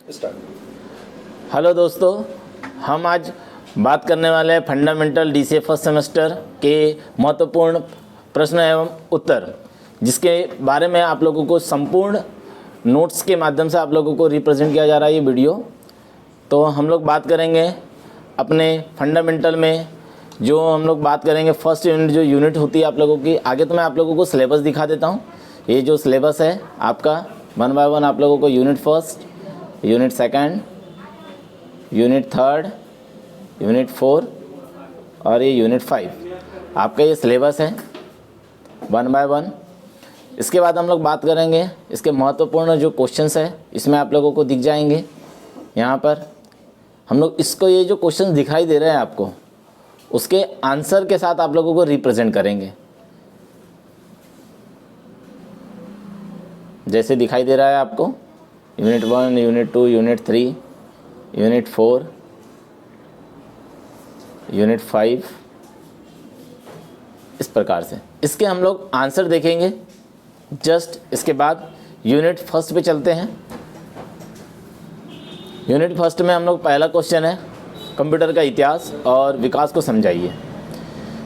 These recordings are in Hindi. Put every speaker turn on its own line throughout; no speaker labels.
स्टार्ट।
हेलो दोस्तों, हम आज बात करने वाले हैं फंडामेंटल डीसीए फर्स्ट सेमेस्टर के महत्वपूर्ण प्रश्न एवं उत्तर, जिसके बारे में आप लोगों को संपूर्ण नोट्स के माध्यम से आप लोगों को रिप्रेजेंट किया जा रहा है ये वीडियो। तो हम लोग बात करेंगे अपने फंडामेंटल में, जो हम लोग बात करेंगे फर्स्ट यूनिट, जो यूनिट होती है आप लोगों की। आगे तो मैं आप लोगों को सिलेबस दिखा देता हूँ। ये जो सिलेबस है आपका 1 बाय 1 आप लोगों को unit first, unit second, unit third, unit 4 और ये यूनिट 5 आपका ये सिलेबस है 1 बाय 1। इसके बाद हम लोग बात करेंगे इसके महत्वपूर्ण जो क्वेश्चंस है, इसमें आप लोगों को दिख जाएंगे। यहाँ पर हम लोग इसको, ये जो क्वेश्चंस दिखाई दे रहे हैं आपको, उसके आंसर के साथ आप लोगों को रिप्रेजेंट करेंगे। जैसे दिखाई दे रहा है आपको unit 1, unit 2, unit 3, unit 4, unit 5, इस प्रकार से इसके हम लोग आंसर देखेंगे। जस्ट इसके बाद यूनिट फर्स्ट पे चलते हैं। यूनिट फर्स्ट में हम लोग पहला क्वेश्चन है, कंप्यूटर का इतिहास और विकास को समझाइए।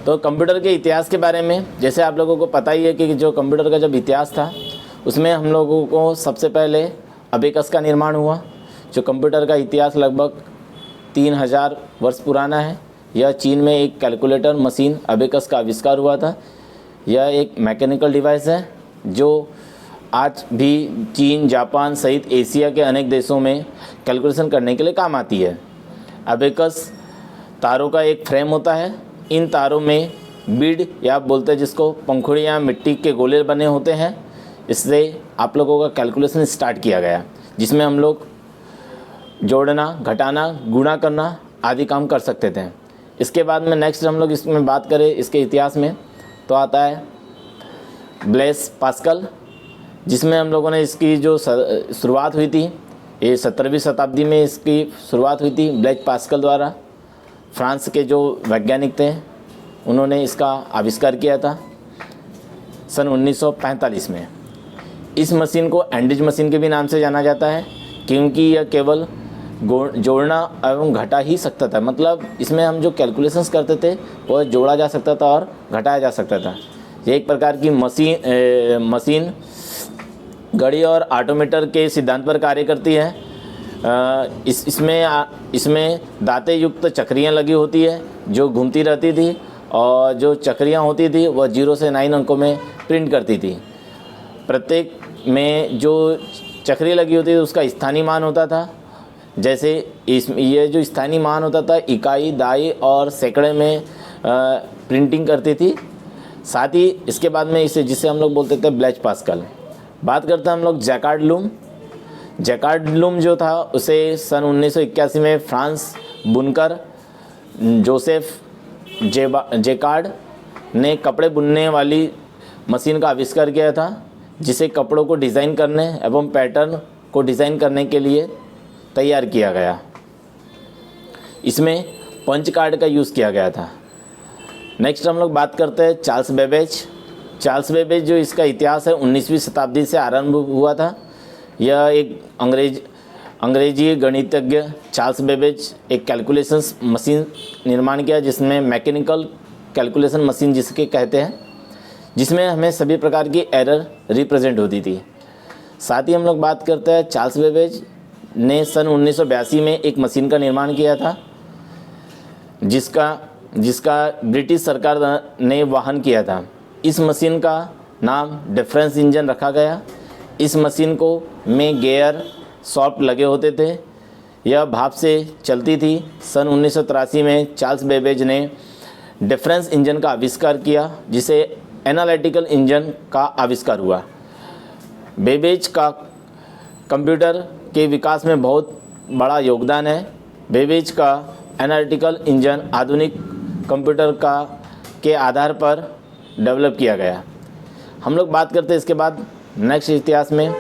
तो कंप्यूटर के इतिहास के बारे में जैसे आप लोगों को पता ही है कि जो कंप्यूटर का जब इतिहास था, उसमें हम लोगों को सबसे पहले अबेकस का निर्माण हुआ। जो कंप्यूटर का इतिहास लगभग 3000 वर्ष पुराना है। यह चीन में एक कैलकुलेटर मशीन अबेकस का आविष्कार हुआ था। यह एक मैकेनिकल डिवाइस है जो आज भी चीन, जापान सहित एशिया के अनेक देशों में कैलकुलेशन करने के लिए काम आती है। अबेकस तारों का एक फ्रेम होता है। इन तारों में बीड या आप बोलते हैं जिसको पंखुड़ियाँ, मिट्टी के गोले बने होते हैं। इससे आप लोगों का कैलकुलेशन स्टार्ट किया गया, जिसमें हम लोग जोड़ना, घटाना, गुणा करना आदि काम कर सकते थे। इसके बाद में नेक्स्ट हम लोग इसमें बात करें इसके इतिहास में, तो आता है ब्लेस पास्कल, जिसमें हम लोगों ने इसकी जो शुरुआत हुई थी, ये 17वीं शताब्दी में इसकी शुरुआत हुई थी ब्लेस पास्कल द्वारा। फ्रांस के जो वैज्ञानिक थे उन्होंने इसका आविष्कार किया था सन 1945 में। इस मशीन को एंडिज मशीन के भी नाम से जाना जाता है, क्योंकि यह केवल जोड़ना एवं घटा ही सकता था। मतलब इसमें हम जो कैलकुलेशंस करते थे वो जोड़ा जा सकता था और घटाया जा सकता था। ये एक प्रकार की मशीन घड़ी और ऑटोमीटर के सिद्धांत पर कार्य करती है। इसमें दांते युक्त चक्रियाँ लगी होती है जो घूमती रहती थी, और जो चक्रियाँ होती थी वह 0 से 9 अंकों में प्रिंट करती थी। प्रत्येक में जो चक्री लगी होती थी उसका स्थानीय मान होता था। जैसे ये जो स्थानीय मान होता था इकाई, दाई और सैकड़े में प्रिंटिंग करती थी। साथ ही इसके बाद में जिसे हम लोग बोलते थे ब्लेस पास्कल। बात करते हैं हम लोग जैकार्ड लूम। जैकार्ड लूम जो था उसे सन 1981 में फ्रांस बुनकर जोसेफ जैकार्ड ने कपड़े बुनने वाली मशीन का आविष्कार किया था, जिसे कपड़ों को डिज़ाइन करने एवं पैटर्न को डिज़ाइन करने के लिए तैयार किया गया। इसमें पंच कार्ड का यूज़ किया गया था। नेक्स्ट हम लोग बात करते हैं चार्ल्स बेबेज। चार्ल्स बेबेज जो इसका इतिहास है 19वीं शताब्दी से आरंभ हुआ था। यह एक अंग्रेजी गणितज्ञ चार्ल्स बेबेज एक कैलकुलेशंस मशीन निर्माण किया, जिसमें मैकेनिकल कैलकुलेशन मशीन जिसके कहते हैं, जिसमें हमें सभी प्रकार की एरर रिप्रेजेंट होती थी। साथ ही हम लोग बात करते हैं चार्ल्स बेबेज ने सन 1982 में एक मशीन का निर्माण किया था, जिसका ब्रिटिश सरकार ने वाहन किया था। इस मशीन का नाम डिफरेंस इंजन रखा गया। इस मशीन में गियर सॉफ्ट लगे होते थे। यह भाप से चलती थी। सन 1983 में चार्ल्स बेबेज ने डिफरेंस इंजन का आविष्कार किया, जिसे एनालिटिकल इंजन का आविष्कार हुआ। बेबेज का कंप्यूटर के विकास में बहुत बड़ा योगदान है। बेबेज का एनालिटिकल इंजन आधुनिक कंप्यूटर के आधार पर डेवलप किया गया। हम लोग बात करते हैं इसके बाद नेक्स्ट इतिहास में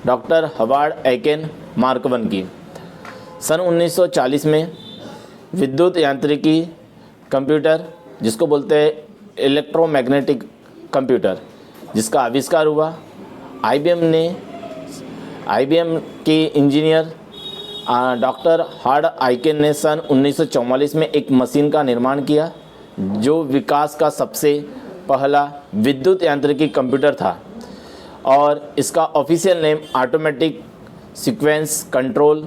डॉक्टर हवार्ड एकेन मार्क वन की। सन 1940 में विद्युत यांत्रिकी कंप्यूटर, जिसको बोलते हैं इलेक्ट्रोमैग्नेटिक कंप्यूटर, जिसका आविष्कार हुआ। आईबीएम के इंजीनियर डॉक्टर हार्ड आइकेन ने सन 1944 में एक मशीन का निर्माण किया जो विकास का सबसे पहला विद्युत यांत्रिकी कंप्यूटर था और इसका official name automatic sequence control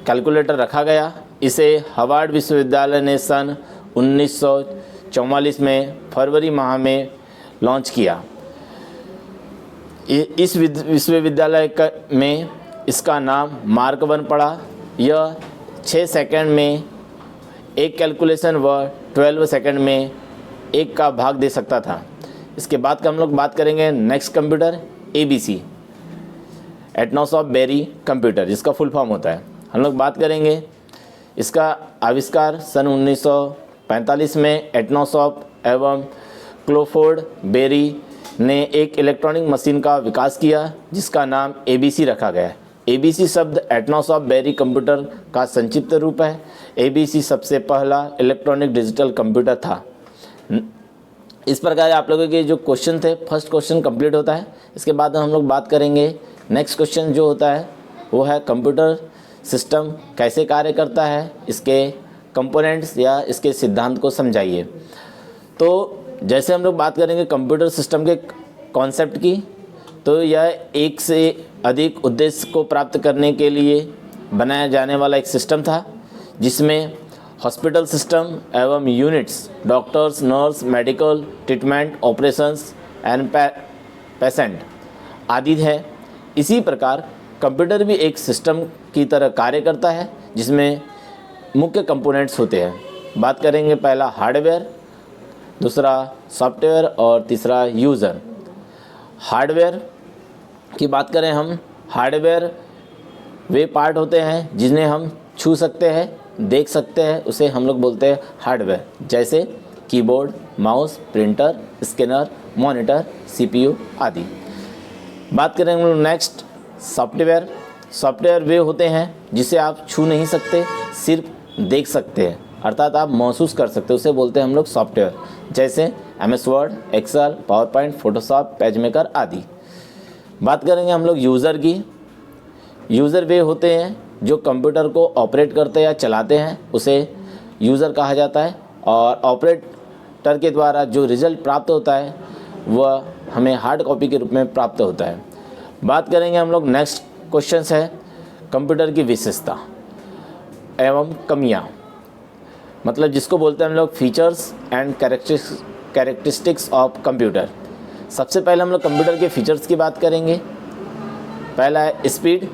calculator रखा गया। इसे हार्वर्ड विश्वविद्यालय ने सन 1944 में फरवरी माह में लॉन्च किया। इस विश्वविद्यालय में इसका नाम मार्क 1 पड़ा। यह 6 सेकंड में एक कैलकुलेशन व 12 सेकंड में एक का भाग दे सकता था। इसके बाद का हम लोग बात करेंगे next computer ABC, Atanasoff Berry computer, जिसका फुल फॉर्म होता है। हम लोग बात करेंगे इसका आविष्कार सन 1945 में एटनॉस ऑफ एवं क्लोफोर्ड बेरी ने एक इलेक्ट्रॉनिक मशीन का विकास किया जिसका नाम ABC रखा गया। ABC शब्द एटनॉस ऑफ बेरी कंप्यूटर का संक्षिप्त रूप है। ABC सबसे पहला इलेक्ट्रॉनिक डिजिटल कंप्यूटर था। इस प्रकार आप लोगों के जो क्वेश्चन थे, फर्स्ट क्वेश्चन कंप्लीट होता है। इसके बाद हम लोग बात करेंगे नेक्स्ट क्वेश्चन जो होता है वो है कंप्यूटर सिस्टम कैसे कार्य करता है, इसके कंपोनेंट्स या इसके सिद्धांत को समझाइए। तो जैसे हम लोग बात करेंगे कंप्यूटर सिस्टम के कॉन्सेप्ट की, तो यह एक से अधिक उद्देश्य को प्राप्त करने के लिए बनाया जाने वाला एक सिस्टम था जिसमें हॉस्पिटल सिस्टम एवं units, doctors, nurse, medical treatment, operations and patient आदि है। इसी प्रकार कंप्यूटर भी एक सिस्टम की तरह कार्य करता है जिसमें मुख्य कंपोनेंट्स होते हैं। बात करेंगे पहला हार्डवेयर, दूसरा सॉफ्टवेयर और तीसरा यूज़र। हार्डवेयर की बात करें हम, हार्डवेयर वे पार्ट होते हैं जिन्हें हम छू सकते हैं, देख सकते हैं, उसे हम लोग बोलते हैं हार्डवेयर, जैसे keyboard, mouse, printer, scanner, monitor, CPU आदि। बात करें हम लोग नेक्स्ट सॉफ्टवेयर। सॉफ्टवेयर वे होते हैं जिसे आप छू नहीं सकते, सिर्फ देख सकते हैं, अर्थात आप महसूस कर सकते हैं, उसे बोलते हैं हम लोग सॉफ्टवेयर, जैसे MS Word, Excel, PowerPoint, Photoshop, PageMaker आदि। बात करेंगे हम लोग यूज़र की। यूज़र वे होते हैं जो कंप्यूटर को ऑपरेट करते या चलाते हैं, उसे यूज़र कहा जाता है। और ऑपरेटर के द्वारा जो रिज़ल्ट प्राप्त होता है वह हमें हार्ड कॉपी के रूप में प्राप्त होता है। बात करेंगे हम लोग नेक्स्ट क्वेश्चन है कंप्यूटर की विशेषता एवं कमियाँ, मतलब जिसको बोलते हैं हम लोग features and characteristics of computer. सबसे पहले हम लोग कंप्यूटर के फीचर्स की बात करेंगे। पहला है स्पीड।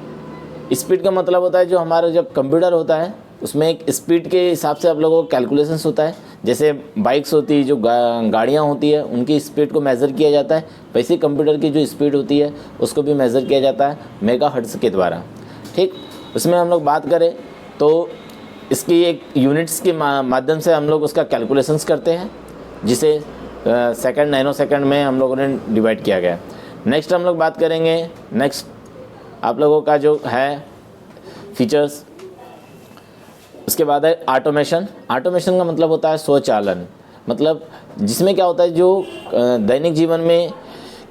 स्पीड का मतलब होता है जो हमारा जब कंप्यूटर होता है उसमें एक स्पीड के हिसाब से आप लोगों को कैलकुलेशंस होता है। जैसे बाइक्स होती है, जो गाड़ियाँ होती है, उनकी स्पीड को मेज़र किया जाता है, वैसे कंप्यूटर की जो स्पीड होती है उसको भी मेज़र किया जाता है मेगाहर्ट्ज़ के द्वारा। ठीक, उसमें हम लोग बात करें तो इसकी एक यूनिट्स के माध्यम से हम लोग उसका कैलकुलेशंस करते हैं, जिसे सेकंड, नैनो सेकंड में हम लोगों ने डिवाइड किया गया। नेक्स्ट हम लोग बात करेंगे, नेक्स्ट आप लोगों का जो है फीचर्स, उसके बाद है ऑटोमेशन। ऑटोमेशन का मतलब होता है स्वचालन, मतलब जिसमें क्या होता है जो दैनिक जीवन में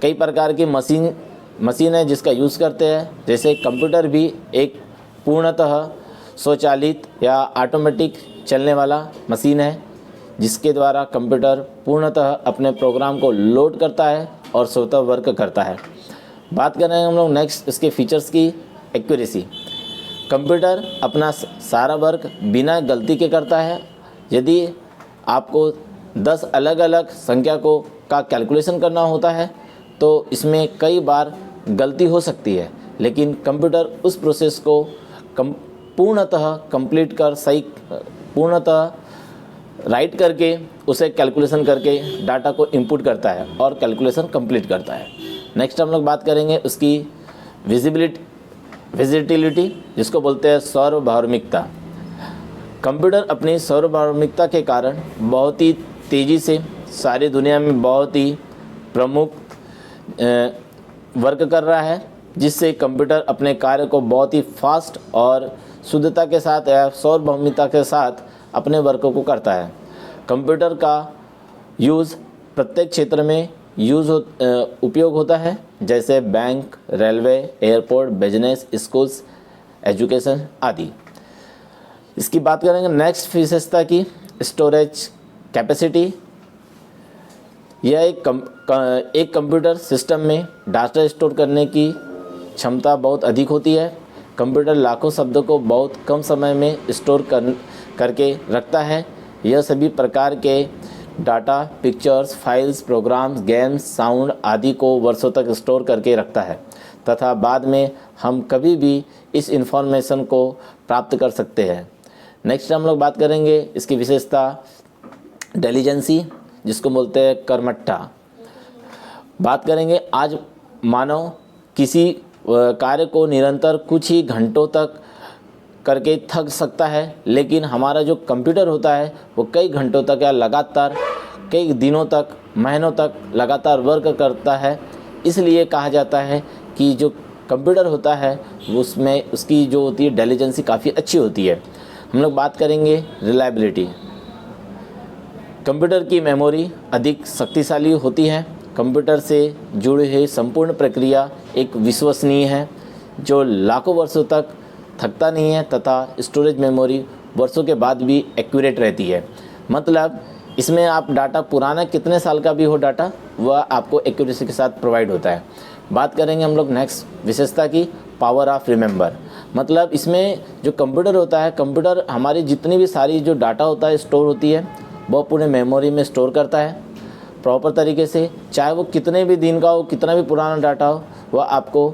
कई प्रकार की मशीन है जिसका यूज़ करते हैं। जैसे कंप्यूटर भी एक पूर्णतः स्वचालित या ऑटोमेटिक चलने वाला मशीन है जिसके द्वारा कंप्यूटर पूर्णतः अपने प्रोग्राम को लोड करता है और स्वतः वर्क करता है। बात कर रहे हैं हम लोग नेक्स्ट इसके फीचर्स की, एक्यूरेसी। कंप्यूटर अपना सारा वर्क बिना गलती के करता है। यदि आपको 10 अलग अलग संख्या का कैलकुलेशन करना होता है तो इसमें कई बार गलती हो सकती है, लेकिन कंप्यूटर उस प्रोसेस को पूर्णतः कंप्लीट कर पूर्णतः राइट करके उसे कैलकुलेशन करके डाटा को इनपुट करता है और कैलकुलेशन कंप्लीट करता है। नेक्स्ट हम लोग बात करेंगे उसकी विजिबिलिटी, जिसको बोलते हैं सार्वभौमिकता। कंप्यूटर अपनी सार्वभौमिकता के कारण बहुत ही तेज़ी से सारी दुनिया में बहुत ही प्रमुख वर्क कर रहा है, जिससे कंप्यूटर अपने कार्य को बहुत ही फास्ट और शुद्धता के साथ या सार्वभौमिकता के साथ अपने वर्क को करता है। कंप्यूटर का यूज़ प्रत्येक क्षेत्र में उपयोग होता है, जैसे bank, railway, airport, business, schools education आदि। इसकी बात करेंगे नेक्स्ट विशेषता की, स्टोरेज कैपेसिटी। यह एक कंप्यूटर सिस्टम में डाटा स्टोर करने की क्षमता बहुत अधिक होती है। कंप्यूटर लाखों शब्दों को बहुत कम समय में स्टोर करके रखता है। यह सभी प्रकार के data, pictures, files, programs, games, sound आदि को वर्षों तक स्टोर करके रखता है तथा बाद में हम कभी भी इस इंफॉर्मेशन को प्राप्त कर सकते हैं। नेक्स्ट हम लोग बात करेंगे इसकी विशेषता इंटेलिजेंसी, जिसको बोलते हैं कर्मठता। बात करेंगे आज मानव किसी कार्य को निरंतर कुछ ही घंटों तक करके थक सकता है, लेकिन हमारा जो कंप्यूटर होता है वो कई घंटों तक या लगातार कई दिनों तक, महीनों तक लगातार वर्क करता है। इसलिए कहा जाता है कि जो कंप्यूटर होता है उसमें उसकी जो होती है इंटेलिजेंसी काफ़ी अच्छी होती है। हम लोग बात करेंगे रिलायबिलिटी। कंप्यूटर की मेमोरी अधिक शक्तिशाली होती है। कंप्यूटर से जुड़ी हुई संपूर्ण प्रक्रिया एक विश्वसनीय है जो लाखों वर्षों तक थकता नहीं है तथा स्टोरेज मेमोरी वर्षों के बाद भी एक्यूरेट रहती है। मतलब इसमें आप डाटा पुराना कितने साल का भी हो डाटा, वह आपको एक्यूरेसी के साथ प्रोवाइड होता है। बात करेंगे हम लोग नेक्स्ट विशेषता की, पावर ऑफ रिमेंबर। मतलब इसमें जो कंप्यूटर होता है, कंप्यूटर हमारी जितनी भी सारी जो डाटा होता है स्टोर होती है वो पूरे मेमोरी में स्टोर करता है प्रॉपर तरीके से। चाहे वो कितने भी दिन का हो, कितना भी पुराना डाटा हो, वह आपको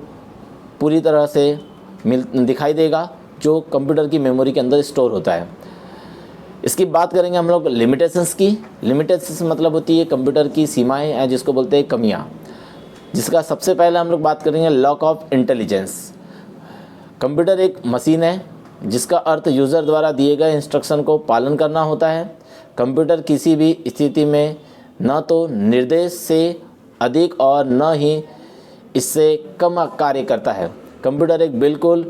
पूरी तरह से दिखाई देगा जो कंप्यूटर की मेमोरी के अंदर स्टोर होता है। इसकी बात करेंगे हम लोग लिमिटेशंस की। लिमिटेशंस मतलब होती है कंप्यूटर की सीमाएं हैं, जिसको बोलते हैं कमियां। जिसका सबसे पहले हम लोग बात करेंगे लॉक ऑफ इंटेलिजेंस। कंप्यूटर एक मशीन है जिसका अर्थ यूज़र द्वारा दिए गए इंस्ट्रक्शन को पालन करना होता है। कंप्यूटर किसी भी स्थिति में न तो निर्देश से अधिक और न ही इससे कम कार्य करता है। कंप्यूटर एक बिल्कुल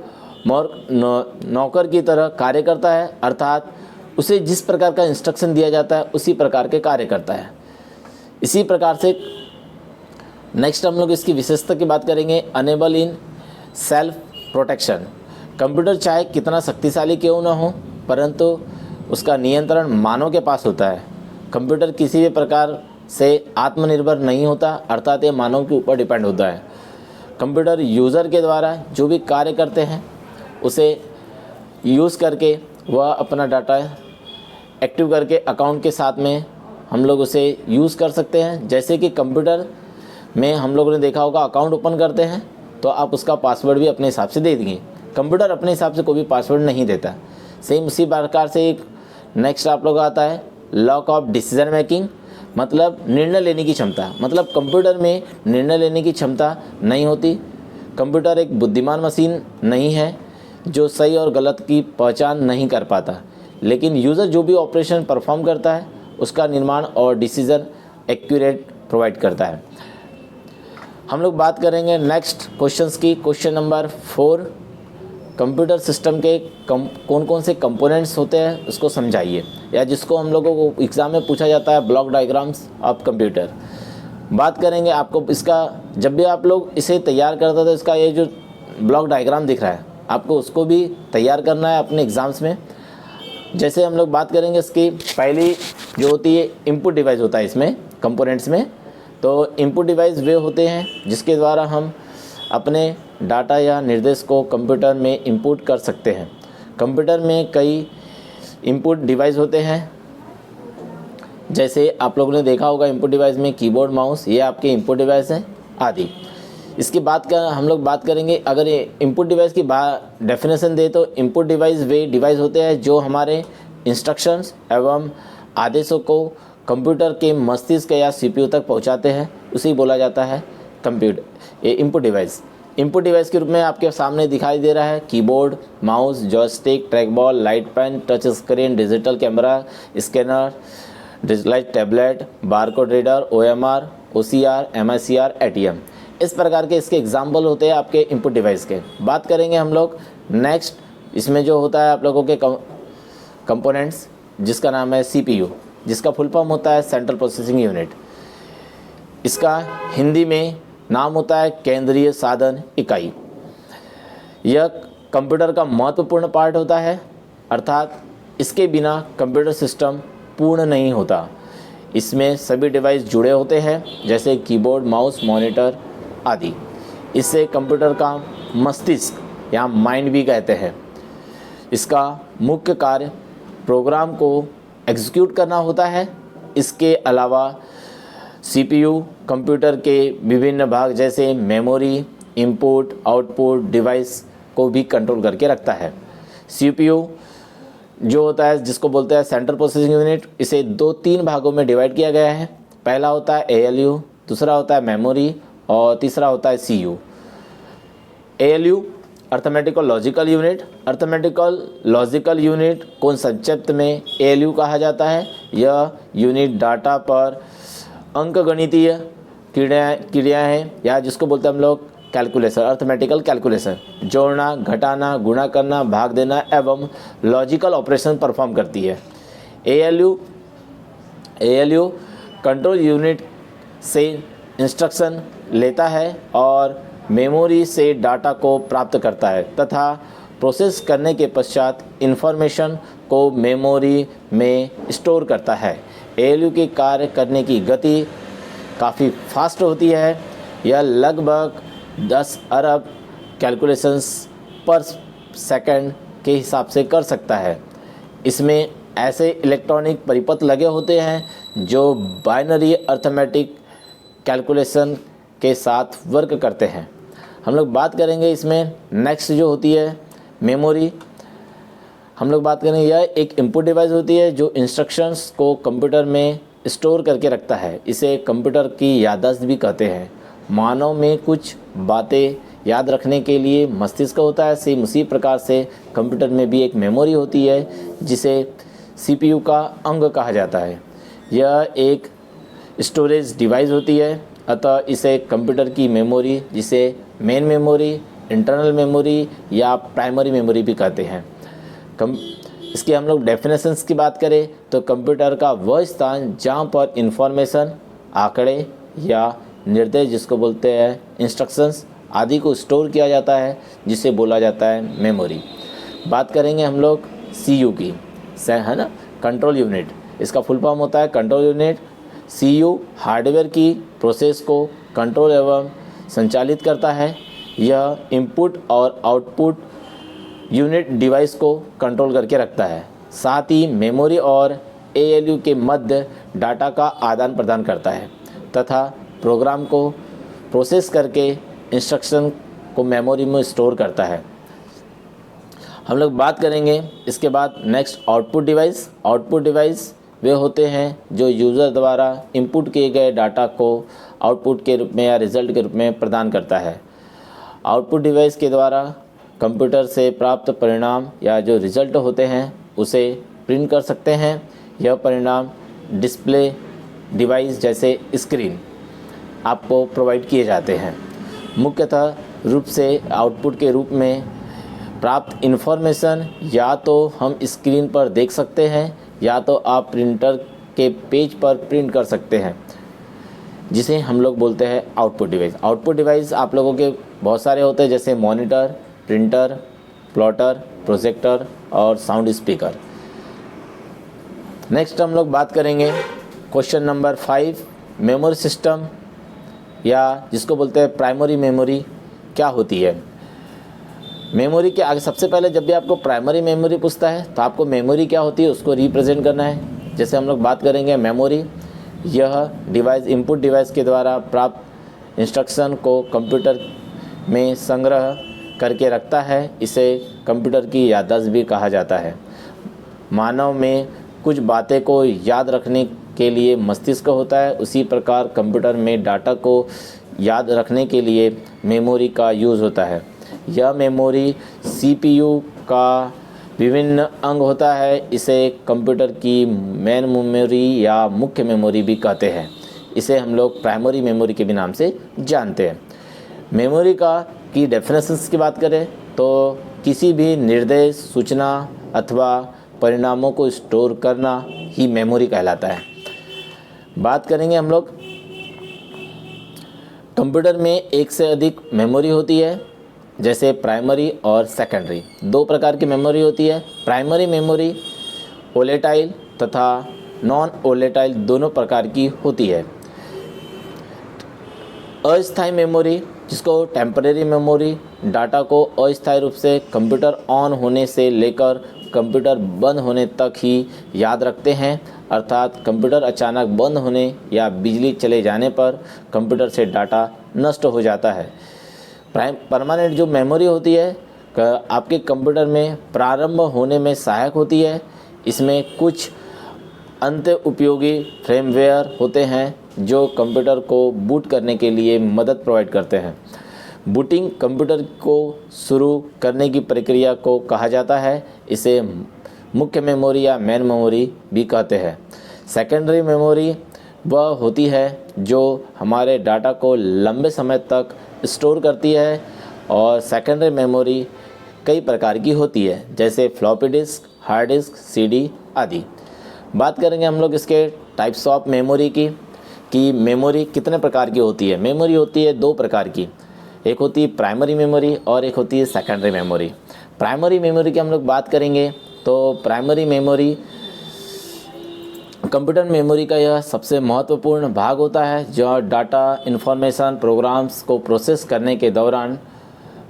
नौकर की तरह कार्य करता है, अर्थात उसे जिस प्रकार का इंस्ट्रक्शन दिया जाता है उसी प्रकार के कार्य करता है। इसी प्रकार से नेक्स्ट हम लोग इसकी विशेषता की बात करेंगे, enable in self protection. Computer चाहे कितना शक्तिशाली क्यों ना हो, परंतु उसका नियंत्रण मानव के पास होता है। कंप्यूटर किसी भी प्रकार से आत्मनिर्भर नहीं होता, अर्थात ये मानव के ऊपर डिपेंड होता है। कंप्यूटर यूज़र के द्वारा जो भी कार्य करते हैं उसे यूज़ करके वह अपना डाटा एक्टिव करके अकाउंट के साथ में हम लोग उसे यूज़ कर सकते हैं। जैसे कि कंप्यूटर में हम लोगों ने देखा होगा, अकाउंट ओपन करते हैं तो आप उसका पासवर्ड भी अपने हिसाब से दे देंगे। कंप्यूटर अपने हिसाब से कोई भी पासवर्ड नहीं देता। सेम उसी प्रकार से एक नेक्स्ट आप लोग आता है लॉक ऑफ डिसीजन मेकिंग, मतलब निर्णय लेने की क्षमता। मतलब कंप्यूटर में निर्णय लेने की क्षमता नहीं होती। कंप्यूटर एक बुद्धिमान मशीन नहीं है जो सही और गलत की पहचान नहीं कर पाता, लेकिन यूज़र जो भी ऑपरेशन परफॉर्म करता है उसका निर्माण और डिसीजन एक्यूरेट प्रोवाइड करता है। हम लोग बात करेंगे नेक्स्ट क्वेश्चंस की। क्वेश्चन नंबर 4, कंप्यूटर सिस्टम के कौन कौन से कंपोनेंट्स होते हैं उसको समझाइए, या जिसको हम लोगों को एग्ज़ाम में पूछा जाता है ब्लॉक डायग्राम्स ऑफ कंप्यूटर। बात करेंगे आपको इसका, जब भी आप लोग इसे तैयार करते तो इसका ये जो ब्लॉक डायग्राम दिख रहा है आपको उसको भी तैयार करना है अपने एग्ज़ाम्स में। जैसे हम लोग बात करेंगे इसकी पहली जो होती है इनपुट डिवाइस होता है इसमें कंपोनेंट्स में। तो इनपुट डिवाइस वे होते हैं जिसके द्वारा हम अपने डाटा या निर्देश को कंप्यूटर में इंपुट कर सकते हैं। कंप्यूटर में कई इनपुट डिवाइस होते हैं, जैसे आप लोगों ने देखा होगा इनपुट डिवाइस में कीबोर्ड, माउस, ये आपके इनपुट डिवाइस हैं आदि। इसकी बात हम लोग बात करेंगे, अगर ये इनपुट डिवाइस की डेफिनेशन दे तो इनपुट डिवाइस वे डिवाइस होते हैं जो हमारे इंस्ट्रक्शंस एवं आदेशों को कंप्यूटर के मस्तिष्क या सीपीयू तक पहुंचाते हैं, उसी बोला जाता है ये इनपुट डिवाइस। इनपुट डिवाइस के रूप में आपके सामने दिखाई दे रहा है keyboard, mouse, joystick, track ball, light pen, touch screen, digital camera, scanner, digitalize tablet, barcode reader, OMR, OCR, MICR, ATM। इस प्रकार के इसके एग्जाम्पल होते हैं आपके इनपुट डिवाइस के। बात करेंगे हम लोग नेक्स्ट, इसमें जो होता है आप लोगों के कंपोनेंट्स, जिसका नाम है CPU, जिसका फुल फॉर्म होता है सेंट्रल प्रोसेसिंग यूनिट। इसका हिंदी में नाम होता है केंद्रीय साधन इकाई। यह कंप्यूटर का महत्वपूर्ण पार्ट होता है, अर्थात इसके बिना कंप्यूटर सिस्टम पूर्ण नहीं होता। इसमें सभी डिवाइस जुड़े होते हैं, जैसे कीबोर्ड, माउस, मॉनिटर आदि। इससे कंप्यूटर का मस्तिष्क या माइंड भी कहते हैं। इसका मुख्य कार्य प्रोग्राम को एग्जीक्यूट करना होता है। इसके अलावा सीपीयू कंप्यूटर के विभिन्न भाग जैसे मेमोरी, इनपुट, आउटपुट डिवाइस को भी कंट्रोल करके रखता है। सीपीयू जो होता है, जिसको बोलते हैं सेंट्रल प्रोसेसिंग यूनिट, इसे 2-3 भागों में डिवाइड किया गया है। पहला होता है एएलयू, दूसरा होता है मेमोरी और तीसरा होता है CU. ALU arithmetical logical unit. Arithmetical logical unit को संक्षिप्त में एएलयू कहा जाता है। यह यूनिट डाटा पर अंकगणितीय क्रियाएं हैं, या जिसको बोलते हैं हम लोग कैलकुलेशन, अर्थमेटिकल कैलकुलेशन, जोड़ना, घटाना, गुणा करना, भाग देना एवं लॉजिकल ऑपरेशन परफॉर्म करती है। एएलयू कंट्रोल यूनिट से इंस्ट्रक्शन लेता है और मेमोरी से डाटा को प्राप्त करता है तथा प्रोसेस करने के पश्चात इंफॉर्मेशन को मेमोरी में स्टोर करता है। एएलयू के कार्य करने की गति काफ़ी फास्ट होती है। यह लगभग 10 अरब कैलकुलेशंस पर सेकंड के हिसाब से कर सकता है। इसमें ऐसे इलेक्ट्रॉनिक परिपथ लगे होते हैं जो बाइनरी अर्थमेटिक कैलकुलेशन के साथ वर्क करते हैं। हम लोग बात करेंगे इसमें नेक्स्ट जो होती है मेमोरी। हम लोग बात करेंगे, यह एक इनपुट डिवाइस होती है जो इंस्ट्रक्शंस को कंप्यूटर में स्टोर करके रखता है। इसे कंप्यूटर की याददाश्त भी कहते हैं। मानव में कुछ बातें याद रखने के लिए मस्तिष्क होता है, सेम उसी प्रकार से कंप्यूटर में भी एक मेमोरी होती है जिसे सीपीयू का अंग कहा जाता है। यह एक स्टोरेज डिवाइस होती है, अतः इसे कंप्यूटर की मेमोरी, जिसे मेन मेमोरी, इंटरनल मेमोरी या प्राइमरी मेमोरी भी कहते हैं। इसके हम लोग डेफिनेशंस की बात करें तो कंप्यूटर का वह स्थान जहाँ पर इंफॉर्मेशन, आंकड़े या निर्देश, जिसको बोलते हैं इंस्ट्रक्शंस आदि को स्टोर किया जाता है, जिसे बोला जाता है मेमोरी। बात करेंगे हम लोग सीयू की, है ना, कंट्रोल यूनिट। इसका फुल फॉर्म होता है कंट्रोल यूनिट। सीयू हार्डवेयर की प्रोसेस को कंट्रोल एवं संचालित करता है। यह इनपुट और आउटपुट यूनिट डिवाइस को कंट्रोल करके रखता है। साथ ही मेमोरी और एएलयू के मध्य डाटा का आदान प्रदान करता है तथा प्रोग्राम को प्रोसेस करके इंस्ट्रक्शन को मेमोरी में स्टोर करता है। हम लोग बात करेंगे इसके बाद next output device. Output device वे होते हैं जो यूज़र द्वारा इनपुट किए गए डाटा को आउटपुट के रूप में या रिज़ल्ट के रूप में प्रदान करता है। आउटपुट डिवाइस के द्वारा कंप्यूटर से प्राप्त परिणाम या जो रिज़ल्ट होते हैं उसे प्रिंट कर सकते हैं। यह परिणाम डिस्प्ले डिवाइस जैसे स्क्रीन आपको प्रोवाइड किए जाते हैं। मुख्यतः रूप से आउटपुट के रूप में प्राप्त इन्फॉर्मेशन या तो हम स्क्रीन पर देख सकते हैं या तो आप प्रिंटर के पेज पर प्रिंट कर सकते हैं, जिसे हम लोग बोलते हैं आउटपुट डिवाइस। आउटपुट डिवाइस आप लोगों के बहुत सारे होते हैं, जैसे मॉनिटर, प्रिंटर, प्लॉटर, प्रोजेक्टर और साउंड स्पीकर। नेक्स्ट हम लोग बात करेंगे क्वेश्चन नंबर 5, मेमोरी सिस्टम या जिसको बोलते हैं प्राइमरी मेमोरी क्या होती है। मेमोरी के आगे सबसे पहले जब भी आपको प्राइमरी मेमोरी पूछता है तो आपको मेमोरी क्या होती है उसको रिप्रेजेंट करना है। जैसे हम लोग बात करेंगे मेमोरी, यह डिवाइस इनपुट डिवाइस के द्वारा प्राप्त इंस्ट्रक्शन को कंप्यूटर में संग्रह करके रखता है। इसे कंप्यूटर की याददाश्त भी कहा जाता है। मानव में कुछ बातें को याद रखने के लिए मस्तिष्क होता है, उसी प्रकार कंप्यूटर में डाटा को याद रखने के लिए मेमोरी का यूज़ होता है। यह मेमोरी सीपीयू का विभिन्न अंग होता है। इसे कंप्यूटर की मेन मेमोरी या मुख्य मेमोरी भी कहते हैं। इसे हम लोग प्राइमरी मेमोरी के भी नाम से जानते हैं। मेमोरी की डेफिनेशंस की बात करें तो किसी भी निर्देश, सूचना अथवा परिणामों को स्टोर करना ही मेमोरी कहलाता है। बात करेंगे हम लोग, कंप्यूटर में एक से अधिक मेमोरी होती है जैसे प्राइमरी और सेकेंडरी। दो प्रकार की मेमोरी होती है। प्राइमरी मेमोरी वोलेटाइल तथा नॉन वोलेटाइल दोनों प्रकार की होती है। अस्थायी मेमोरी, जिसको टेम्परेरी मेमोरी, डाटा को अस्थायी रूप से कंप्यूटर ऑन होने से लेकर कंप्यूटर बंद होने तक ही याद रखते हैं, अर्थात कंप्यूटर अचानक बंद होने या बिजली चले जाने पर कंप्यूटर से डाटा नष्ट हो जाता है। परमानेंट जो मेमोरी होती है आपके कंप्यूटर में प्रारंभ होने में सहायक होती है। इसमें कुछ अंत उपयोगी फ्रेमवेयर होते हैं जो कंप्यूटर को बूट करने के लिए मदद प्रोवाइड करते हैं। बूटिंग कंप्यूटर को शुरू करने की प्रक्रिया को कहा जाता है। इसे मुख्य मेमोरी या मेन मेमोरी भी कहते हैं। सेकेंडरी मेमोरी वह होती है जो हमारे डाटा को लंबे समय तक स्टोर करती है, और सेकेंडरी मेमोरी कई प्रकार की होती है, जैसे floppy disk, hard disk, CD आदि। बात करेंगे हम लोग इसके टाइप्स ऑफ मेमोरी की, कि मेमोरी कितने प्रकार की होती है। मेमोरी होती है दो प्रकार की, एक होती है प्राइमरी मेमोरी और एक होती है सेकेंडरी मेमोरी। प्राइमरी मेमोरी की हम लोग बात करेंगे तो प्राइमरी मेमोरी कंप्यूटर मेमोरी का यह सबसे महत्वपूर्ण भाग होता है, जो डाटा, इन्फॉर्मेशन, प्रोग्राम्स को प्रोसेस करने के दौरान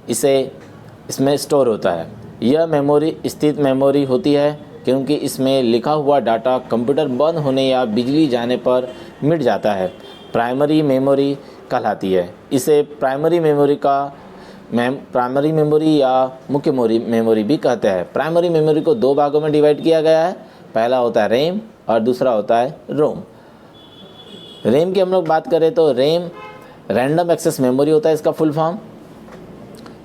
इसमें स्टोर होता है। यह मेमोरी स्थित मेमोरी होती है क्योंकि इसमें लिखा हुआ डाटा कंप्यूटर बंद होने या बिजली जाने पर मिट जाता है, प्राइमरी मेमोरी कहलाती है। इसे प्राइमरी मेमोरी या मुख्य मेमोरी भी कहते हैं। प्राइमरी मेमोरी को दो भागों में डिवाइड किया गया है। पहला होता है रैम और दूसरा होता है रोम। रैम की हम लोग बात करें तो रैम रैंडम एक्सेस मेमोरी होता है इसका फुल फॉर्म,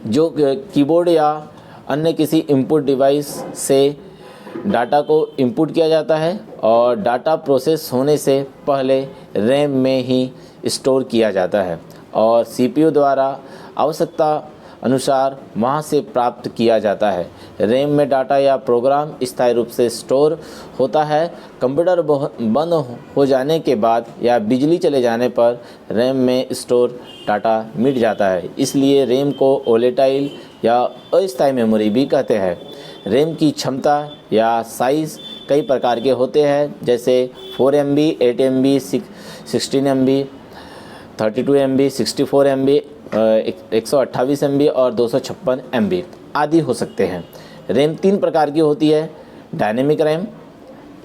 जो कीबोर्ड या अन्य किसी इनपुट डिवाइस से डाटा को इनपुट किया जाता है और डाटा प्रोसेस होने से पहले रैम में ही स्टोर किया जाता है और सीपीयू द्वारा आवश्यकता अनुसार वहां से प्राप्त किया जाता है। रैम में डाटा या प्रोग्राम स्थायी रूप से स्टोर होता है। कंप्यूटर बंद हो जाने के बाद या बिजली चले जाने पर रैम में स्टोर डाटा मिट जाता है, इसलिए रैम को वोलेटाइल या अस्थायी मेमोरी भी कहते हैं। रैम की क्षमता या साइज़ कई प्रकार के होते हैं, जैसे 4 MB, 8 MB, 16 MB, 32 MB, 64 MB, 128 MB और 256 MB आदि हो सकते हैं। रैम तीन प्रकार की होती है, डायनेमिक रैम,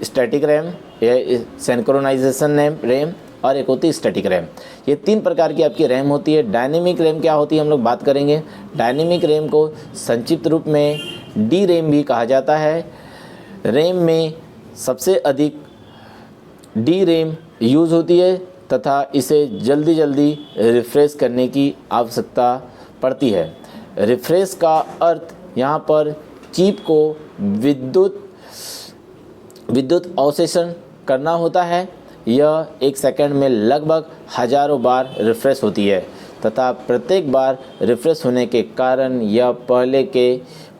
स्टैटिक रैम या सिंक्रोनाइजेशन रैम और एक होती है स्टैटिक रैम। ये तीन प्रकार की आपकी रैम होती है। डायनेमिक रैम क्या होती है हम लोग बात करेंगे। डायनेमिक रैम को संक्षिप्त रूप में डी रैम भी कहा जाता है। रैम में सबसे अधिक डी रैम यूज़ होती है तथा इसे जल्दी रिफ़्रेश करने की आवश्यकता पड़ती है। रिफ़्रेश का अर्थ यहाँ पर चिप को विद्युत अवशोषण करना होता है। यह एक सेकंड में लगभग हजारों बार रिफ़्रेश होती है तथा प्रत्येक बार रिफ़्रेश होने के कारण यह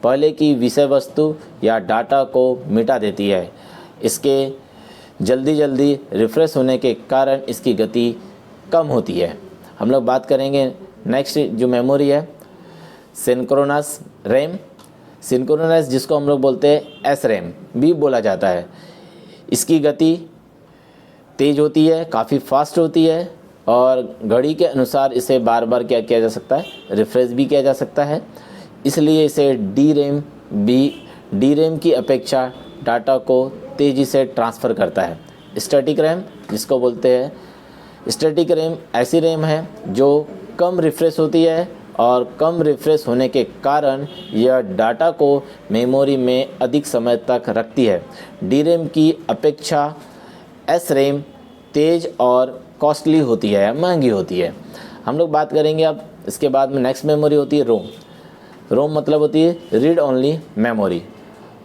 पहले की विषय वस्तु या डाटा को मिटा देती है। इसके जल्दी रिफ़्रेश होने के कारण इसकी गति कम होती है। हम लोग बात करेंगे नेक्स्ट जो मेमोरी है सिंक्रोनस रैम। सिंक्रोनस जिसको हम लोग बोलते हैं एस रैम भी बोला जाता है। इसकी गति तेज़ होती है, काफ़ी फास्ट होती है और घड़ी के अनुसार इसे बार बार क्या किया जा सकता है, रिफ़्रेश भी किया जा सकता है। इसलिए इसे डी रैम की अपेक्षा डाटा को तेज़ी से ट्रांसफ़र करता है। स्टैटिक रैम जिसको बोलते हैं, स्टैटिक रैम ऐसी रैम है जो कम रिफ़्रेश होती है और कम रिफ़्रेश होने के कारण यह डाटा को मेमोरी में अधिक समय तक रखती है। डी रैम की अपेक्षा एस रैम तेज़ और कॉस्टली होती है, महंगी होती है। हम लोग बात करेंगे अब इसके बाद में नेक्स्ट मेमोरी होती है रोम। रोम मतलब होती है रीड ओनली मेमोरी।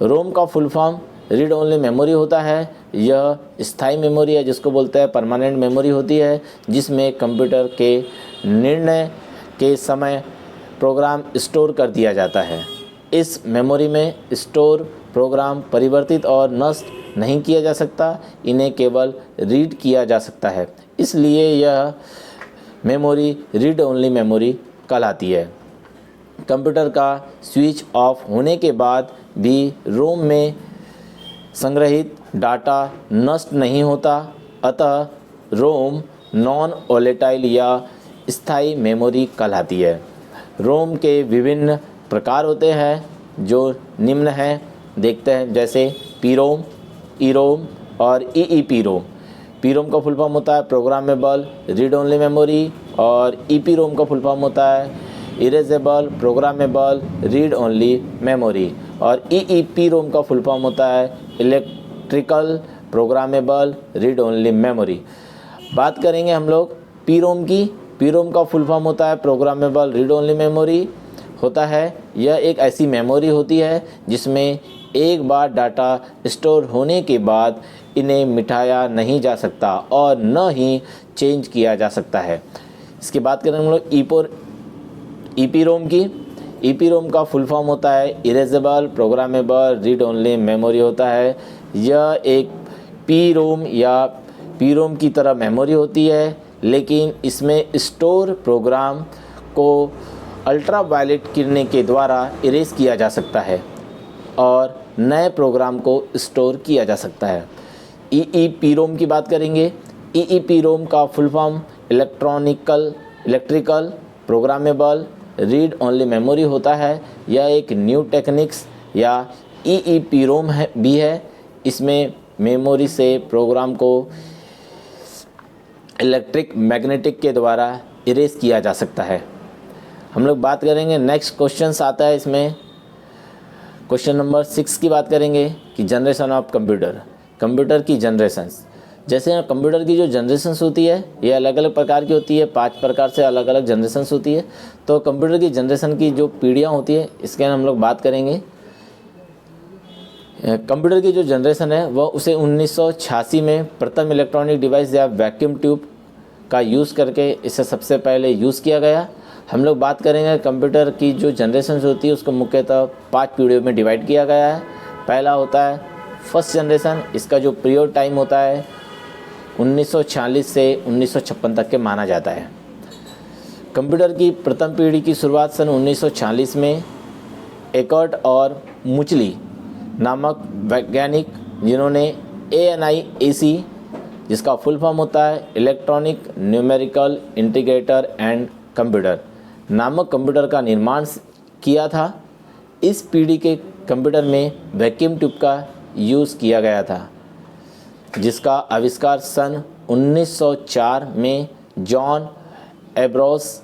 रोम का full form read only memory होता है। यह स्थायी मेमोरी है जिसको बोलते हैं परमानेंट मेमोरी होती है, जिसमें कंप्यूटर के निर्णय के समय प्रोग्राम स्टोर कर दिया जाता है। इस मेमोरी में स्टोर प्रोग्राम परिवर्तित और नष्ट नहीं किया जा सकता, इन्हें केवल रीड किया जा सकता है, इसलिए यह मेमोरी रीड ओनली मेमोरी कहलाती है। कंप्यूटर का स्विच ऑफ होने के बाद भी रोम में संग्रहित डाटा नष्ट नहीं होता, अतः रोम नॉन वोलेटाइल या स्थायी मेमोरी कहलाती है। रोम के विभिन्न प्रकार होते हैं जो निम्न हैं, देखते हैं, जैसे पीरोम, ईरोम और ईईपीरोम। पीरोम का फुल फॉर्म होता है प्रोग्रामेबल रीड ओनली मेमोरी, और ईपीरोम का फुल फॉर्म होता है erasable programmable read only memory, और ईईपीरोम का फुल फॉर्म होता है electrical programmable read only memory. बात करेंगे हम लोग पीरोम की। पीरोम का फुल फॉर्म होता है प्रोग्रामेबल रीड ओनली मेमोरी होता है। यह एक ऐसी मेमोरी होती है जिसमें एक बार डाटा स्टोर होने के बाद इन्हें मिटाया नहीं जा सकता और न ही चेंज किया जा सकता है। इसकी बात करें हम लोग ईपीरोम की। ईपीरोम का फुल फॉर्म होता है erasable programmable read only memory होता है। यह एक पीरोम या पीरोम की तरह मेमोरी होती है, लेकिन इसमें स्टोर प्रोग्राम को अल्ट्रावायलेट किरणें के द्वारा इरेज किया जा सकता है और नए प्रोग्राम को स्टोर किया जा सकता है। ईईपीरोम की बात करेंगे। ईईपीरोम का full form electrical programmable read only memory होता है। यह एक न्यू टेक्निक्स या ईईपीरोम भी है। इसमें मेमोरी से प्रोग्राम को इलेक्ट्रिक मैग्नेटिक के द्वारा इरेज किया जा सकता है। हम लोग बात करेंगे, नेक्स्ट क्वेश्चन आता है इसमें, क्वेश्चन नंबर 6 की बात करेंगे कि जनरेशन ऑफ कंप्यूटर की जनरेशंस। जैसे कंप्यूटर की जो जनरेशंस होती है ये अलग अलग प्रकार की होती है, 5 प्रकार से अलग अलग जनरेशंस होती है। तो कंप्यूटर की जनरेशन की जो पीढ़ियाँ होती है इसके हम लोग बात करेंगे। कंप्यूटर की जो जनरेशन है वह उसे 1986 में प्रथम इलेक्ट्रॉनिक डिवाइस या वैक्यूम ट्यूब का यूज़ करके इसे सबसे पहले यूज़ किया गया। हम लोग बात करेंगे कंप्यूटर की जो जनरेशन होती है उसको मुख्यतः 5 पीढ़ियों में डिवाइड किया गया है। पहला होता है फर्स्ट जनरेशन। इसका जो पीरियड टाइम होता है 1946 से 1956 तक के माना जाता है। कंप्यूटर की प्रथम पीढ़ी की शुरुआत सन 1946 में एकर्ट और मुचली नामक वैज्ञानिक, जिन्होंने ANIAC, जिसका फुल फॉर्म होता है electronic numerical integrator and computer, नामक कंप्यूटर का निर्माण किया था। इस पीढ़ी के कंप्यूटर में वैक्यूम ट्यूब का यूज़ किया गया था, जिसका आविष्कार सन 1904 में जॉन एब्रोस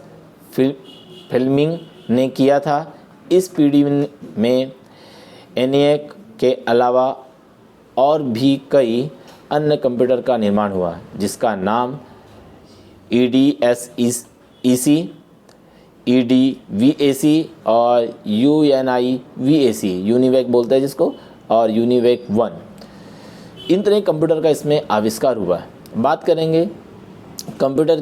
फ्लेमिंग ने किया था। इस पीढ़ी में ENIAC के अलावा और भी कई अन्य कंप्यूटर का निर्माण हुआ, जिसका नाम EDSEC, EDVAC और UNIVAC, यूनिवेक बोलते हैं जिसको, और यूनिवेक 1। इन तरह कंप्यूटर का इसमें आविष्कार हुआ। बात करेंगे कंप्यूटर,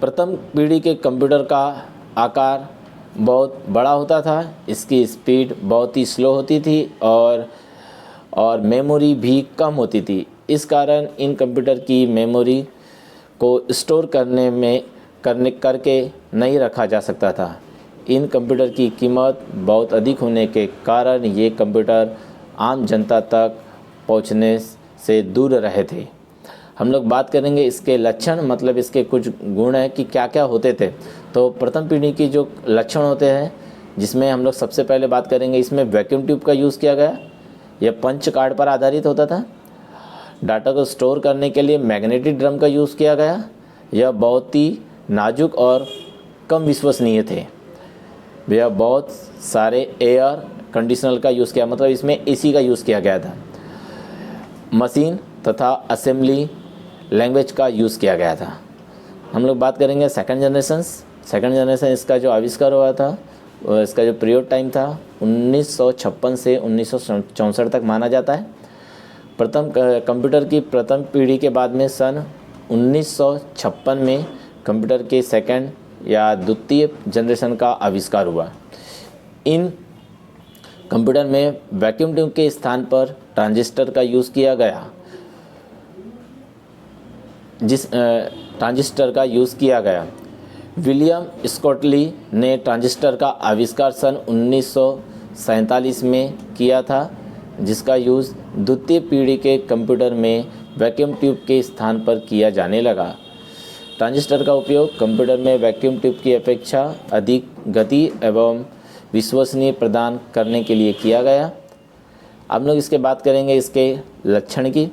प्रथम पीढ़ी के कंप्यूटर का आकार बहुत बड़ा होता था, इसकी स्पीड बहुत ही स्लो होती थी और मेमोरी भी कम होती थी। इस कारण इन कंप्यूटर की मेमोरी को स्टोर करके नहीं रखा जा सकता था। इन कंप्यूटर की कीमत बहुत अधिक होने के कारण ये कंप्यूटर आम जनता तक पहुंचने से दूर रहे थे। हम लोग बात करेंगे इसके लक्षण, मतलब इसके कुछ गुण हैं कि क्या क्या होते थे। तो प्रथम पीढ़ी की जो लक्षण होते हैं, जिसमें हम लोग सबसे पहले बात करेंगे, इसमें वैक्यूम ट्यूब का यूज़ किया गया। यह पंच कार्ड पर आधारित होता था। डाटा को स्टोर करने के लिए मैग्नेटिक ड्रम का यूज़ किया गया। यह बहुत ही नाजुक और कम विश्वसनीय थे। यह बहुत सारे एयर कंडीशनर का यूज़ किया, मतलब इसमें AC का यूज़ किया गया था। मशीन तथा असेंबली लैंग्वेज का यूज़ किया गया था। हम लोग बात करेंगे सेकंड जनरेशन। इसका जो आविष्कार हुआ था, इसका जो पीरियड टाइम था 1956 से 1964 तक माना जाता है। प्रथम कंप्यूटर की प्रथम पीढ़ी के बाद में सन 1956 में कंप्यूटर के सेकंड या द्वितीय जनरेशन का आविष्कार हुआ। इन कंप्यूटर में वैक्यूम ट्यूब के स्थान पर ट्रांजिस्टर का यूज़ किया गया। ट्रांजिस्टर का यूज़ किया गया। विलियम स्कॉटली ने ट्रांजिस्टर का आविष्कार सन 1947 में किया था, जिसका यूज़ द्वितीय पीढ़ी के कंप्यूटर में वैक्यूम ट्यूब के स्थान पर किया जाने लगा। ट्रांजिस्टर का उपयोग कंप्यूटर में वैक्यूम ट्यूब की अपेक्षा अधिक गति एवं विश्वसनीय प्रदान करने के लिए किया गया। अब लोग इसके बात करेंगे इसके लक्षण की।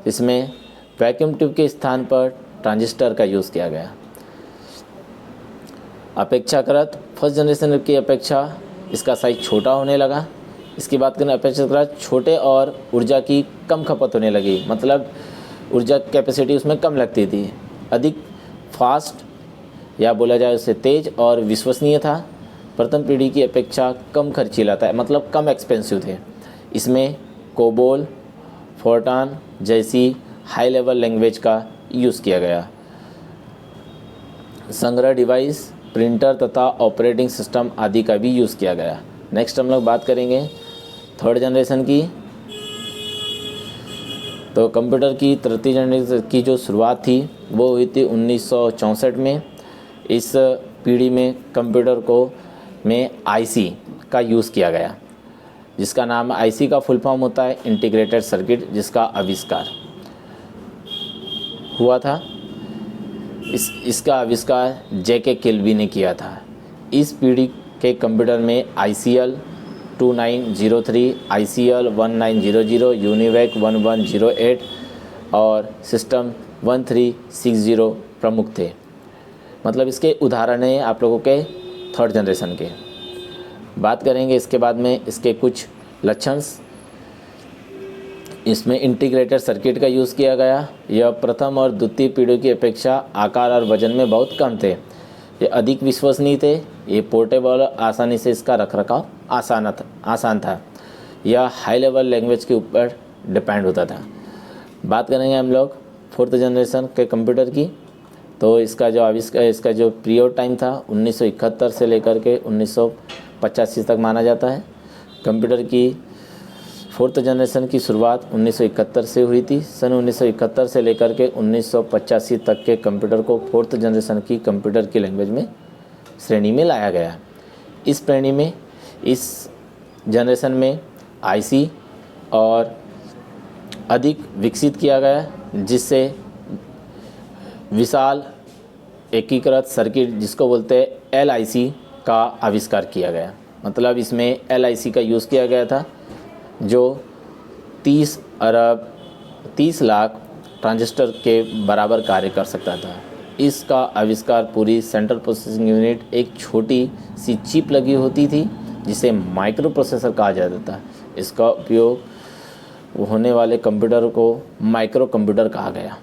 इसमें वैक्यूम ट्यूब के स्थान पर ट्रांजिस्टर का यूज़ किया गया। अपेक्षाकृत फर्स्ट जनरेशन की अपेक्षा इसका साइज छोटा होने लगा। इसकी बात करें अपेक्षाकृत छोटे और ऊर्जा की कम खपत होने लगी, मतलब ऊर्जा कैपेसिटी उसमें कम लगती थी। अधिक फास्ट या बोला जाए उससे तेज़ और विश्वसनीय था। प्रथम पीढ़ी की अपेक्षा कम खर्चीला था, मतलब कम एक्सपेंसिव थे। इसमें कोबोल, फोर्टान जैसी हाई लेवल लैंग्वेज का यूज़ किया गया। संग्रह डिवाइस, प्रिंटर तथा ऑपरेटिंग सिस्टम आदि का भी यूज़ किया गया। नेक्स्ट हम लोग बात करेंगे थर्ड जनरेशन की। तो कंप्यूटर की तृतीय जनरेशन की जो शुरुआत थी वो हुई थी 1964 में। इस पीढ़ी में कंप्यूटर को में आईसी का यूज़ किया गया, जिसका नाम आईसी का फुल फॉर्म होता है इंटीग्रेटेड सर्किट, जिसका आविष्कार हुआ था। इसका आविष्कार जेके किल्बी ने किया था। इस पीढ़ी के कंप्यूटर में ICL 2903, ICL 1900, यूनिवैक 1108 और सिस्टम 1360 प्रमुख थे। मतलब इसके उदाहरण हैं आप लोगों के थर्ड जनरेशन के। बात करेंगे इसके बाद में इसके कुछ लक्षण। इसमें इंटीग्रेटेड सर्किट का यूज़ किया गया। यह प्रथम और द्वितीय पीढ़ी की अपेक्षा आकार और वजन में बहुत कम थे। ये अधिक विश्वसनीय थे। ये पोर्टेबल, आसानी से इसका रखरखाव आसान था। यह हाई लेवल लैंग्वेज के ऊपर डिपेंड होता था। बात करेंगे हम लोग फोर्थ जनरेशन के कंप्यूटर की। तो इसका जो आविष्कार, इसका जो पीरियड टाइम था 1971 से लेकर के 1985 तक माना जाता है। कंप्यूटर की फोर्थ जनरेशन की शुरुआत 1971 से हुई थी। सन 1971 से लेकर के 1985 तक के कंप्यूटर को फोर्थ जनरेशन की कंप्यूटर की लैंग्वेज में श्रेणी में लाया गया। इस श्रेणी में इस जनरेशन में आईसी और अधिक विकसित किया गया, जिससे विशाल एकीकृत सर्किट जिसको बोलते हैं एलआईसी का आविष्कार किया गया। मतलब इसमें एलआईसी का यूज़ किया गया था, जो 30 लाख ट्रांजिस्टर के बराबर कार्य कर सकता था। इसका आविष्कार पूरी सेंट्रल प्रोसेसिंग यूनिट, एक छोटी सी चिप लगी होती थी जिसे माइक्रो प्रोसेसर कहा जाता था। इसका उपयोग होने वाले कंप्यूटर को माइक्रो कंप्यूटर कहा गया।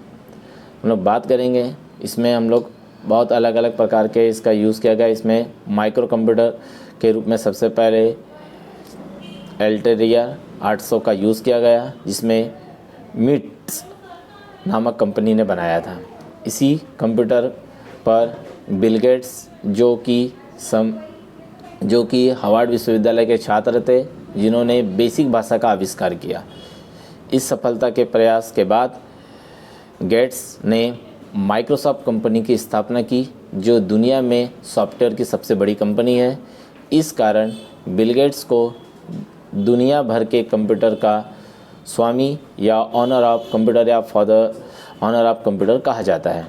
हम लोग बात करेंगे इसमें हम लोग बहुत अलग अलग प्रकार के इसका यूज़ किया गया। इसमें माइक्रो कंप्यूटर के रूप में सबसे पहले अल्टेरिया 800 का यूज़ किया गया, जिसमें मिट्स नामक कंपनी ने बनाया था। इसी कंप्यूटर पर बिल गेट्स जो कि हार्वर्ड विश्वविद्यालय के छात्र थे, जिन्होंने बेसिक भाषा का आविष्कार किया। इस सफलता के प्रयास के बाद गेट्स ने माइक्रोसॉफ्ट कंपनी की स्थापना की, जो दुनिया में सॉफ्टवेयर की सबसे बड़ी कंपनी है। इस कारण बिल गेट्स को दुनिया भर के कंप्यूटर का स्वामी या ऑनर ऑफ कंप्यूटर या फादर ऑनर ऑफ कंप्यूटर कहा जाता है।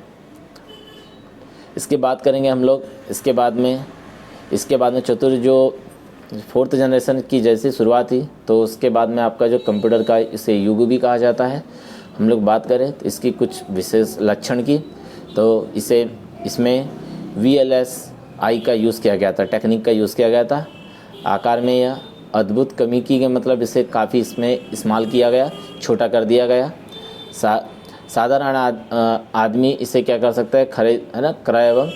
इसके बात करेंगे हम लोग इसके बाद में चतुर्थ जो फोर्थ जनरेशन की जैसी शुरुआत थी, तो उसके बाद में आपका जो कंप्यूटर का इसे युग भी कहा जाता है। हम लोग बात करें तो इसकी कुछ विशेष लक्षण की, तो इसमें VLSI का यूज़ किया गया था, टेक्निक का यूज़ किया गया था। आकार में यह अद्भुत कमी की गई, मतलब इसे काफ़ी इसमें इस्तेमाल किया गया, छोटा कर दिया गया। साधारण आदमी इसे क्या कर सकता है, खरीद है ना, क्रय एवं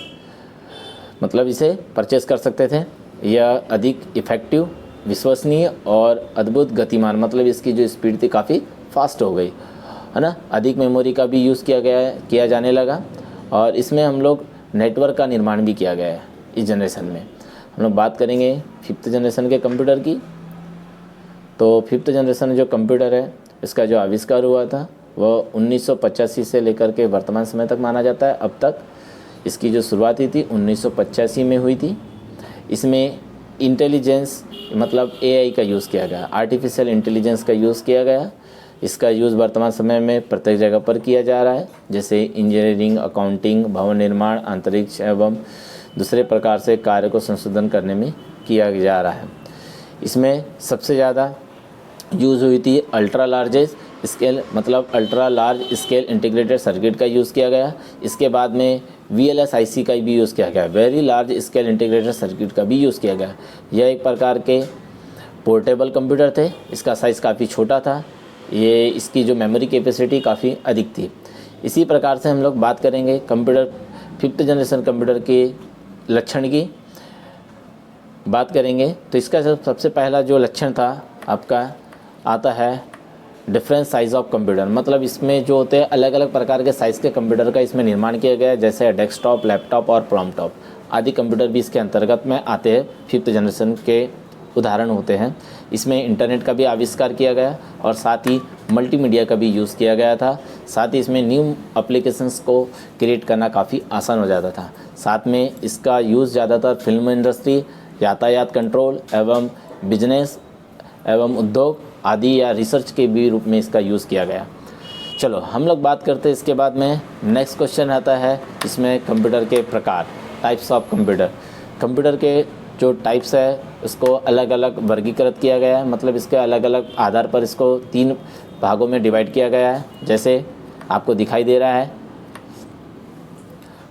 मतलब इसे परचेस कर सकते थे। यह अधिक इफ़ेक्टिव, विश्वसनीय और अद्भुत गतिमान, मतलब इसकी जो स्पीड थी काफ़ी फास्ट हो गई, है ना। अधिक मेमोरी का भी यूज़ किया जाने लगा, और इसमें हम लोग नेटवर्क का निर्माण भी किया गया है। इस जनरेशन में हम लोग बात करेंगे फिफ्थ जनरेशन के कंप्यूटर की। तो फिफ्थ जनरेशन जो कंप्यूटर है, इसका जो आविष्कार हुआ था वह 1985 से लेकर के वर्तमान समय तक माना जाता है। अब तक इसकी जो शुरुआती थी 1985 में हुई थी। इसमें इंटेलिजेंस मतलब एआई का यूज़ किया गया, आर्टिफिशियल इंटेलिजेंस का यूज़ किया गया। इसका यूज़ वर्तमान समय में प्रत्येक जगह पर किया जा रहा है, जैसे इंजीनियरिंग, अकाउंटिंग, भवन निर्माण, अंतरिक्ष एवं दूसरे प्रकार से कार्य को संशोधन करने में किया जा रहा है। इसमें सबसे ज़्यादा यूज़ हुई थी अल्ट्रा लार्ज स्केल मतलब ultra large scale integrated circuit का यूज़ किया गया। इसके बाद में VLSIC का भी यूज़ किया गया, very large scale integrated circuit का भी यूज़ किया गया। यह एक प्रकार के पोर्टेबल कंप्यूटर थे। इसका साइज़ काफ़ी छोटा था, ये इसकी जो मेमोरी कैपेसिटी काफ़ी अधिक थी। इसी प्रकार से हम लोग बात करेंगे कंप्यूटर 5th जनरेशन कंप्यूटर के लक्षण की बात करेंगे। तो इसका सबसे पहला जो लक्षण था आपका आता है डिफरेंट साइज़ ऑफ कंप्यूटर, मतलब इसमें जो होते हैं अलग अलग प्रकार के साइज़ के कंप्यूटर का इसमें निर्माण किया गया है, जैसे डेस्कटॉप, लैपटॉप और प्रोमटॉप आदि कंप्यूटर भी इसके अंतर्गत में आते हैं। 5th जनरेशन के उदाहरण होते हैं। इसमें इंटरनेट का भी आविष्कार किया गया और साथ ही मल्टीमीडिया का भी यूज़ किया गया था। साथ ही इसमें न्यू एप्लीकेशंस को क्रिएट करना काफ़ी आसान हो जाता था। साथ में इसका यूज़ ज़्यादातर फिल्म इंडस्ट्री, यातायात कंट्रोल एवं बिजनेस एवं उद्योग आदि या रिसर्च के भी रूप में इसका यूज़ किया गया। चलो हम लोग बात करते हैं इसके बाद में नेक्स्ट क्वेश्चन आता है इसमें कंप्यूटर के प्रकार, टाइप्स ऑफ कंप्यूटर। कंप्यूटर के जो टाइप्स है उसको अलग अलग वर्गीकृत किया गया है, मतलब इसके अलग अलग आधार पर इसको 3 भागों में डिवाइड किया गया है। जैसे आपको दिखाई दे रहा है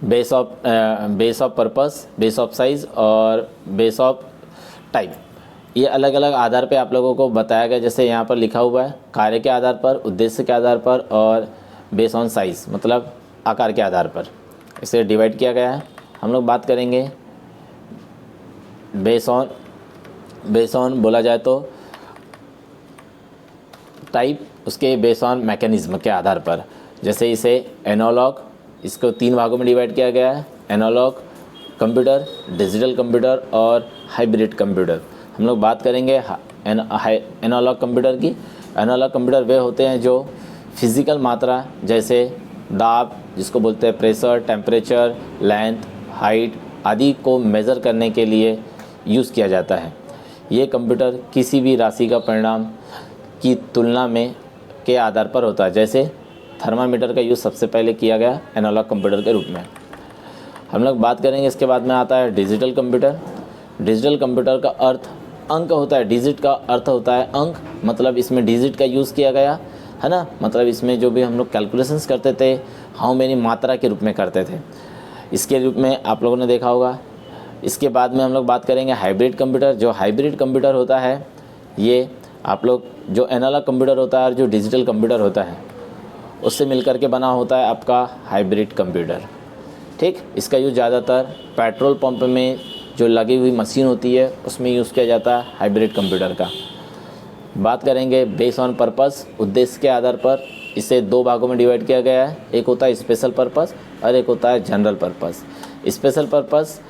base of purpose, base of size और बेस ऑफ टाइप। ये अलग अलग आधार पे आप लोगों को बताया गया, जैसे यहाँ पर लिखा हुआ है कार्य के आधार पर, उद्देश्य के आधार पर और बेस ऑन साइज़ मतलब आकार के आधार पर इसे डिवाइड किया गया है। हम लोग बात करेंगे बेस ऑन बोला जाए तो टाइप, उसके बेस ऑन मैकेनिज्म के आधार पर। जैसे इसे एनालॉग, इसको 3 भागों में डिवाइड किया गया है, एनालॉग कंप्यूटर, डिजिटल कंप्यूटर और हाइब्रिड कंप्यूटर। हम लोग बात करेंगे एनालॉग कंप्यूटर की। एनालॉग कंप्यूटर वे होते हैं जो फिज़िकल मात्रा जैसे दाब, जिसको बोलते हैं प्रेशर, टेम्परेचर, लेंथ, हाइट आदि को मेज़र करने के लिए यूज़ किया जाता है। ये कंप्यूटर किसी भी राशि का परिणाम की तुलना में के आधार पर होता है, जैसे थर्मामीटर का यूज़ सबसे पहले किया गया एनालॉग कंप्यूटर के रूप में। हम लोग बात करेंगे इसके बाद में आता है डिजिटल कंप्यूटर। डिजिटल कंप्यूटर का अर्थ अंक होता है, डिजिट का अर्थ होता है अंक, मतलब इसमें डिजिट का यूज़ किया गया है ना, मतलब इसमें जो भी हम लोग कैलकुलेशंस करते थे हाउ मेनी मात्रा के रूप में करते थे, इसके रूप में आप लोगों ने देखा होगा। इसके बाद में हम लोग बात करेंगे हाइब्रिड कंप्यूटर। जो हाइब्रिड कंप्यूटर होता है ये आप लोग जो एनालॉग कंप्यूटर होता है और जो डिजिटल कंप्यूटर होता है उससे मिलकर के बना होता है आपका हाइब्रिड कंप्यूटर। ठीक, इसका यूज़ ज़्यादातर पेट्रोल पंप में जो लगी हुई मशीन होती है उसमें यूज़ किया जाता है हाइब्रिड कंप्यूटर का। बात करेंगे बेस ऑन पर्पस, उद्देश्य के आधार पर इसे 2 भागों में डिवाइड किया गया है, एक होता है स्पेशल पर्पस और एक होता है जनरल पर्पस। स्पेशल पर्पस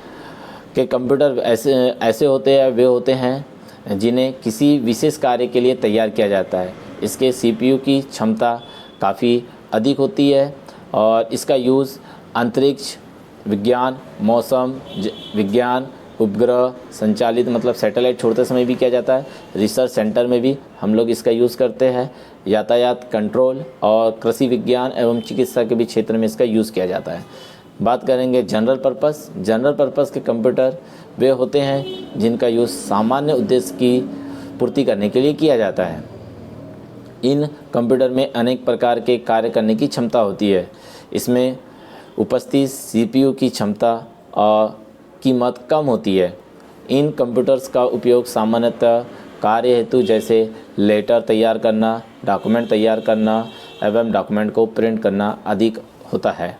के कंप्यूटर ऐसे होते हैं, वे होते हैं जिन्हें किसी विशेष कार्य के लिए तैयार किया जाता है। इसके CPU की क्षमता काफ़ी अधिक होती है और इसका यूज़ अंतरिक्ष विज्ञान, मौसम विज्ञान, उपग्रह संचालित मतलब सैटेलाइट छोड़ते समय भी किया जाता है। रिसर्च सेंटर में भी हम लोग इसका यूज़ करते हैं। यातायात कंट्रोल और कृषि विज्ञान एवं चिकित्सा के भी क्षेत्र में इसका यूज़ किया जाता है। बात करेंगे जनरल पर्पस। जनरल पर्पस के कंप्यूटर वे होते हैं जिनका यूज़ सामान्य उद्देश्य की पूर्ति करने के लिए किया जाता है। इन कंप्यूटर में अनेक प्रकार के कार्य करने की क्षमता होती है। इसमें उपस्थित CPU की क्षमता और कीमत कम होती है। इन कंप्यूटर्स का उपयोग सामान्यतः कार्य हेतु जैसे लेटर तैयार करना, डॉक्यूमेंट तैयार करना एवं डॉक्यूमेंट को प्रिंट करना अधिक होता है।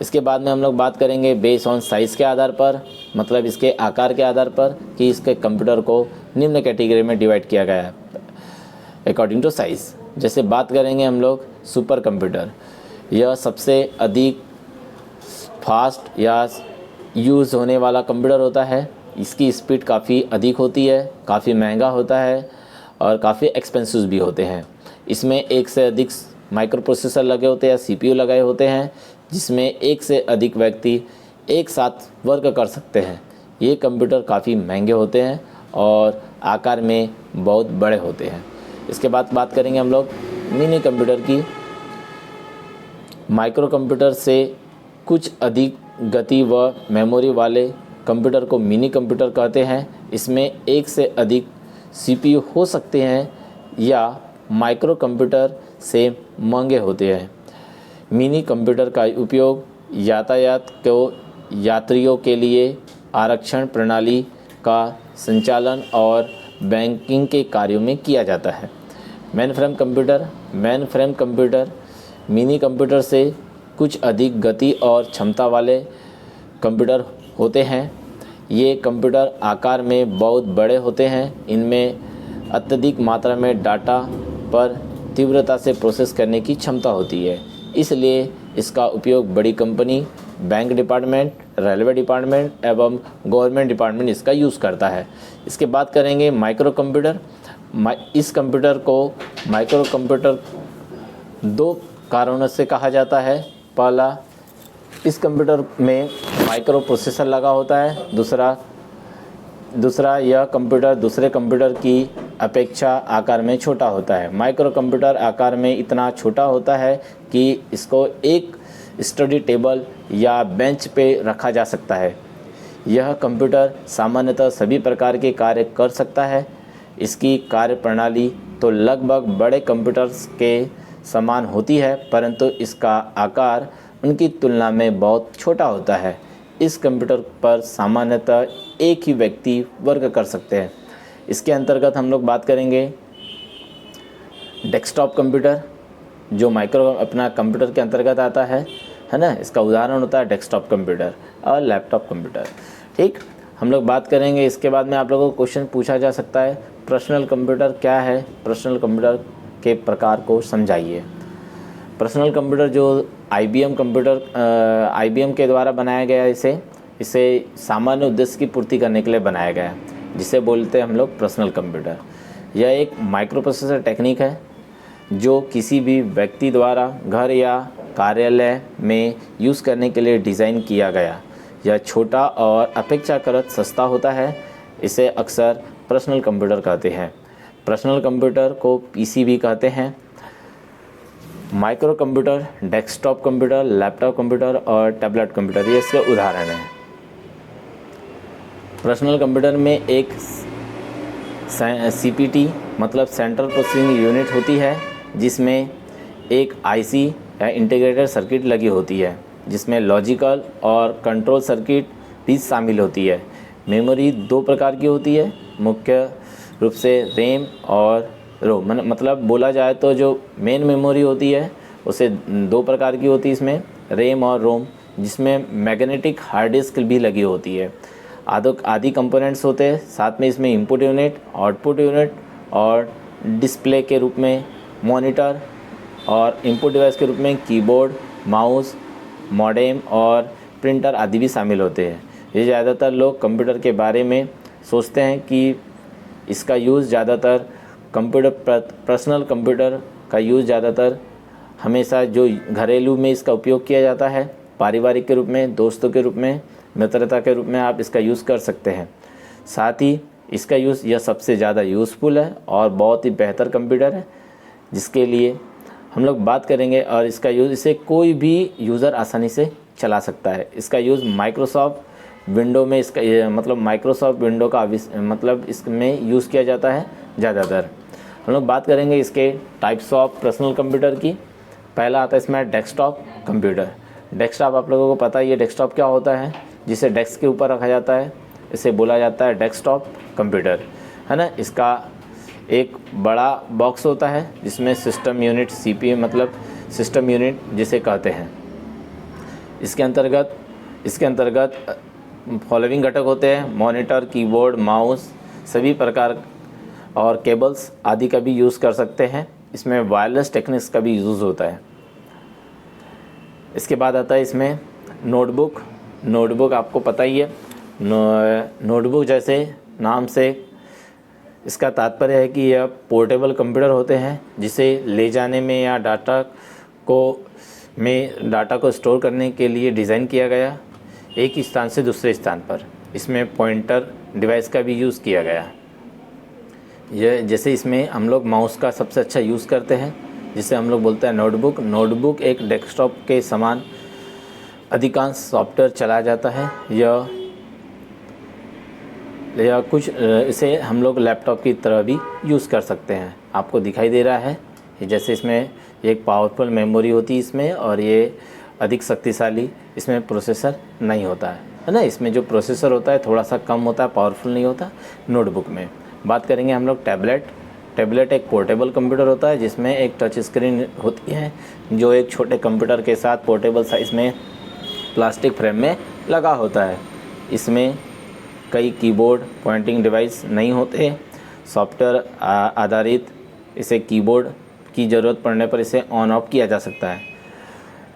इसके बाद में हम लोग बात करेंगे बेस ऑन साइज़ के आधार पर, मतलब इसके आकार के आधार पर कि इसके कंप्यूटर को निम्न कैटेगरी में डिवाइड किया गया है अकॉर्डिंग टू साइज़। जैसे बात करेंगे हम लोग सुपर कंप्यूटर, यह सबसे अधिक फास्ट या यूज़ होने वाला कंप्यूटर होता है। इसकी स्पीड काफ़ी अधिक होती है, काफ़ी महंगा होता है और काफ़ी एक्सपेंसिव भी होते हैं। इसमें एक से अधिक माइक्रो प्रोसेसर लगे होते हैं, CPU लगाए होते हैं जिसमें एक से अधिक व्यक्ति एक साथ वर्क कर सकते हैं। ये कंप्यूटर काफ़ी महंगे होते हैं और आकार में बहुत बड़े होते हैं। इसके बाद बात करेंगे हम लोग मिनी कंप्यूटर की। माइक्रो कंप्यूटर से कुछ अधिक गति व मेमोरी वाले कंप्यूटर को मिनी कंप्यूटर कहते हैं। इसमें एक से अधिक सीपीयू हो सकते हैं या माइक्रो कंप्यूटर से महंगे होते हैं। मिनी कंप्यूटर का उपयोग यातायात को यात्रियों के लिए आरक्षण प्रणाली का संचालन और बैंकिंग के कार्यों में किया जाता है। मेनफ्रेम कंप्यूटर मिनी कंप्यूटर से कुछ अधिक गति और क्षमता वाले कंप्यूटर होते हैं। ये कंप्यूटर आकार में बहुत बड़े होते हैं। इनमें अत्यधिक मात्रा में डाटा पर तीव्रता से प्रोसेस करने की क्षमता होती है, इसलिए इसका उपयोग बड़ी company, bank department, railway department एवं गवर्नमेंट डिपार्टमेंट इसका यूज़ करता है। इसके बाद करेंगे माइक्रो कंप्यूटर। इस कंप्यूटर को माइक्रो कंप्यूटर दो कारणों से कहा जाता है। पहला, इस कंप्यूटर में माइक्रो प्रोसेसर लगा होता है। दूसरा यह कंप्यूटर दूसरे कंप्यूटर की अपेक्षा आकार में छोटा होता है। माइक्रो कंप्यूटर आकार में इतना छोटा होता है कि इसको एक स्टडी टेबल या बेंच पे रखा जा सकता है। यह कंप्यूटर सामान्यतः सभी प्रकार के कार्य कर सकता है। इसकी कार्यप्रणाली तो लगभग बड़े कंप्यूटर्स के समान होती है, परंतु इसका आकार उनकी तुलना में बहुत छोटा होता है। इस कंप्यूटर पर सामान्यतः एक ही व्यक्ति वर्क कर सकते हैं। इसके अंतर्गत हम लोग बात करेंगे डेस्कटॉप कंप्यूटर, जो माइक्रो अपना कंप्यूटर के अंतर्गत आता है ना। इसका उदाहरण होता है डेस्कटॉप कंप्यूटर और लैपटॉप कंप्यूटर। ठीक, हम लोग बात करेंगे। इसके बाद में आप लोगों को क्वेश्चन पूछा जा सकता है, पर्सनल कंप्यूटर क्या है? पर्सनल कंप्यूटर के प्रकार को समझाइए। पर्सनल कंप्यूटर जो IBM के द्वारा बनाया गया है, इसे सामान्य उद्देश्य की पूर्ति करने के लिए बनाया गया है, जिसे बोलते हैं हम लोग पर्सनल कंप्यूटर। यह एक माइक्रो प्रोसेसर टेक्निक है जो किसी भी व्यक्ति द्वारा घर या कार्यालय में यूज़ करने के लिए डिज़ाइन किया गया। यह छोटा और अपेक्षाकृत सस्ता होता है। इसे अक्सर पर्सनल कंप्यूटर कहते हैं। पर्सनल कंप्यूटर को PC भी कहते हैं। Micro computer, desktop computer, laptop computer और टैबलेट कंप्यूटर ये इसके उदाहरण हैं। पर्सनल कंप्यूटर में एक CPT मतलब सेंट्रल प्रोसेसिंग यूनिट होती है, जिसमें एक IC या इंटीग्रेटेड सर्किट लगी होती है, जिसमें लॉजिकल और कंट्रोल सर्किट भी शामिल होती है। मेमोरी दो प्रकार की होती है, मुख्य रूप से रैम और रोम। मतलब बोला जाए तो जो मेन मेमोरी होती है उसे दो प्रकार की होती है, इसमें रैम और रोम, जिसमें मैग्नेटिक हार्ड डिस्क भी लगी होती है। आदि कंपोनेंट्स होते हैं। साथ में इसमें इनपुट यूनिट, आउटपुट यूनिट और डिस्प्ले के रूप में मॉनिटर और इनपुट डिवाइस के रूप में कीबोर्ड, माउस, मॉडेम और प्रिंटर आदि भी शामिल होते हैं। ये ज़्यादातर लोग कंप्यूटर के बारे में सोचते हैं कि इसका यूज़ ज़्यादातर पर्सनल कंप्यूटर का यूज़ ज़्यादातर हमेशा जो घरेलू में इसका उपयोग किया जाता है, पारिवारिक के रूप में, दोस्तों के रूप में, मित्रता के रूप में आप इसका यूज़ कर सकते हैं। साथ ही इसका यूज़ यह सबसे ज़्यादा यूज़फुल है और बहुत ही बेहतर कंप्यूटर है, जिसके लिए हम लोग बात करेंगे। और इसका यूज़ इसे कोई भी यूज़र आसानी से चला सकता है। इसका यूज़ माइक्रोसॉफ्ट विंडो में माइक्रोसॉफ्ट विंडो का मतलब इसमें यूज़ किया जाता है ज़्यादातर। हम लोग बात करेंगे इसके टाइप्स ऑफ पर्सनल कंप्यूटर की। पहला आता है इसमें डेस्कटॉप कंप्यूटर। डेस्कटॉप आप लोगों को पता ही है डेस्कटॉप क्या होता है, जिसे डेस्क के ऊपर रखा जाता है, इसे बोला जाता है डेस्कटॉप कंप्यूटर, है ना। इसका एक बड़ा बॉक्स होता है जिसमें सिस्टम यूनिट, CPU मतलब सिस्टम यूनिट जिसे कहते हैं। इसके अंतर्गत फॉलोइंग घटक होते हैं: मॉनिटर, कीबोर्ड, माउस, सभी प्रकार और केबल्स आदि का भी यूज़ कर सकते हैं। इसमें वायरलेस टेक्निक्स का भी यूज़ होता है। इसके बाद आता है इसमें नोटबुक आपको पता ही है। नोटबुक जैसे नाम से इसका तात्पर्य है कि यह पोर्टेबल कंप्यूटर होते हैं, जिसे ले जाने में या डाटा को में डाटा को स्टोर करने के लिए डिज़ाइन किया गया, एक स्थान से दूसरे स्थान पर। इसमें पॉइंटर डिवाइस का भी यूज़ किया गया। यह जैसे इसमें हम लोग माउस का सबसे अच्छा यूज़ करते हैं, जिसे हम लोग बोलते हैं नोटबुक। नोटबुक एक डेस्कटॉप के समान अधिकांश सॉफ्टवेयर चलाया जाता है, या कुछ इसे हम लोग लैपटॉप की तरह भी यूज़ कर सकते हैं। आपको दिखाई दे रहा है जैसे इसमें एक पावरफुल मेमोरी होती है इसमें, और ये अधिक शक्तिशाली इसमें प्रोसेसर नहीं होता है ना। इसमें जो प्रोसेसर होता है थोड़ा सा कम होता है, पावरफुल नहीं होता नोटबुक में। बात करेंगे हम लोग टैबलेट एक पोर्टेबल कंप्यूटर होता है जिसमें एक टच स्क्रीन होती है, जो एक छोटे कंप्यूटर के साथ पोर्टेबल साइज़ में प्लास्टिक फ्रेम में लगा होता है। इसमें कई कीबोर्ड पॉइंटिंग डिवाइस नहीं होते। सॉफ्टवेयर आधारित इसे कीबोर्ड की ज़रूरत पड़ने पर इसे ऑन ऑफ किया जा सकता है।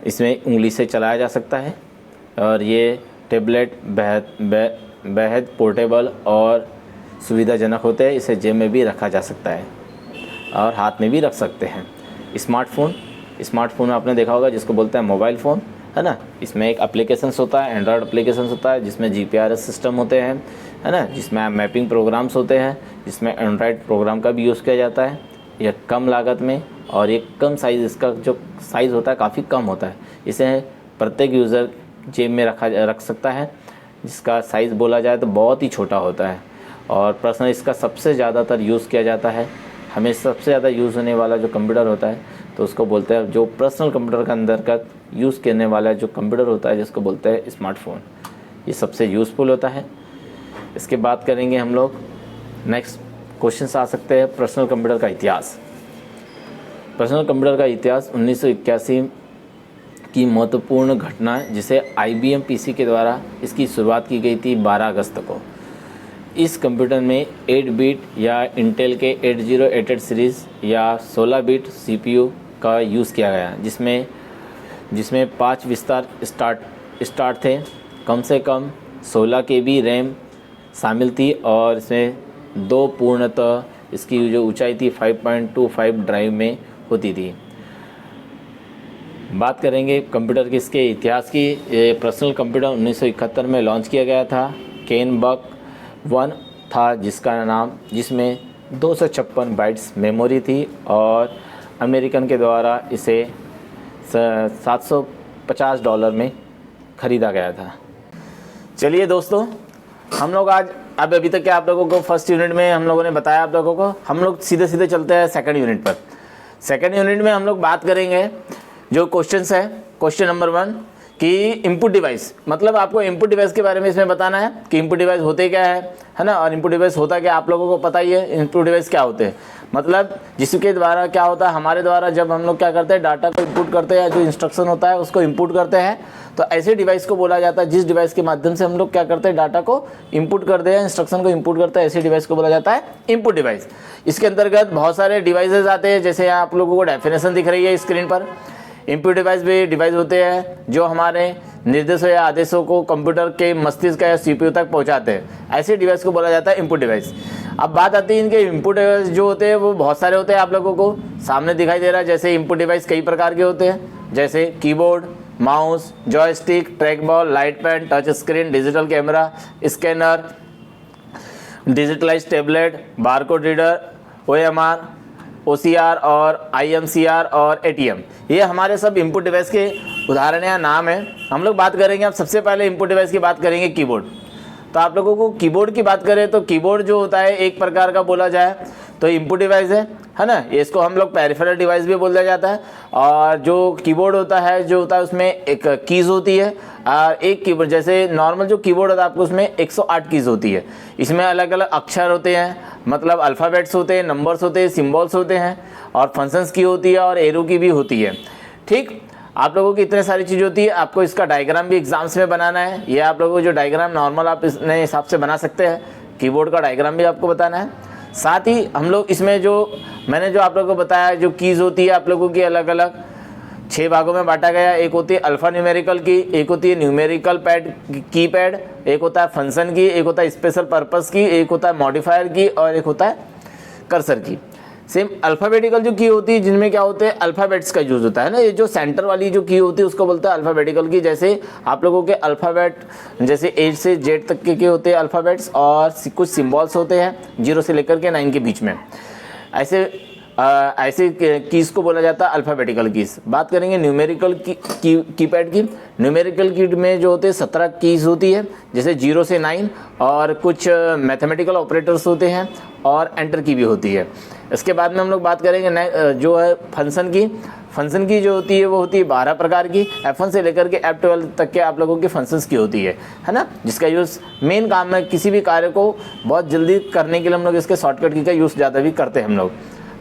इसमें उंगली से चलाया जा सकता है, और ये टैबलेट बेहद पोर्टेबल और सुविधाजनक होते हैं। इसे जेब में भी रखा जा सकता है और हाथ में भी रख सकते हैं। स्मार्टफोन आपने देखा होगा जिसको बोलते हैं मोबाइल फ़ोन, है ना। इसमें एक एप्लीकेशंस होता है, एंड्रॉयड एप्लीकेशंस होता है जिसमें GPRS सिस्टम होते हैं, है ना, जिसमें मैपिंग प्रोग्राम्स होते हैं, जिसमें एंड्रॉयड प्रोग्राम का भी यूज़ किया जाता है। यह कम लागत में और ये कम साइज़, इसका जो साइज़ होता है काफ़ी कम होता है। इसे प्रत्येक यूज़र जेब में रख सकता है, जिसका साइज़ बोला जाए तो बहुत ही छोटा होता है। और पर्सनल इसका सबसे ज़्यादातर यूज़ किया जाता है। हमें सबसे ज़्यादा यूज़ होने वाला जो कंप्यूटर होता है तो उसको बोलते हैं, जो पर्सनल कंप्यूटर का अंदर का यूज़ करने वाला जो कंप्यूटर होता है जिसको बोलते हैं स्मार्टफोन, ये सबसे यूज़फुल होता है। इसके बात करेंगे हम लोग, नेक्स्ट क्वेश्चन आ सकते हैं पर्सनल कंप्यूटर का इतिहास। पर्सनल कंप्यूटर का इतिहास 1981 की महत्वपूर्ण घटना जिसे IBM PC के द्वारा इसकी शुरुआत की गई थी 12 अगस्त को। इस कंप्यूटर में 8 बिट या इंटेल के 8088 सीरीज़ या 16 बिट CPU का यूज़ किया गया, जिसमें 5 विस्तार स्टार्ट थे। कम से कम 16 KB रैम शामिल थी, और इसमें 2 पूर्णतः इसकी जो ऊंचाई थी 5.25 ड्राइव में होती थी। बात करेंगे कंप्यूटर के इसके इतिहास की। ये पर्सनल कंप्यूटर 1971 में लॉन्च किया गया था। केन बक 1 था जिसमें 256 बाइट्स मेमोरी थी, और अमेरिकन के द्वारा इसे $750 में ख़रीदा गया था। चलिए दोस्तों, हम लोग आज अभी तक क्या आप लोगों को फर्स्ट यूनिट में हम लोगों ने बताया आप लोगों को। हम लोग सीधे चलते हैं सेकंड यूनिट पर। सेकंड यूनिट में हम लोग बात करेंगे जो क्वेश्चंस है। क्वेश्चन नंबर 1 कि इनपुट डिवाइस, मतलब आपको इनपुट डिवाइस के बारे में इसमें बताना है कि इनपुट डिवाइस होते क्या है ना। और इनपुट डिवाइस होता क्या आप लोगों को पता ही है। इनपुट डिवाइस क्या होते हैं, मतलब जिसके द्वारा क्या होता है, हमारे द्वारा जब हम लोग क्या करते हैं, डाटा को इनपुट करते हैं, जो इंस्ट्रक्शन होता है उसको इनपुट करते हैं, तो ऐसे डिवाइस को बोला जाता है। जिस डिवाइस के माध्यम से हम लोग क्या करते हैं, डाटा को इनपुट करते हैं, इंस्ट्रक्शन को इनपुट करते हैं, ऐसे डिवाइस को बोला जाता है इनपुट डिवाइस। इसके अंतर्गत बहुत सारे डिवाइसेज आते हैं, जैसे यहाँ आप लोगों को डेफिनेशन दिख रही है स्क्रीन पर। इनपुट डिवाइस भी डिवाइस होते हैं जो हमारे निर्देशों या आदेशों को कंप्यूटर के मस्तिष्क या CPU तक पहुंचाते हैं। ऐसे डिवाइस को बोला जाता है इनपुट डिवाइस। अब बात आती है इनके इनपुट डिवाइस जो होते हैं वो बहुत सारे होते हैं, आप लोगों को सामने दिखाई दे रहा है। जैसे इनपुट डिवाइस कई प्रकार के होते हैं, जैसे keyboard, mouse, joystick, track ball, light pen, touch screen, digital camera, scanner, digitalize tablet, barcode reader, OMR, OCR और IMCR और ATM। ये हमारे सब इनपुट डिवाइस के उदाहरण या नाम है। हम लोग बात करेंगे, अब सबसे पहले इनपुट डिवाइस की बात करेंगे कीबोर्ड। तो आप लोगों को कीबोर्ड की बात करें तो कीबोर्ड जो होता है एक प्रकार का बोला जाए तो इनपुट डिवाइस है ना। इसको हम लोग पेरिफेरल डिवाइस भी बोला जाता है। और जो कीबोर्ड होता है उसमें एक कीज़ होती है, और एक कीबोर्ड जैसे नॉर्मल जो कीबोर्ड होता है आपको उसमें 108 कीज़ होती है। इसमें अलग अलग अक्षर होते हैं, मतलब अल्फ़ाबेट्स होते हैं, नंबर्स होते हैं, सिम्बॉल्स होते हैं, और फंक्शंस की होती है, और एरो की भी होती है। ठीक, आप लोगों की इतने सारी चीज़ होती है। आपको इसका डायग्राम भी एग्जाम्स में बनाना है। ये आप लोगों को जो डायग्राम नॉर्मल आप इतने हिसाब से बना सकते हैं, कीबोर्ड का डायग्राम भी आपको बताना है। साथ ही हम लोग इसमें जो मैंने जो आप लोगों को बताया, जो कीज़ होती है आप लोगों की अलग अलग 6 भागों में बांटा गया। एक होती है अल्फ़ा न्यूमेरिकल की, एक होती है न्यूमेरिकल पैड की पैड, एक होता है फंक्शन की, एक होता है स्पेशल पर्पस की, एक होता है मॉडिफायर की, और एक होता है कर्सर की। सेम अल्फ़ाबेटिकल जो की होती है जिनमें क्या होते हैं अल्फ़ाबेट्स का यूज़ होता है ना, ये जो सेंटर वाली जो की होती है उसको बोलते हैं अल्फ़ाबेटिकल की। जैसे आप लोगों के अल्फ़ाबेट जैसे A से Z तक के होते हैं अल्फ़ाबेट्स, और कुछ सिम्बॉल्स होते हैं 0 से लेकर के 9 के बीच में। ऐसे कीज़ को बोला जाता है अल्फ़ाबेटिकल कीज़। बात करेंगे न्यूमेरिकल कीपैड की। न्यूमेरिकल की में जो होते हैं 17 कीज़ होती है, जैसे 0 से 9, और कुछ मैथमेटिकल ऑपरेटर्स होते हैं, और एंटर की भी होती है। इसके बाद में हम लोग बात करेंगे जो है फंक्शन की। फंक्शन की जो होती है वो होती है 12 प्रकार की। F1 से लेकर के F12 तक के आप लोगों के फंक्शंस की होती है ना, जिसका यूज़ मेन काम है किसी भी कार्य को बहुत जल्दी करने के लिए हम लोग इसके शॉर्टकट की का यूज़ ज़्यादा भी करते हैं हम लोग।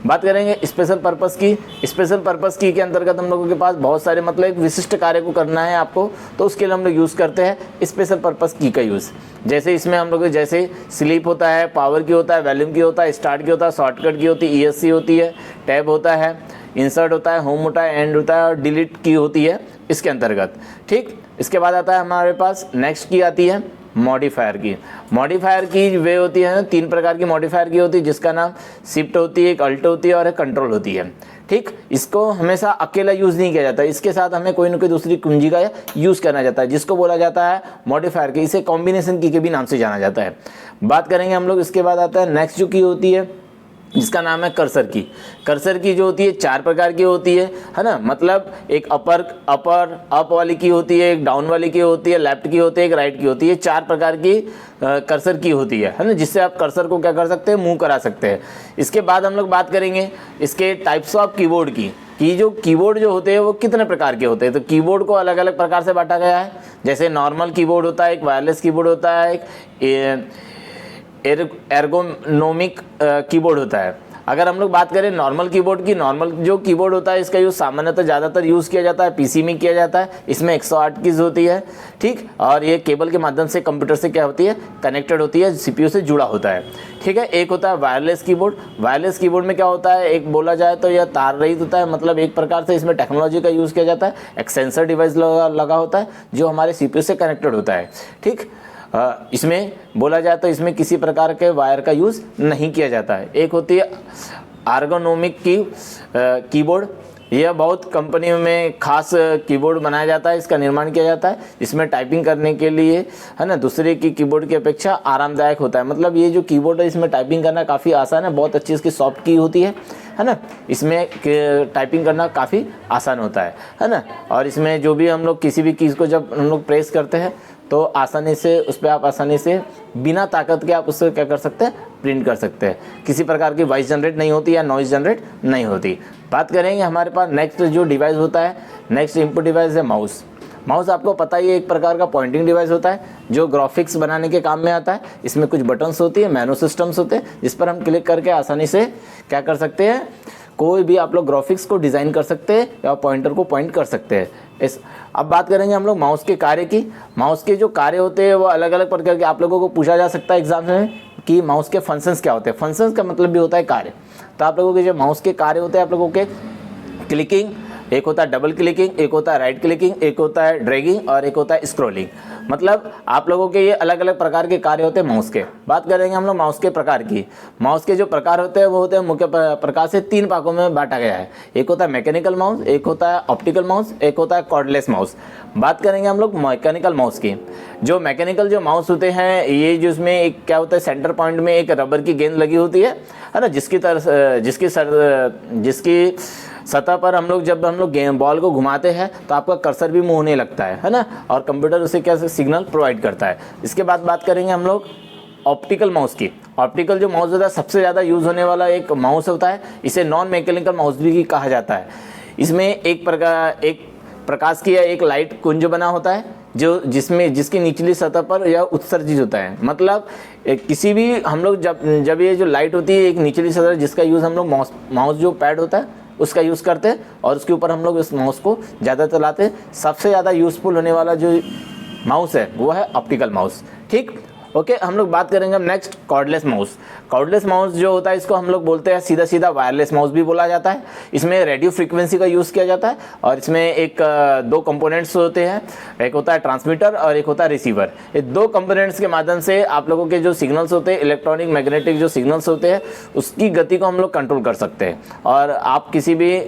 बात करेंगे स्पेशल पर्पस की। स्पेशल पर्पस की के अंतर्गत हम लोगों के पास बहुत सारे मतलब एक विशिष्ट कार्य को करना है आपको, तो उसके लिए हम लोग यूज़ करते हैं स्पेशल पर्पस की का यूज़। जैसे इसमें हम लोग जैसे स्लीप होता है, पावर की होता है, वॉल्यूम की होता है, स्टार्ट की होता है, शॉर्टकट की होती है, ESC होती है, टैब होता है, इंसर्ट होता है, होम होता है, एंड होता है, और डिलीट की होती है इसके अंतर्गत। ठीक, इसके बाद आता है हमारे पास नेक्स्ट की आती है मॉडिफायर की। मॉडिफायर की वे होती है 3 प्रकार की मॉडिफायर की होती है, जिसका नाम शिफ्ट होती है, एक अल्ट होती है, और एक कंट्रोल होती है। ठीक, इसको हमेशा अकेला यूज़ नहीं किया जाता, इसके साथ हमें कोई ना कोई दूसरी कुंजी का यूज़ करना जाता है, जिसको बोला जाता है मॉडिफायर की। इसे कॉम्बिनेशन की के भी नाम से जाना जाता है। बात करेंगे हम लोग, इसके बाद आता है नेक्स्ट जो की होती है जिसका नाम है कर्सर की। कर्सर की जो होती है 4 प्रकार की होती है ना, मतलब एक अपर अप वाली की होती है, एक डाउन वाली की होती है, लेफ्ट की होती है, एक राइट की होती है। 4 प्रकार की कर्सर की होती है ना, जिससे आप कर्सर को क्या कर सकते हैं, मूव करा सकते हैं। इसके बाद हम लोग बात करेंगे इसके टाइप्स ऑफ कीबोर्ड की, कि जो कीबोर्ड जो होते हैं वो कितने प्रकार के होते हैं। तो कीबोर्ड को अलग अलग प्रकार से बांटा गया है। जैसे नॉर्मल कीबोर्ड होता है, एक वायरलेस कीबोर्ड होता है, एक एर्गोनोमिक कीबोर्ड होता है। अगर हम लोग बात करें नॉर्मल कीबोर्ड की, नॉर्मल जो कीबोर्ड होता है इसका यूज़ सामान्यतः ज़्यादातर यूज़ किया जाता है पीसी में किया जाता है। इसमें 108 कीज़ होती है। ठीक, और ये केबल के माध्यम से कंप्यूटर से क्या होती है, कनेक्टेड होती है, सीपीयू से जुड़ा होता है। ठीक है, एक होता है वायरलेस कीबोर्ड। वायरलेस कीबोर्ड में क्या होता है, एक बोला जाए तो यह तार रहित होता है, मतलब एक प्रकार से इसमें टेक्नोलॉजी का यूज़ किया जाता है। एक सेंसर डिवाइस लगा होता है जो हमारे सीपीयू से कनेक्टेड होता है। ठीक, इसमें बोला जाए तो इसमें किसी प्रकार के वायर का यूज़ नहीं किया जाता है। एक होती है एर्गोनोमिक कीबोर्ड। यह बहुत कंपनियों में खास कीबोर्ड बनाया जाता है, इसका निर्माण किया जाता है। इसमें टाइपिंग करने के लिए है ना दूसरे की कीबोर्ड की अपेक्षा आरामदायक होता है। मतलब ये जो कीबोर्ड है इसमें टाइपिंग करना काफ़ी आसान है, बहुत अच्छी इसकी सॉफ्ट की होती है ना, इसमें टाइपिंग करना काफ़ी आसान होता है ना। और इसमें जो भी हम लोग किसी भी कीज़ को जब हम लोग प्रेस करते हैं तो आसानी से उस पर आप आसानी से बिना ताकत के आप उससे क्या कर सकते हैं, प्रिंट कर सकते हैं। किसी प्रकार की वॉइस जनरेट नहीं होती या नॉइज़ जनरेट नहीं होती। बात करेंगे हमारे पास नेक्स्ट जो डिवाइस होता है, नेक्स्ट इनपुट डिवाइस है माउस। माउस आपको पता ही है एक प्रकार का पॉइंटिंग डिवाइस होता है जो ग्राफिक्स बनाने के काम में आता है। इसमें कुछ बटन्स होती है, मेनू सिस्टम्स होते हैं, जिस पर हम क्लिक करके आसानी से क्या कर सकते हैं, कोई भी आप लोग ग्राफिक्स को डिज़ाइन कर सकते हैं या पॉइंटर को पॉइंट कर सकते हैं। अब बात करेंगे हम लोग माउस के कार्य की। माउस के जो कार्य होते हैं वो अलग अलग प्रकार के आप लोगों को पूछा जा सकता है एग्जाम में कि माउस के फंक्शंस क्या होते हैं। फंक्शंस का मतलब भी होता है कार्य। तो आप लोगों के जो माउस के कार्य होते हैं, आप लोगों के क्लिकिंग, एक होता है डबल क्लिकिंग, एक होता है राइट क्लिकिंग, एक होता है ड्रैगिंग और एक होता है स्क्रॉलिंग। मतलब आप लोगों के ये अलग अलग प्रकार के कार्य होते हैं माउस के। बात करेंगे हम लोग माउस के प्रकार की। माउस के जो प्रकार होते हैं वो होते हैं मुख्य प्रकार से 3 भागों में बांटा गया है। एक होता है मैकेनिकल माउस, एक होता है ऑप्टिकल माउस, एक होता है कॉर्डलेस माउस। बात करेंगे हम लोग मैकेनिकल माउस की। जो मैकेनिकल जो माउस होते हैं ये जिसमें एक क्या होता है, सेंटर पॉइंट में एक रबर की गेंद लगी होती है ना, जिसकी सतह पर जब हम लोग बॉल को घुमाते हैं तो आपका कर्सर भी मूव होने लगता है ना, और कंप्यूटर उसे क्या सिग्नल प्रोवाइड करता है। इसके बाद बात करेंगे हम लोग ऑप्टिकल माउस की। ऑप्टिकल जो माउस होता है सबसे ज़्यादा यूज़ होने वाला एक माउस होता है। इसे नॉन मैकेनिकल माउस भी कहा जाता है। इसमें एक प्रकाश की या एक लाइट कुंज बना होता है जिसकी निचली सतह पर यह उत्सर्जित होता है। मतलब किसी भी हम लोग जब ये जो लाइट होती है एक निचली सतह जिसका यूज़ हम लोग माउस जो पैड होता है उसका यूज़ करते हैं और उसके ऊपर हम लोग इस माउस को ज़्यादा चलाते हैं। सबसे ज़्यादा यूज़फुल होने वाला जो माउस है वो है ऑप्टिकल माउस। ठीक, ओके, हम लोग बात करेंगे अब next cordless mouse. Cordless mouse जो होता है इसको हम लोग बोलते हैं सीधा सीधा वायरलेस माउस भी बोला जाता है। इसमें रेडियो फ्रीक्वेंसी का यूज़ किया जाता है और इसमें एक दो कंपोनेंट्स होते हैं, एक होता है ट्रांसमीटर और एक होता है रिसीवर। ये दो कंपोनेंट्स के माध्यम से आप लोगों के जो सिग्नल्स होते हैं, इलेक्ट्रॉनिक मैग्नेटिक जो सिग्नल्स होते हैं, उसकी गति को हम लोग कंट्रोल कर सकते हैं और आप किसी भी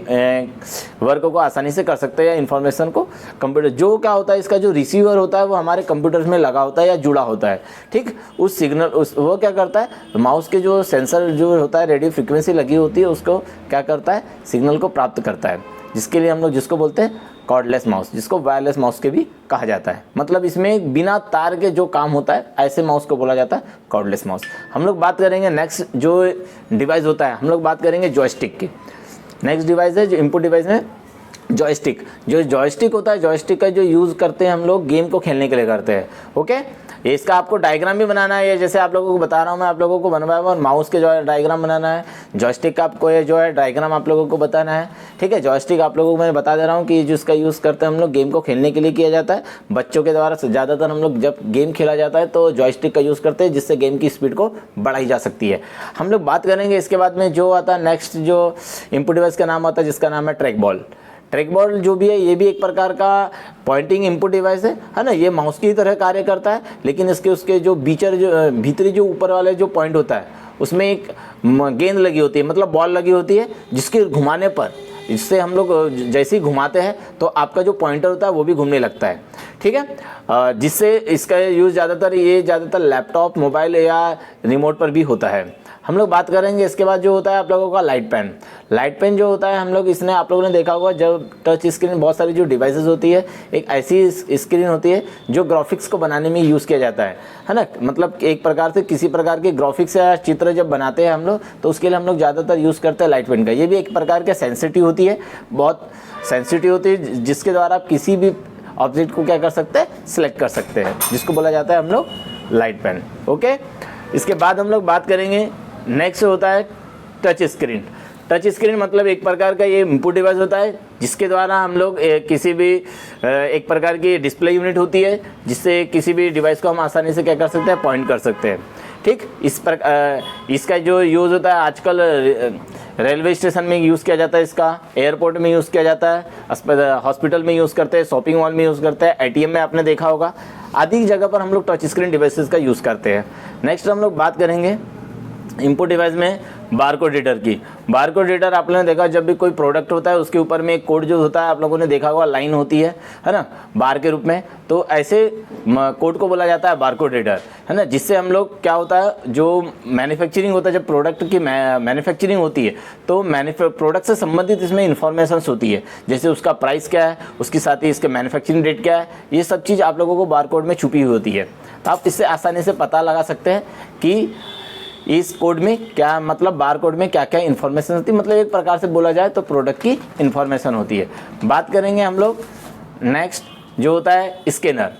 वर्क को आसानी से कर सकते हैं या इन्फॉर्मेशन को कंप्यूटर। जो क्या होता है, इसका जो रिसीवर होता है वो हमारे कंप्यूटर में लगा होता है या जुड़ा होता है, ठीक। उस सिग्नल वो क्या करता है, माउस के जो सेंसर जो होता है, रेडियो फ्रीक्वेंसी लगी होती है, उसको क्या करता है, सिग्नल को प्राप्त करता है, जिसके लिए हम लोग जिसको बोलते हैं कॉर्डलेस माउस, जिसको वायरलेस माउस के भी कहा जाता है। मतलब इसमें बिना तार के जो काम होता है, ऐसे माउस को बोला जाता है कॉर्डलेस माउस। हम लोग बात करेंगे नेक्स्ट जो डिवाइस होता है, हम लोग बात करेंगे जॉयस्टिक की। नेक्स्ट डिवाइस है जो इनपुट डिवाइस है जॉयस्टिक। जो जॉयस्टिक होता है, जॉयस्टिक का जो यूज़ करते हैं हम लोग गेम को खेलने के लिए करते हैं। ओके, इसका आपको डायग्राम भी बनाना है, जैसे आप लोगों को बता रहा हूँ मैं, आप लोगों को बनवाया हुआ, और माउस के जो है डायग्राम बनाना है, जॉयस्टिक का आपको ये जो है डायग्राम आप लोगों को बताना है, ठीक है। जॉयस्टिक आप लोगों को मैं बता दे रहा हूँ कि जिसका यूज़ करते हैं हम लोग गेम को खेलने के लिए किया जाता है। बच्चों के द्वारा ज़्यादातर हम लोग जब गेम खेला जाता है तो जॉयस्टिक का यूज़ करते हैं, जिससे गेम की स्पीड को बढ़ाई जा सकती है। हम लोग बात करेंगे इसके बाद में जो आता है नेक्स्ट जो इनपुट डिवाइस का नाम आता है, जिसका नाम है ट्रैक बॉल। ट्रैक बॉल जो भी है ये भी एक प्रकार का पॉइंटिंग इनपुट डिवाइस है ना। ये माउस की तरह कार्य करता है, लेकिन इसके उसके जो भीतरी जो ऊपर वाले जो पॉइंट होता है उसमें एक गेंद लगी होती है, मतलब बॉल लगी होती है, जिसके घुमाने पर, इससे हम लोग जैसे ही घुमाते हैं तो आपका जो पॉइंटर होता है वो भी घूमने लगता है, ठीक है। जिससे इसका यूज़ ज़्यादातर लैपटॉप, मोबाइल या रिमोट पर भी होता है। हम लोग बात करेंगे इसके बाद जो होता है आप लोगों का लाइट पेन। लाइट पेन जो होता है हम लोग इसने आप लोगों ने देखा होगा, जब टच स्क्रीन, बहुत सारी जो डिवाइसेस होती है, एक ऐसी स्क्रीन होती है जो ग्राफिक्स को बनाने में यूज़ किया जाता है ना। मतलब एक प्रकार से किसी प्रकार के ग्राफिक्स या चित्र जब बनाते हैं हम लोग, तो उसके लिए हम लोग ज़्यादातर यूज़ करते हैं लाइट पेन का। ये भी एक प्रकार के सेंसिटिव होती है, बहुत सेंसिटिव होती है, जिसके द्वारा आप किसी भी ऑब्जेक्ट को क्या कर सकते हैं, सिलेक्ट कर सकते हैं, जिसको बोला जाता है हम लोग लाइट पेन। ओके, इसके बाद हम लोग बात करेंगे नेक्स्ट होता है टच स्क्रीन। टच स्क्रीन मतलब एक प्रकार का ये इनपुट डिवाइस होता है, जिसके द्वारा हम लोग किसी भी एक प्रकार की डिस्प्ले यूनिट होती है, जिससे किसी भी डिवाइस को हम आसानी से क्या कर सकते हैं, पॉइंट कर सकते हैं, ठीक। इसका जो यूज़ होता है आजकल रेलवे स्टेशन में यूज़ किया जाता है, इसका एयरपोर्ट में यूज़ किया जाता है, हॉस्पिटल में यूज़ करते हैं, शॉपिंग मॉल में यूज़ करते हैं, ATM में आपने देखा होगा, आदि जगह पर हम लोग टच स्क्रीन डिवाइसेस का यूज़ करते हैं। नेक्स्ट हम लोग बात करेंगे इनपुट डिवाइस में बारकोड रीडर की। बारकोड रीडर आप लोगों ने देखा, जब भी कोई प्रोडक्ट होता है उसके ऊपर में एक कोड जो होता है आप लोगों ने देखा होगा, लाइन होती है ना, बार के रूप में, तो ऐसे कोड को बोला जाता है बारकोड रीडर, है ना। जिससे हम लोग क्या होता है, जो मैन्युफैक्चरिंग होता है, जब प्रोडक्ट की मैन्युफैक्चरिंग होती है तो प्रोडक्ट से संबंधित इसमें इन्फॉर्मेशंस होती है, जैसे उसका प्राइस क्या है, उसके साथ ही इसके मैन्युफैक्चरिंग डेट क्या है, ये सब चीज़ आप लोगों को बारकोड में छुपी हुई होती है। तो आप इससे आसानी से पता लगा सकते हैं कि इस कोड में क्या, मतलब बार कोड में क्या क्या इन्फॉर्मेशन होती है, मतलब एक प्रकार से बोला जाए तो प्रोडक्ट की इन्फॉर्मेशन होती है। बात करेंगे हम लोग नेक्स्ट जो होता है स्कैनर।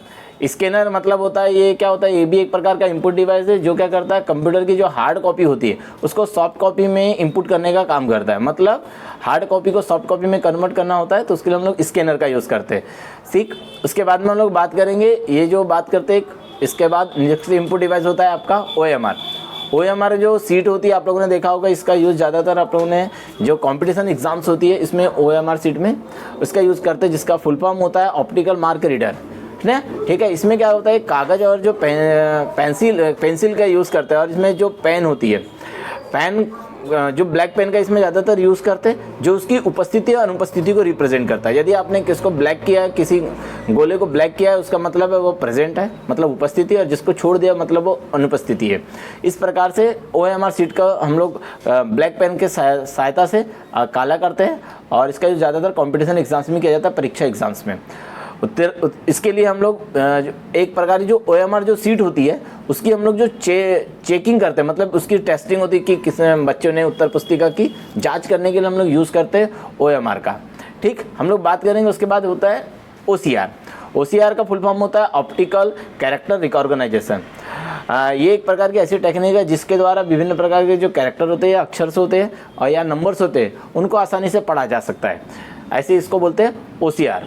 स्कैनर मतलब होता है, ये क्या होता है, ये भी एक प्रकार का इनपुट डिवाइस है, जो क्या करता है, कंप्यूटर की जो हार्ड कॉपी होती है उसको सॉफ्ट कॉपी में इनपुट करने का काम करता है। मतलब हार्ड कॉपी को सॉफ्ट कॉपी में कन्वर्ट करना होता है, तो उसके लिए हम लोग स्कैनर का यूज़ करते हैं, ठीक। उसके बाद में हम लोग बात करेंगे, ये जो बात करते हैं, इसके बाद नेक्स्ट इनपुट डिवाइस होता है आपका OMR। OMR जो सीट होती है आप लोगों ने देखा होगा, इसका यूज़ ज़्यादातर आप लोगों ने जो कंपटीशन एग्जाम्स होती है इसमें OMR सीट में उसका यूज़ करते हैं, जिसका फुल फॉर्म होता है ऑप्टिकल मार्क रीडर, ठीक है। इसमें क्या होता है, कागज़ और जो पेंसिल का यूज़ करते हैं, और इसमें जो पेन होती है, पेन जो ब्लैक पेन का इसमें ज़्यादातर यूज़ करते हैं, जो उसकी उपस्थिति और अनुपस्थिति को रिप्रेजेंट करता है। यदि आपने किसको ब्लैक किया है, किसी गोले को ब्लैक किया है, उसका मतलब है वो प्रेजेंट है, मतलब उपस्थिति, और जिसको छोड़ दिया मतलब वो अनुपस्थिति है। इस प्रकार से OMR सीट का हम लोग ब्लैक पेन के सहायता से काला करते हैं, और इसका जो ज़्यादातर कॉम्पिटिशन एग्जाम्स में किया जाता है, परीक्षा एग्जाम्स में। इसके लिए हम लोग एक प्रकार की जो OMR जो सीट होती है उसकी हम लोग जो चेकिंग करते हैं, मतलब उसकी टेस्टिंग होती है कि किस बच्चों ने उत्तर पुस्तिका की जांच करने के लिए हम लोग यूज़ करते हैं OMR का, ठीक। हम लोग बात करेंगे उसके बाद होता है OCR। OCR का फुल फॉर्म होता है ऑप्टिकल कैरेक्टर रिकॉग्नाइजेशन। ये एक प्रकार की ऐसी टेक्निक है जिसके द्वारा विभिन्न प्रकार के जो कैरेक्टर होते हैं, अक्षर होते हैं और या नंबर्स होते हैं, उनको आसानी से पढ़ा जा सकता है, ऐसे इसको बोलते हैं OCR,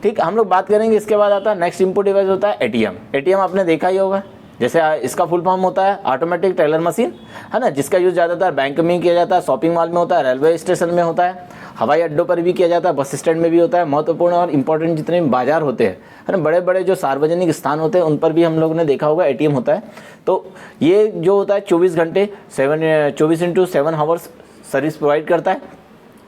ठीक। हम लोग बात करेंगे इसके बाद आता है नेक्स्ट इनपुट डिवाइस होता है ATM। ATM आपने देखा ही होगा, जैसे इसका फुल फॉर्म होता है ऑटोमेटिक टेलर मशीन, है ना, जिसका यूज़ ज़्यादातर बैंक में किया जाता है, शॉपिंग मॉल में होता है, रेलवे स्टेशन में होता है, हवाई अड्डों पर भी किया जाता है, बस स्टैंड में भी होता है। महत्वपूर्ण और इंपॉर्टेंट जितने भी बाजार होते हैं, है ना, बड़े बड़े जो सार्वजनिक स्थान होते हैं, उन पर भी हम लोगों ने देखा होगा एटीएम होता है। तो ये जो होता है 24 घंटे 24x7 आवर्स सर्विस प्रोवाइड करता है,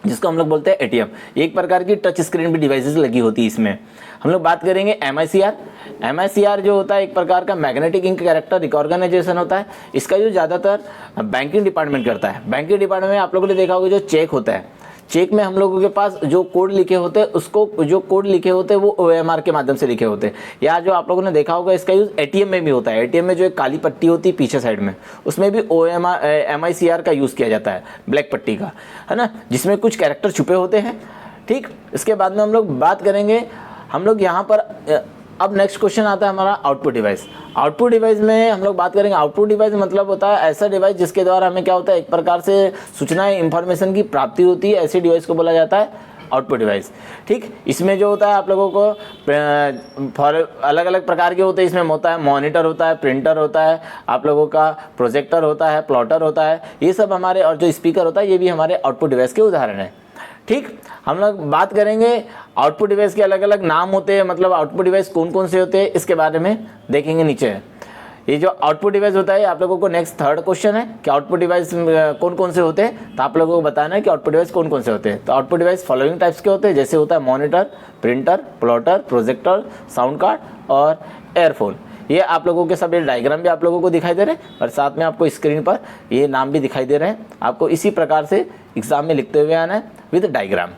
जिसको हम लोग बोलते हैं एटीएम। एक प्रकार की टच स्क्रीन भी डिवाइसेस लगी होती है इसमें। हम लोग बात करेंगे MICR जो होता है एक प्रकार का मैग्नेटिक इंक कैरेक्टर रिकॉर्गनाइजेशन होता है। इसका जो ज़्यादातर बैंकिंग डिपार्टमेंट करता है। बैंकिंग डिपार्टमेंट में आप लोगों ने देखा होगा जो चेक होता है, चेक में हम लोगों के पास जो कोड लिखे होते हैं, उसको जो कोड लिखे होते हैं वो OMR के माध्यम से लिखे होते हैं। या जो आप लोगों ने देखा होगा इसका यूज़ एटीएम में भी होता है। एटीएम में जो एक काली पट्टी होती है पीछे साइड में, उसमें भी MICR का यूज़ किया जाता है, ब्लैक पट्टी का, है ना, जिसमें कुछ कैरेक्टर छुपे होते हैं। ठीक, इसके बाद में हम लोग बात करेंगे, हम लोग यहाँ पर अब नेक्स्ट क्वेश्चन आता है हमारा आउटपुट डिवाइस। आउटपुट डिवाइस में हम लोग बात करेंगे, आउटपुट डिवाइस मतलब होता है ऐसा डिवाइस जिसके द्वारा हमें क्या होता है, एक प्रकार से सूचनाएं इंफॉर्मेशन की प्राप्ति होती है, ऐसे डिवाइस को बोला जाता है आउटपुट डिवाइस। ठीक, इसमें जो होता है आप लोगों को अलग अलग प्रकार के होते हैं। इसमें होता है मॉनिटर होता है, प्रिंटर होता है, आप लोगों का प्रोजेक्टर होता है, प्लॉटर होता है, ये सब हमारे, और जो स्पीकर होता है ये भी हमारे आउटपुट डिवाइस के उदाहरण हैं। ठीक, हम लोग बात करेंगे आउटपुट डिवाइस के अलग अलग नाम होते हैं, मतलब आउटपुट डिवाइस कौन कौन से होते हैं इसके बारे में देखेंगे नीचे। ये जो आउटपुट डिवाइस होता है आप लोगों को नेक्स्ट थर्ड क्वेश्चन है कि आउटपुट डिवाइस कौन कौन से होते हैं, तो आप लोगों को बताना है कि आउटपुट डिवाइस कौन कौन से होते हैं। तो आउटपुट डिवाइस फॉलोइंग टाइप्स के होते हैं, जैसे होता है monitor, printer, plotter, projector, sound card और एयरफोन। ये आप लोगों के सब ये डायग्राम भी आप लोगों को दिखाई दे रहे हैं और साथ में आपको स्क्रीन पर ये नाम भी दिखाई दे रहे हैं। आपको इसी प्रकार से एग्जाम में लिखते हुए आना है विद डायग्राम।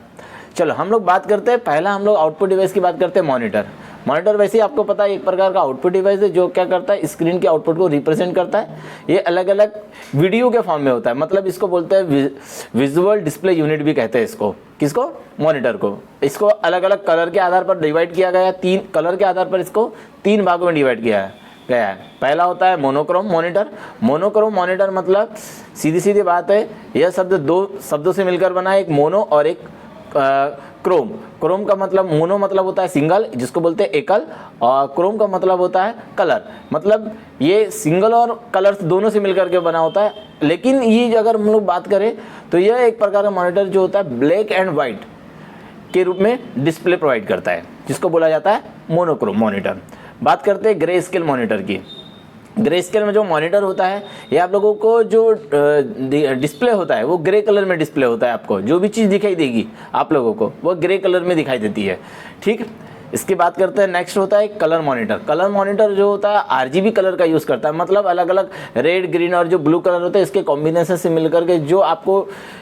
चलो हम लोग बात करते हैं, पहला हम लोग आउटपुट डिवाइस की बात करते हैं मॉनिटर। मॉनिटर वैसे ही आपको पता है एक प्रकार का आउटपुट डिवाइस है जो क्या करता है, स्क्रीन के आउटपुट को रिप्रेजेंट करता है। ये अलग अलग वीडियो के फॉर्म में होता है, मतलब इसको बोलते हैं विजुअल डिस्प्ले यूनिट भी कहते हैं इसको। किसको? मॉनिटर को। इसको अलग अलग कलर के आधार पर डिवाइड किया गया है, 3 कलर के आधार पर इसको 3 भागों में डिवाइड किया गया है। पहला होता है मोनोक्रोम मॉनिटर। मोनोक्रोम मॉनिटर मतलब सीधी सीधी बात है, यह शब्द 2 शब्दों से मिलकर बना है, एक मोनो और एक क्रोम। क्रोम का मतलब, मोनो मतलब होता है सिंगल जिसको बोलते हैं एकल, और क्रोम का मतलब होता है कलर, मतलब ये सिंगल और कलर्स दोनों से मिलकर के बना होता है। लेकिन ये अगर हम लोग बात करें तो यह एक प्रकार का मॉनिटर जो होता है ब्लैक एंड वाइट के रूप में डिस्प्ले प्रोवाइड करता है, जिसको बोला जाता है मोनोक्रोम मॉनिटर। बात करते हैं ग्रे स्केल मॉनिटर की। ग्रे स्केल में जो मॉनिटर होता है ये आप लोगों को जो डिस्प्ले होता है वो ग्रे कलर में डिस्प्ले होता है। आपको जो भी चीज़ दिखाई देगी आप लोगों को वो ग्रे कलर में दिखाई देती है। ठीक, इसकी बात करते हैं। नेक्स्ट होता है कलर मॉनिटर। कलर मॉनिटर जो होता है RGB कलर का यूज़ करता है, मतलब अलग अलग रेड, ग्रीन और जो ब्लू कलर होता है इसके कॉम्बिनेशन से मिलकर के जो आपको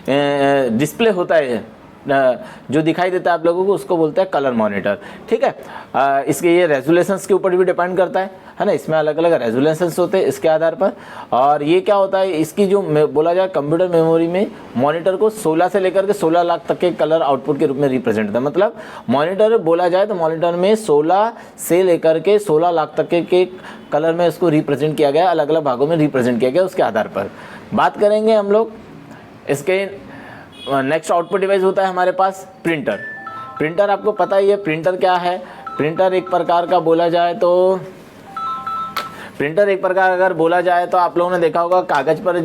डिस्प्ले होता है, जो दिखाई देता है आप लोगों को, उसको बोलते हैं कलर मॉनिटर। ठीक है, इसके ये रेजोल्यूशंस के ऊपर भी डिपेंड करता है ना, इसमें अलग अलग रेजोल्यूशंस होते हैं इसके आधार पर। और ये क्या होता है, इसकी जो बोला जाए कंप्यूटर मेमोरी में मॉनिटर को 16 से लेकर के 16 लाख तक के कलर आउटपुट के रूप में रिप्रेजेंट होता है। मतलब मॉनिटर बोला जाए तो मॉनिटर में 16 से लेकर के 16 लाख तक के कलर में इसको रिप्रेजेंट किया गया, अलग अलग भागों में रिप्रेजेंट किया गया उसके आधार पर। बात करेंगे हम लोग इसके नेक्स्ट आउटपुट डिवाइस होता है हमारे पास प्रिंटर। प्रिंटर आपको पता ही है प्रिंटर क्या है। प्रिंटर एक प्रकार का बोला जाए तो, प्रिंटर एक प्रकार अगर बोला जाए तो आप लोगों ने देखा होगा कागज़ पर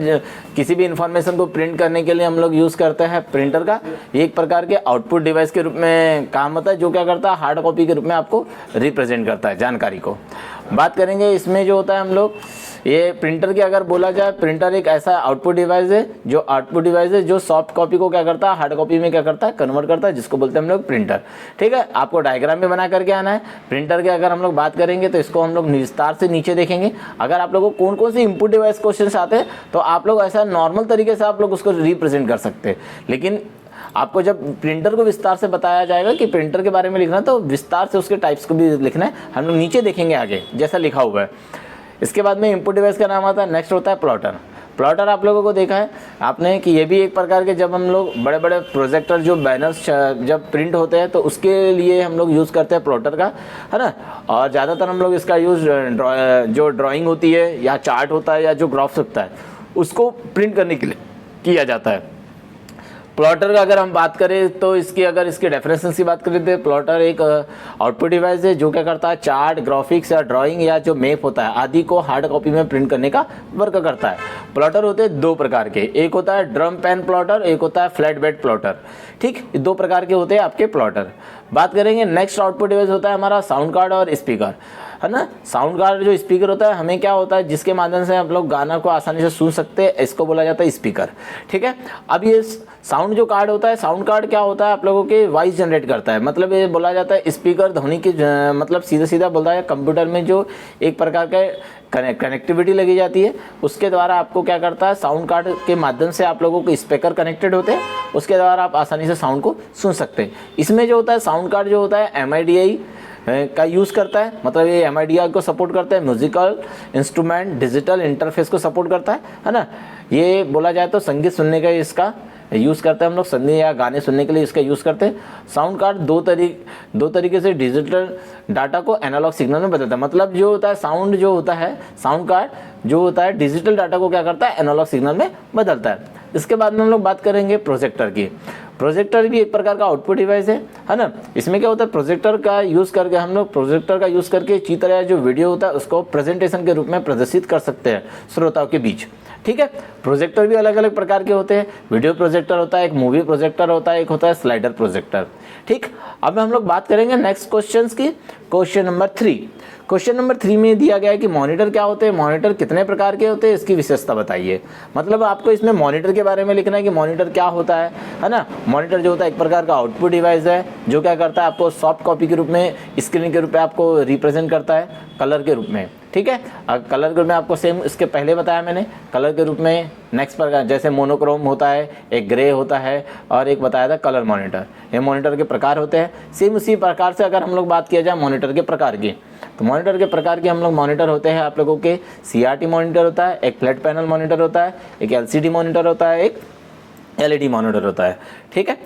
किसी भी इंफॉर्मेशन को प्रिंट करने के लिए हम लोग यूज़ करते हैं प्रिंटर का। ये एक प्रकार के आउटपुट डिवाइस के रूप में काम होता है, जो क्या करता है हार्ड कॉपी के रूप में आपको रिप्रेजेंट करता है जानकारी को। बात करेंगे इसमें जो होता है हम लोग ये प्रिंटर की अगर बोला जाए, प्रिंटर एक ऐसा आउटपुट डिवाइस है जो सॉफ्ट कॉपी को क्या करता है हार्ड कॉपी में क्या करता है कन्वर्ट करता है, जिसको बोलते हैं हम लोग प्रिंटर। ठीक है, आपको डायग्राम में बना करके आना है। प्रिंटर के अगर हम लोग बात करेंगे तो इसको हम लोग विस्तार से नीचे देखेंगे। अगर आप लोगों को कौन कौन से इनपुट डिवाइस क्वेश्चन आते हैं तो आप लोग ऐसा नॉर्मल तरीके से आप लोग उसको रिप्रेजेंट कर सकते हैं, लेकिन आपको जब प्रिंटर को विस्तार से बताया जाएगा कि प्रिंटर के बारे में लिखना है तो विस्तार से उसके टाइप्स को भी लिखना है। हम लोग नीचे देखेंगे आगे जैसा लिखा हुआ है। इसके बाद में इनपुट डिवाइस का नाम आता है, नेक्स्ट होता है प्लॉटर। प्लॉटर आप लोगों को देखा है आपने कि ये भी एक प्रकार के, जब हम लोग बड़े बड़े प्रोजेक्टर जो बैनर्स जब प्रिंट होते हैं तो उसके लिए हम लोग यूज़ करते हैं प्लॉटर का, है ना। और ज़्यादातर हम लोग इसका यूज़ जो ड्राइंग होती है या चार्ट होता है या जो ग्राफ्स होता है उसको प्रिंट करने के लिए किया जाता है। प्लॉटर का अगर हम बात करें तो इसकी अगर इसके डेफिनेशन की बात करें तो प्लॉटर एक आउटपुट डिवाइस है जो क्या करता है, चार्ट, ग्राफिक्स या ड्राइंग या जो मैप होता है आदि को हार्ड कॉपी में प्रिंट करने का वर्क करता है। प्लॉटर होते हैं दो प्रकार के, एक होता है ड्रम पेन प्लॉटर, एक होता है फ्लैट बेड प्लॉटर। ठीक, दो प्रकार के होते हैं आपके प्लॉटर। बात करेंगे नेक्स्ट आउटपुट डिवाइस होता है हमारा साउंड कार्ड और स्पीकर, है ना। साउंड कार्ड जो स्पीकर होता है हमें क्या होता है, जिसके माध्यम से आप लोग गाना को आसानी से सुन सकते हैं, इसको बोला जाता है स्पीकर। ठीक है, अब ये साउंड जो कार्ड होता है, साउंड कार्ड क्या होता है, आप लोगों के वॉइस जनरेट करता है। मतलब ये बोला जाता है स्पीकर ध्वनि की मतलब सीधा सीधा बोलता है कंप्यूटर में जो एक प्रकार का कनेक्टिविटी लगी जाती है, उसके द्वारा आपको क्या करता है, साउंड कार्ड के माध्यम से आप लोगों को स्पीकर कनेक्टेड होते हैं, उसके द्वारा आप आसानी से साउंड को सुन सकते हैं। इसमें जो होता है साउंड कार्ड जो होता है MIDI का यूज़ करता है, मतलब ये MIDI को सपोर्ट करता है, म्यूजिकल इंस्ट्रूमेंट डिजिटल इंटरफेस को सपोर्ट करता है ना। ये बोला जाए तो संगीत सुनने का इसका यूज़ करते हैं हम लोग, संगीत या गाने सुनने के लिए इसका यूज़ करते हैं। साउंड कार्ड दो तरीके से डिजिटल डाटा को एनालॉग सिग्नल में बदलता है। मतलब जो होता है साउंड जो होता है, साउंड कार्ड जो होता है डिजिटल डाटा को क्या करता है, एनालॉग सिग्नल में बदलता है। इसके बाद में हम लोग बात करेंगे प्रोजेक्टर की। प्रोजेक्टर भी एक प्रकार का आउटपुट डिवाइस है ना। इसमें क्या होता है, प्रोजेक्टर का यूज़ करके हम लोग प्रोजेक्टर का यूज़ करके चित्र या जो वीडियो होता है उसको प्रेजेंटेशन के रूप में प्रदर्शित कर सकते हैं श्रोताओं के बीच। ठीक है, प्रोजेक्टर भी अलग अलग प्रकार के होते हैं। वीडियो प्रोजेक्टर होता है, एक मूवी प्रोजेक्टर होता है, एक होता है स्लाइडर प्रोजेक्टर। ठीक, अब हम लोग बात करेंगे नेक्स्ट क्वेश्चंस की। क्वेश्चन नंबर 3, क्वेश्चन नंबर 3 में दिया गया है कि मॉनिटर क्या होते हैं, मॉनिटर कितने प्रकार के होते हैं, इसकी विशेषता बताइए। मतलब आपको इसमें मॉनिटर के बारे में लिखना है कि मॉनिटर क्या होता है ना। मॉनिटर जो होता है एक प्रकार का आउटपुट डिवाइस है जो क्या करता है, आपको सॉफ्ट कॉपी के रूप में, स्क्रीन के रूप में आपको रिप्रेजेंट करता है कलर के रूप में। ठीक है, कलर के रूप में आपको सेम इसके पहले बताया मैंने, कलर के रूप में नेक्स्ट प्रकार जैसे मोनोक्रोम होता है, एक ग्रे होता है और एक बताया था कलर मॉनिटर। ये मॉनिटर के प्रकार होते हैं। सेम उसी प्रकार से अगर हम लोग बात किया जाए मॉनिटर के प्रकार की, तो मॉनिटर के प्रकार के हम लोग मॉनिटर होते हैं आप लोगों के CRT मॉनिटर होता है, एक फ्लैट पैनल मॉनिटर होता है, एक LCD मॉनिटर होता है, एक LED मॉनिटर होता है। ठीक है,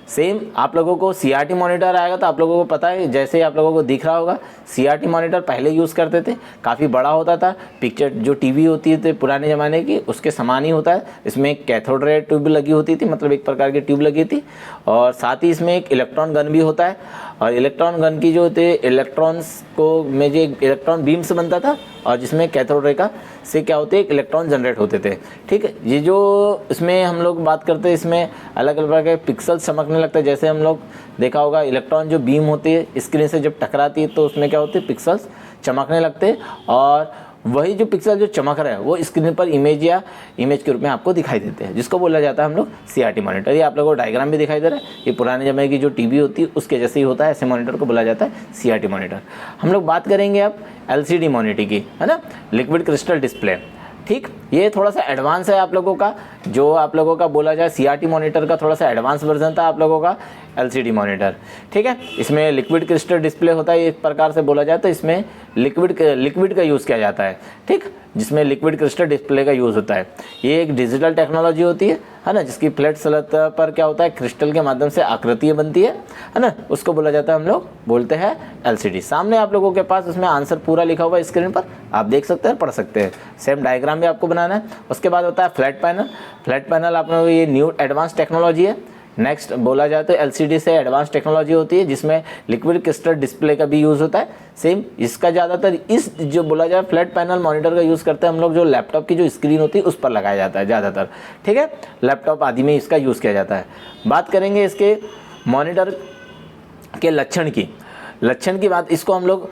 सेम आप लोगों को CRT मॉनिटर आएगा तो आप लोगों को पता है, जैसे आप लोगों को दिख रहा होगा CRT मॉनिटर पहले यूज़ करते थे, काफ़ी बड़ा होता था। पिक्चर जो टीवी होती थी पुराने ज़माने की उसके समान ही होता है। इसमें एक कैथोड रे ट्यूब लगी होती थी, मतलब एक प्रकार की ट्यूब लगी थी, और साथ ही इसमें एक इलेक्ट्रॉन गन भी होता है। और इलेक्ट्रॉन गन की जो होते इलेक्ट्रॉन्स को में जो इलेक्ट्रॉन बीम से बनता था, और जिसमें कैथोड रे का से क्या होते हैं, इलेक्ट्रॉन जनरेट होते थे। ठीक है, ये जो इसमें हम लोग बात करते हैं, इसमें अलग अलग प्रकार के पिक्सल चमकने लगता है। जैसे हम लोग देखा होगा इलेक्ट्रॉन जो बीम होती है स्क्रीन से जब टकराती है तो उसमें क्या होते हैं, पिक्सल्स चमकने लगते हैं, और वही जो पिक्सल जो चमक रहा है वो स्क्रीन पर इमेज या इमेज के रूप में आपको दिखाई देते हैं, जिसको बोला जाता है हम लोग CRT मॉनिटर। ये आप लोगों को डायग्राम भी दिखाई दे रहा है, ये पुराने ज़माने की जो टीवी होती है उसके जैसे ही होता है, ऐसे मॉनिटर को बोला जाता है CRT मॉनिटर। हम लोग बात करेंगे अब LCD मॉनिटर की, है ना, लिक्विड क्रिस्टल डिस्प्ले। ठीक, ये थोड़ा सा एडवांस है आप लोगों का, जो आप लोगों का बोला जाए CRT मॉनिटर का थोड़ा सा एडवांस वर्जन था आप लोगों का LCD मॉनिटर। ठीक है, इसमें लिक्विड क्रिस्टल डिस्प्ले होता है, एक प्रकार से बोला जाए तो इसमें लिक्विड का यूज़ किया जाता है। ठीक, जिसमें लिक्विड क्रिस्टल डिस्प्ले का यूज़ होता है। ये एक डिजिटल टेक्नोलॉजी होती है ना, जिसकी फ्लैट सतह पर क्या होता है, क्रिस्टल के माध्यम से आकृतियाँ बनती है ना, उसको बोला जाता है, हम लोग बोलते हैं LCD। सामने आप लोगों के पास उसमें आंसर पूरा लिखा हुआ है स्क्रीन पर, आप देख सकते हैं, पढ़ सकते हैं। सेम डायग्राम भी आपको बनाना है। उसके बाद होता है फ्लैट पैनल। फ्लैट पैनल आप लोगों ये न्यू एडवांस टेक्नोलॉजी है। नेक्स्ट बोला जाए तो LCD से एडवांस टेक्नोलॉजी होती है, जिसमें लिक्विड क्रिस्टल डिस्प्ले का भी यूज़ होता है। सेम इसका ज़्यादातर इस जो बोला जाए फ्लैट पैनल मॉनिटर का यूज़ करते हैं हम लोग, जो लैपटॉप की जो स्क्रीन होती है उस पर लगाया जाता है ज़्यादातर। ठीक है, लैपटॉप आदि में इसका यूज़ किया जाता है। बात करेंगे इसके मॉनिटर के लक्षण की बात, इसको हम लोग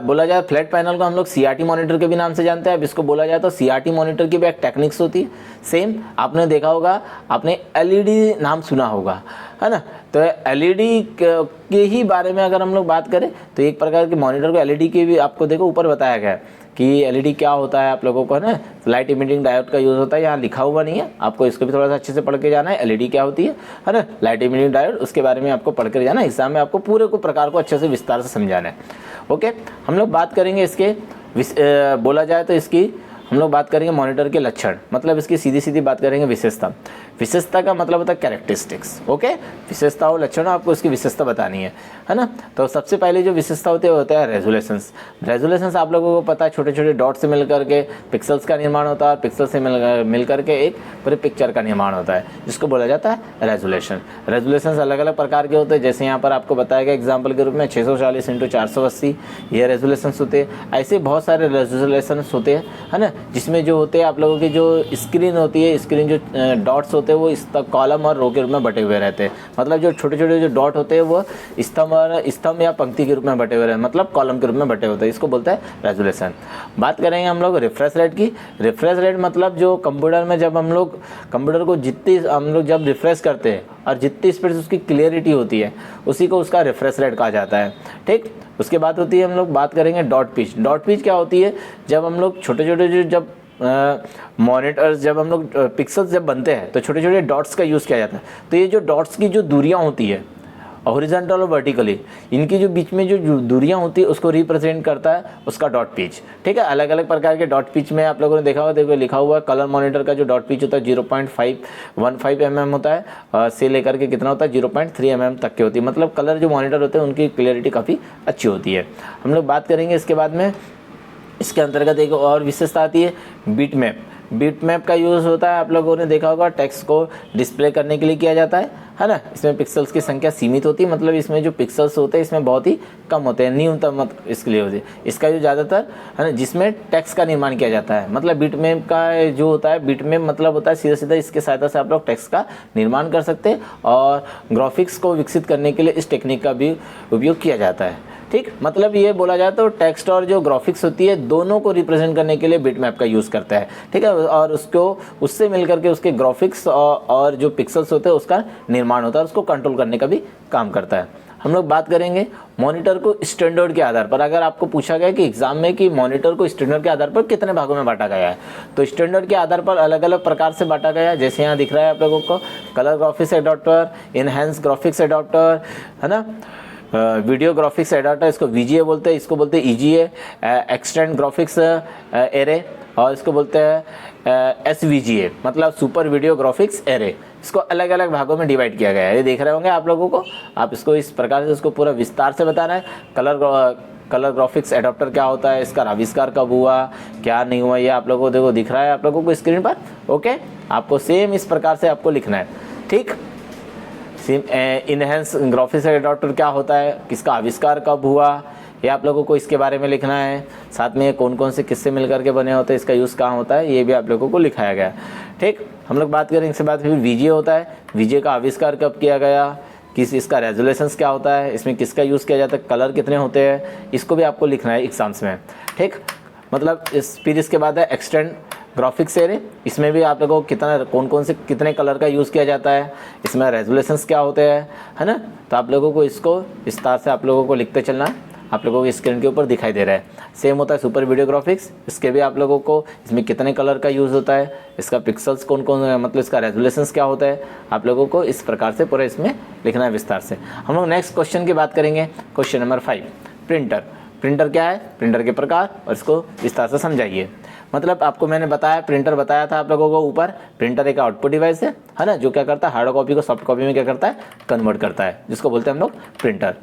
बोला जाए फ्लैट पैनल को हम लोग CRT मॉनिटर के भी नाम से जानते हैं। अब इसको बोला जाए तो CRT मॉनिटर की भी एक टेक्निक्स होती है। सेम आपने देखा होगा, आपने LED नाम सुना होगा, है ना। तो LED के ही बारे में अगर हम लोग बात करें तो एक प्रकार के मॉनिटर को LED के भी आपको देखो ऊपर बताया गया है कि LED क्या होता है आप लोगों को, है ना। लाइट इमिटिंग डायोड का यूज़ होता है, यहाँ लिखा हुआ नहीं है, आपको इसको भी थोड़ा सा अच्छे से पढ़ के जाना है। LED क्या होती है ना, लाइट इमिटिंग डायोड, उसके बारे में आपको पढ़ कर जाना है। एग्जाम में आपको पूरे को प्रकार को अच्छे से विस्तार से समझाना है। ओके, हम लोग बात करेंगे इसके बोला जाए तो इसकी हम लोग बात करेंगे मॉनिटर के लक्षण, मतलब इसकी सीधी सीधी बात करेंगे विशेषता। विशेषता का मतलब होता है कैरेक्टरिस्टिक्स। ओके, विशेषता और लक्षण आपको इसकी विशेषता बतानी है ना। तो सबसे पहले जो विशेषता होती है वो होता है रेजोल्यूशंस। रेजोल्यूशंस आप लोगों को पता है छोटे छोटे डॉट से मिल करके पिक्सल्स का निर्माण होता है, पिक्सल से मिल करके एक पूरे पिक्चर का निर्माण होता है जिसको बोला जाता है रेजोल्यूशन। रेजोल्यूशंस अलग अलग प्रकार के होते हैं, जैसे यहाँ पर आपको बताया गया एग्जाम्पल के रूप में 640 × 480 ये रेजोल्यूशंस होते हैं। ऐसे बहुत सारे रेजोल्यूशंस होते हैं, है ना, जिसमें जो होते हैं आप लोगों की जो स्क्रीन होती है, स्क्रीन जो डॉट्स होते हैं वो कॉलम और रो के रूप में बटे हुए रहते हैं। मतलब जो छोटे छोटे जो डॉट होते हैं वो स्तंभ या पंक्ति के रूप में बटे हुए रहते हैं, मतलब कॉलम के रूप में बटे होते हैं, इसको बोलते हैं रेजोल्यूशन। बात करेंगे हम लोग रिफ्रेश रेट की। रिफ्रेश रेट मतलब जो कंप्यूटर में जब हम लोग कंप्यूटर को जितनी हम लोग जब रिफ्रेश करते हैं और जितनी स्पीड से उसकी क्लियरिटी होती है उसी को उसका रिफ्रेश रेट कहा जाता है। ठीक, उसके बाद होती है हम लोग बात करेंगे डॉट पिच। डॉट पिच क्या होती है, जब हम लोग छोटे छोटे जो जब मॉनिटर्स जब हम लोग पिक्सल्स जब बनते हैं तो छोटे छोटे डॉट्स का यूज़ किया जाता है। तो ये जो डॉट्स की जो दूरियां होती है हॉरिजॉन्टल और वर्टिकली, इनकी जो बीच में जो दूरियां होती है उसको रिप्रेजेंट करता है उसका डॉट पिच। ठीक है, अलग अलग प्रकार के डॉट पिच में आप लोगों ने देखा होगा, देखो लिखा हुआ है कलर मॉनिटर का जो डॉट पिच होता है 0.515 mm होता है, से लेकर के कितना होता है 0.3 mm तक की होती है। मतलब कलर जो मॉनिटर होते हैं उनकी क्लियरिटी काफ़ी अच्छी होती है। हम लोग बात करेंगे इसके बाद में, इसके अंतर्गत एक और विशेषता आती है बिट मैप। बिट मैप का यूज़ होता है आप लोगों ने देखा होगा टेक्स्ट को डिस्प्ले करने के लिए किया जाता है ना। इसमें पिक्सल्स की संख्या सीमित होती है, मतलब इसमें जो पिक्सल्स होते हैं इसमें बहुत ही कम होते हैं, न्यूनतम मतलब इसके लिए होती है। इसका जो ज़्यादातर है ना जिसमें टेक्स्ट का निर्माण किया जाता है, मतलब बिट मैप का जो होता है, बिट मैप मतलब होता है सीधा सीधा इसके सहायता से आप लोग टेक्स्ट का निर्माण कर सकते हैं और ग्राफिक्स को विकसित करने के लिए इस टेक्निक का भी उपयोग किया जाता है। ठीक, मतलब ये बोला जाए तो टेक्स्ट और जो ग्राफिक्स होती है दोनों को रिप्रेजेंट करने के लिए बिट मैप का यूज़ करता है। ठीक है, और उसको उससे मिलकर के उसके ग्राफिक्स और जो पिक्सल्स होते हैं उसका निर्माण होता है, उसको कंट्रोल करने का भी काम करता है। हम लोग बात करेंगे मॉनिटर को स्टैंडर्ड के आधार पर। अगर आपको पूछा गया कि एग्जाम में कि मॉनिटर को स्टैंडर्ड के आधार पर कितने भागों में बांटा गया है, तो स्टैंडर्ड के आधार पर अलग अलग प्रकार से बांटा गया है। जैसे यहाँ दिख रहा है आप लोगों को colour graphics adapter, enhance graphics adapter, है ना, वीडियो ग्राफिक्स एडाप्टर, इसको VGA बोलते हैं, इसको बोलते हैं EGA, एक्सटेंड ग्राफिक्स एरे, और इसको बोलते हैं SVGA, मतलब सुपर वीडियो ग्राफिक्स एरे। इसको अलग अलग भागों में डिवाइड किया गया है, ये देख रहे होंगे आप लोगों को। आप इसको इस प्रकार से इसको पूरा विस्तार से बताना है। कलर ग्राफिक्स एडाप्टर क्या होता है, इसका आविष्कार कब हुआ, क्या नहीं हुआ, ये आप लोगों को देखो दिख रहा है आप लोगों को स्क्रीन पर। ओके, आपको सेम इस प्रकार से आपको लिखना है। ठीक, इनहेंस ग्राफिक्स एडाप्टर क्या होता है, किसका आविष्कार कब हुआ, ये आप लोगों को इसके बारे में लिखना है। साथ में कौन कौन से किससे मिलकर के बने होते हैं, इसका यूज़ कहाँ होता है, ये भी आप लोगों को लिखाया गया है। ठीक, हम लोग बात करें इसके बाद फिर VGA होता है। VGA का आविष्कार कब किया गया, किस इसका रेजोल्यूशंस क्या होता है, इसमें किसका यूज़ किया जाता है, कलर कितने होते हैं, इसको भी आपको लिखना है एग्जाम्स में। ठीक, मतलब फिर इसके बाद है एक्सटेंड ग्राफिक्स एरे। इसमें भी आप लोगों को कौन कौन से कितने कलर का यूज़ किया जाता है, इसमें रेजोल्यूशंस क्या होते हैं, है ना। तो आप लोगों को इसको विस्तार से आप लोगों को लिखते चलना है, आप लोगों को स्क्रीन के ऊपर दिखाई दे रहा है। सेम होता है सुपर वीडियो ग्राफिक्स, इसके भी आप लोगों को इसमें कितने कलर का यूज़ होता है, इसका पिक्सल्स कौन कौन है, मतलब इसका रेजोल्यूशंस क्या होता है, आप लोगों को इस प्रकार से पूरा इसमें लिखना है विस्तार से। हम लोग नेक्स्ट क्वेश्चन की बात करेंगे, क्वेश्चन नंबर 5, प्रिंटर। प्रिंटर क्या है, प्रिंटर के प्रकार और इसको विस्तार से समझाइए। मतलब आपको मैंने बताया, प्रिंटर बताया था आप लोगों को ऊपर। प्रिंटर एक आउटपुट डिवाइस है ना, जो क्या करता है हार्ड कॉपी को सॉफ्ट कॉपी में क्या करता है, कन्वर्ट करता है, जिसको बोलते हैं हम लोग प्रिंटर।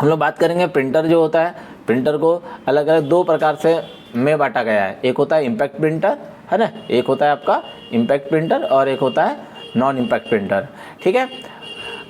हम लोग बात करेंगे प्रिंटर जो होता है, प्रिंटर को अलग अलग दो प्रकार से में बांटा गया है। एक होता है इम्पैक्ट प्रिंटर, है ना, एक होता है आपका इम्पैक्ट प्रिंटर और एक होता है नॉन इम्पैक्ट प्रिंटर। ठीक है,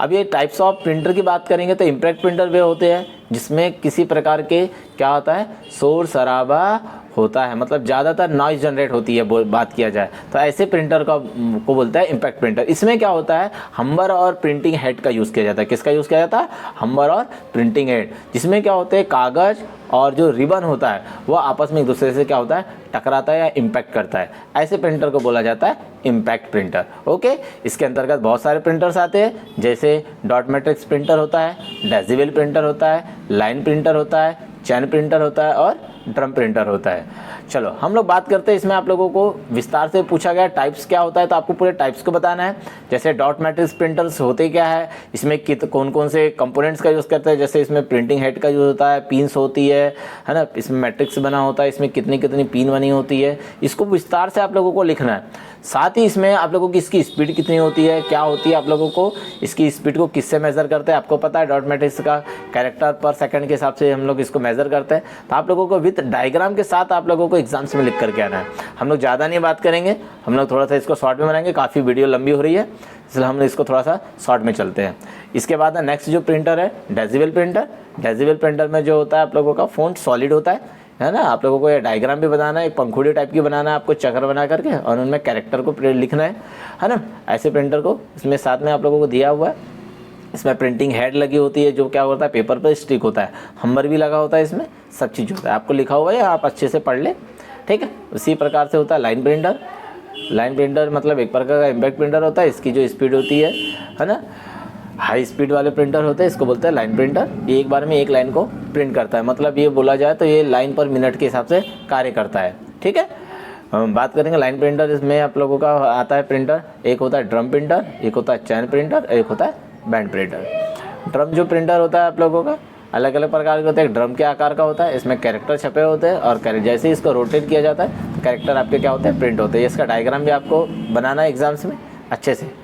अब ये टाइप्स ऑफ प्रिंटर की बात करेंगे तो इम्पैक्ट प्रिंटर वे होते हैं जिसमें किसी प्रकार के क्या होता है, शोर शराबा होता है, मतलब ज़्यादातर नॉइज जनरेट होती है बात किया जाए तो ऐसे प्रिंटर को बोलता है इम्पैक्ट प्रिंटर। इसमें क्या होता है, हम्बर और प्रिंटिंग हेड का यूज़ किया जाता है। किसका यूज़ किया जाता है, हम्बर और प्रिंटिंग हेड, जिसमें क्या होते हैं कागज़ और जो रिबन होता है वो आपस में एक दूसरे से क्या होता है, टकराता है या इम्पैक्ट करता है। ऐसे प्रिंटर को बोला जाता है इम्पैक्ट प्रिंटर। ओके, इसके अंतर्गत बहुत सारे प्रिंटर्स आते हैं, जैसे डॉट मैट्रिक्स प्रिंटर होता है, डेसिबल प्रिंटर होता है, लाइन प्रिंटर होता है, चैन प्रिंटर होता है और ड्रम प्रिंटर होता है। चलो हम लोग बात करते हैं इसमें आप लोगों को विस्तार से पूछा गया टाइप्स क्या होता है, तो आपको पूरे टाइप्स को बताना है। जैसे डॉट मैट्रिक्स प्रिंटर्स होते क्या है, इसमें कौन कौन से कंपोनेंट्स का यूज़ करते हैं। जैसे इसमें प्रिंटिंग हेड का यूज़ होता है, पिन्स होती है ना, इसमें मैट्रिक्स बना होता है, इसमें कितनी कितनी पिन बनी होती है, इसको विस्तार से आप लोगों को लिखना है। साथ ही इसमें आप लोगों की इसकी स्पीड कितनी होती है, क्या होती है, आप लोगों को इसकी स्पीड को किससे मेज़र करते हैं। आपको पता है डॉट मैट्रिक्स का कैरेक्टर पर सेकंड के हिसाब से हम लोग इसको मेज़र करते हैं। तो आप लोगों को विद डायग्राम के साथ आप लोगों को एग्जाम्स में लिख करके आना है। हम लोग ज़्यादा नहीं बात करेंगे, हम लोग थोड़ा सा इसको शॉर्ट में बनाएंगे, काफ़ी वीडियो लंबी हो रही है इसलिए हम इसको थोड़ा सा शॉर्ट में चलते हैं। इसके बाद नेक्स्ट जो प्रिंटर है डेसिबल प्रिंटर। डेसिबल प्रिंटर में जो होता है आप लोगों का फ़ॉन्ट सॉलिड होता है ना। आप लोगों को ये डायग्राम भी बनाना है, एक पंखुड़ी टाइप की बनाना है आपको, चक्र बना करके, और उनमें कैरेक्टर को लिखना है ना। ऐसे प्रिंटर को इसमें साथ में आप लोगों को दिया हुआ है। इसमें प्रिंटिंग हेड लगी होती है, जो क्या होता है पेपर पर स्टिक होता है, हम्बर भी लगा होता है, इसमें सब चीज़ होता है। आपको लिखा हुआ है, आप अच्छे से पढ़ लें, ठीक है। उसी प्रकार से होता है लाइन प्रिंटर। लाइन प्रिंटर मतलब एक प्रकार का इम्पैक्ट प्रिंटर होता है। इसकी जो स्पीड होती है ना, हाई स्पीड वाले प्रिंटर होते हैं, इसको बोलते हैं लाइन प्रिंटर। ये एक बार में एक लाइन को प्रिंट करता है, मतलब ये बोला जाए तो ये लाइन पर मिनट के हिसाब से कार्य करता है, ठीक है। हम बात करेंगे लाइन प्रिंटर। इसमें आप लोगों का आता है प्रिंटर, एक होता है ड्रम प्रिंटर, एक होता है चैन प्रिंटर, एक होता है बैंड प्रिंटर। ड्रम जो प्रिंटर होता है आप लोगों का अलग अलग प्रकार के होते हैं। ड्रम के आकार का होता है, इसमें कैरेक्टर छपे होते हैं, और जैसे ही इसको रोटेट किया जाता है कैरेक्टर आपके क्या होते हैं प्रिंट होते हैं। इसका डायग्राम भी आपको बनाना है एग्जाम्स में अच्छे से।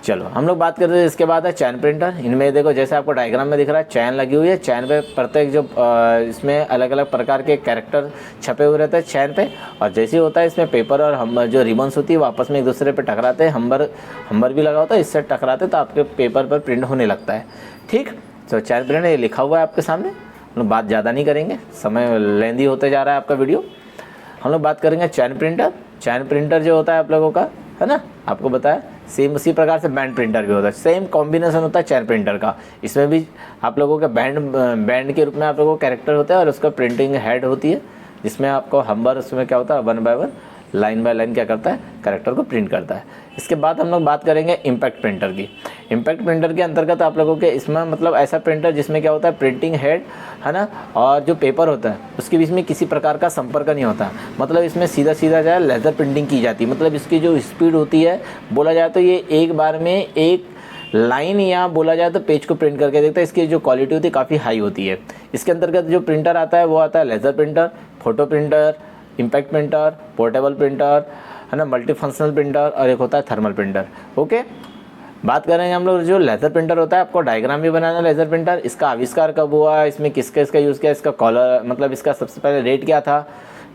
चलो हम लोग बात करते हैं इसके बाद है चैन प्रिंटर। इनमें देखो जैसे आपको डायग्राम में दिख रहा है चैन लगी हुई है, चैन पे प्रत्येक जो इसमें अलग अलग प्रकार के कैरेक्टर छपे हुए रहते हैं चैन पे, और जैसे होता है इसमें पेपर और हम जो रिबन्स होती है वो आपस में एक दूसरे पे टकराते हैं, हम्बर भी लगा होता है, इससे टकराते तो आपके पेपर पर प्रिंट होने लगता है, ठीक। तो चैन प्रिंटर ये लिखा हुआ है आपके सामने। हम लोग बात ज़्यादा नहीं करेंगे, समय लेंदी होते जा रहा है आपका वीडियो। हम लोग बात करेंगे चैन प्रिंटर। चैन प्रिंटर जो होता है आप लोगों का है ना, आपको बताया सेम उसी प्रकार से बैंड प्रिंटर भी होता है, सेम कॉम्बिनेशन होता है चैन प्रिंटर का। इसमें भी आप लोगों के बैंड के रूप में आप लोगों को कैरेक्टर होता है, और उसका प्रिंटिंग हेड होती है, जिसमें आपको हम्बर उसमें क्या होता है one by one line by line क्या करता है कैरेक्टर को प्रिंट करता है। इसके बाद हम लोग बात करेंगे इम्पैक्ट प्रिंटर की। इम्पैक्ट प्रिंटर के अंतर्गत आप लोगों के इसमें मतलब ऐसा प्रिंटर जिसमें क्या होता है प्रिंटिंग हेड है ना, और जो पेपर होता है उसके बीच में किसी प्रकार का संपर्क नहीं होता, मतलब इसमें सीधा सीधा जाए लेज़र प्रिंटिंग की जाती है। मतलब इसकी जो स्पीड होती है बोला जाए तो ये एक बार में एक लाइन या बोला जाए तो पेज को प्रिंट करके देखता है। इसकी जो क्वालिटी होती है काफ़ी हाई होती है। इसके अंतर्गत जो प्रिंटर आता है वो आता है laser printer, photo printer, impact printer, portable printer है ना, मल्टी फंक्शनल प्रिंटर, और एक होता है थर्मल प्रिंटर, ओके। बात करेंगे हम लोग जो लेज़र प्रिंटर होता है, आपको डायग्राम भी बनाना है लेज़र प्रिंटर। इसका आविष्कार कब हुआ, इसमें किसका इसका यूज़ किया, इसका कॉलर मतलब इसका सबसे पहले रेट क्या था,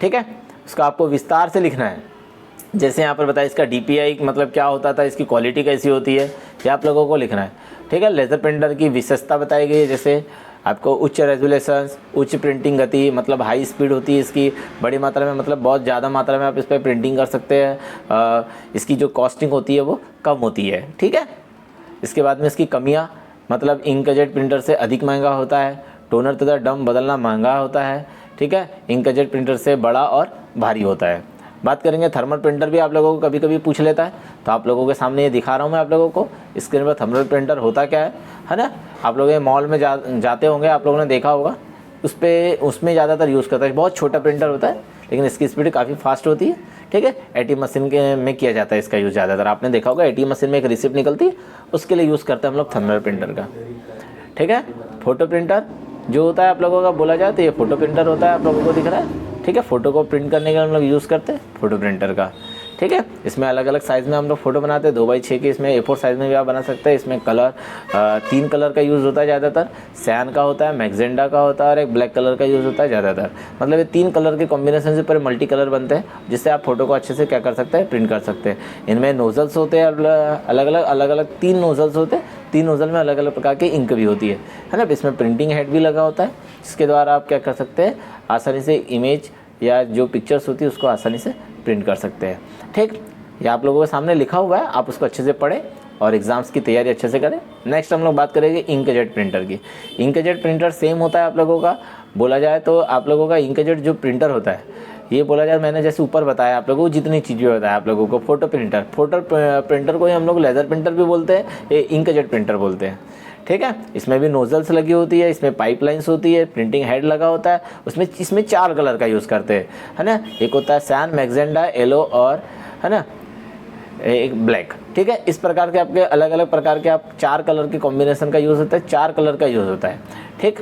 ठीक है, उसका आपको विस्तार से लिखना है। जैसे यहाँ पर बताया इसका DPI मतलब क्या होता था, इसकी क्वालिटी कैसी होती है, ये आप लोगों को लिखना है, ठीक है। लेज़र प्रिंटर की विशेषता बताई गई है, जैसे आपको उच्च रेजोल्यूशंस, उच्च प्रिंटिंग गति, मतलब हाई स्पीड होती है इसकी, बड़ी मात्रा में मतलब बहुत ज़्यादा मात्रा में आप इस पर प्रिंटिंग कर सकते हैं। इसकी जो कॉस्टिंग होती है वो कम होती है, ठीक है। इसके बाद में इसकी कमियां मतलब इंकजेट प्रिंटर से अधिक महंगा होता है, टोनर तथा डम बदलना महंगा होता है, ठीक है। इंकजेट प्रिंटर से बड़ा और भारी होता है। बात करेंगे थर्मल प्रिंटर भी आप लोगों को कभी कभी पूछ लेता है, तो आप लोगों के सामने ये दिखा रहा हूँ मैं आप लोगों को स्क्रीन पर। थर्मल प्रिंटर होता क्या है ना, आप लोग ये मॉल में जाते होंगे, आप लोगों ने देखा होगा, उसमें ज़्यादातर यूज़ करता है। बहुत छोटा प्रिंटर होता है लेकिन इसकी स्पीड काफ़ी फास्ट होती है, ठीक है। ATM मशीन में किया जाता है इसका यूज़ ज़्यादातर, आपने देखा होगा ATM मशीन में एक रिसिप्ट निकलती है, उसके लिए यूज़ करते हैं हम लोग थर्मल प्रिंटर का, ठीक है। फोटो प्रिंटर जो होता है आप लोगों का बोला जाए तो ये फोटो प्रिंटर होता है, आप लोगों को दिख रहा है, ठीक है। फ़ोटो को प्रिंट करने के लिए हम लोग यूज़ करते हैं फोटो प्रिंटर का, ठीक है। इसमें अलग अलग साइज़ में हम लोग फ़ोटो बनाते हैं, 2x6 के, इसमें A4 साइज़ में भी आप बना सकते हैं। इसमें कलर 3 कलर का यूज़ होता है ज़्यादातर, सैन का होता है, मैगजेंडा का होता है, और एक ब्लैक कलर का यूज़ होता है ज़्यादातर। मतलब ये 3 कलर के कॉम्बिनेशन से पूरे मल्टी कलर बनते हैं, जिससे आप फोटो को अच्छे से क्या कर सकते हैं प्रिंट कर सकते हैं। इनमें नोज़ल्स होते हैं अलग अलग 3 नोज़ल्स होते हैं, 3 नोज़ल में अलग अलग प्रकार की इंक भी होती है ना। इसमें प्रिंटिंग हेड भी लगा होता है, जिसके द्वारा आप क्या कर सकते हैं आसानी से इमेज या जो पिक्चर्स होती है उसको आसानी से प्रिंट कर सकते हैं, ठीक। ये आप लोगों के सामने लिखा हुआ है, आप उसको अच्छे से पढ़ें और एग्ज़ाम्स की तैयारी अच्छे से करें। नेक्स्ट हम लोग बात करेंगे इंकजेट प्रिंटर की। इंकजेट प्रिंटर सेम होता है आप लोगों का, बोला जाए तो आप लोगों का इंकजेट जो प्रिंटर होता है, ये बोला जाए मैंने जैसे ऊपर बताया आप लोगों को जितनी चीज़ें बताया आप लोगों को। फोटो प्रिंटर को ही हम लोग लेज़र प्रिंटर भी बोलते हैं, ये इंकजेट प्रिंटर बोलते हैं, ठीक है। इसमें भी नोजल्स लगी होती है, इसमें पाइपलाइंस होती है, प्रिंटिंग हेड लगा होता है, उसमें इसमें 4 कलर का यूज़ करते हैं, है ना। एक होता है सैन, मैग्जेंडा, येलो और है ना एक ब्लैक, ठीक है। इस प्रकार के आपके अलग अलग प्रकार के आप 4 कलर के कॉम्बिनेशन का यूज़ होता है, 4 कलर का यूज़ होता है, ठीक।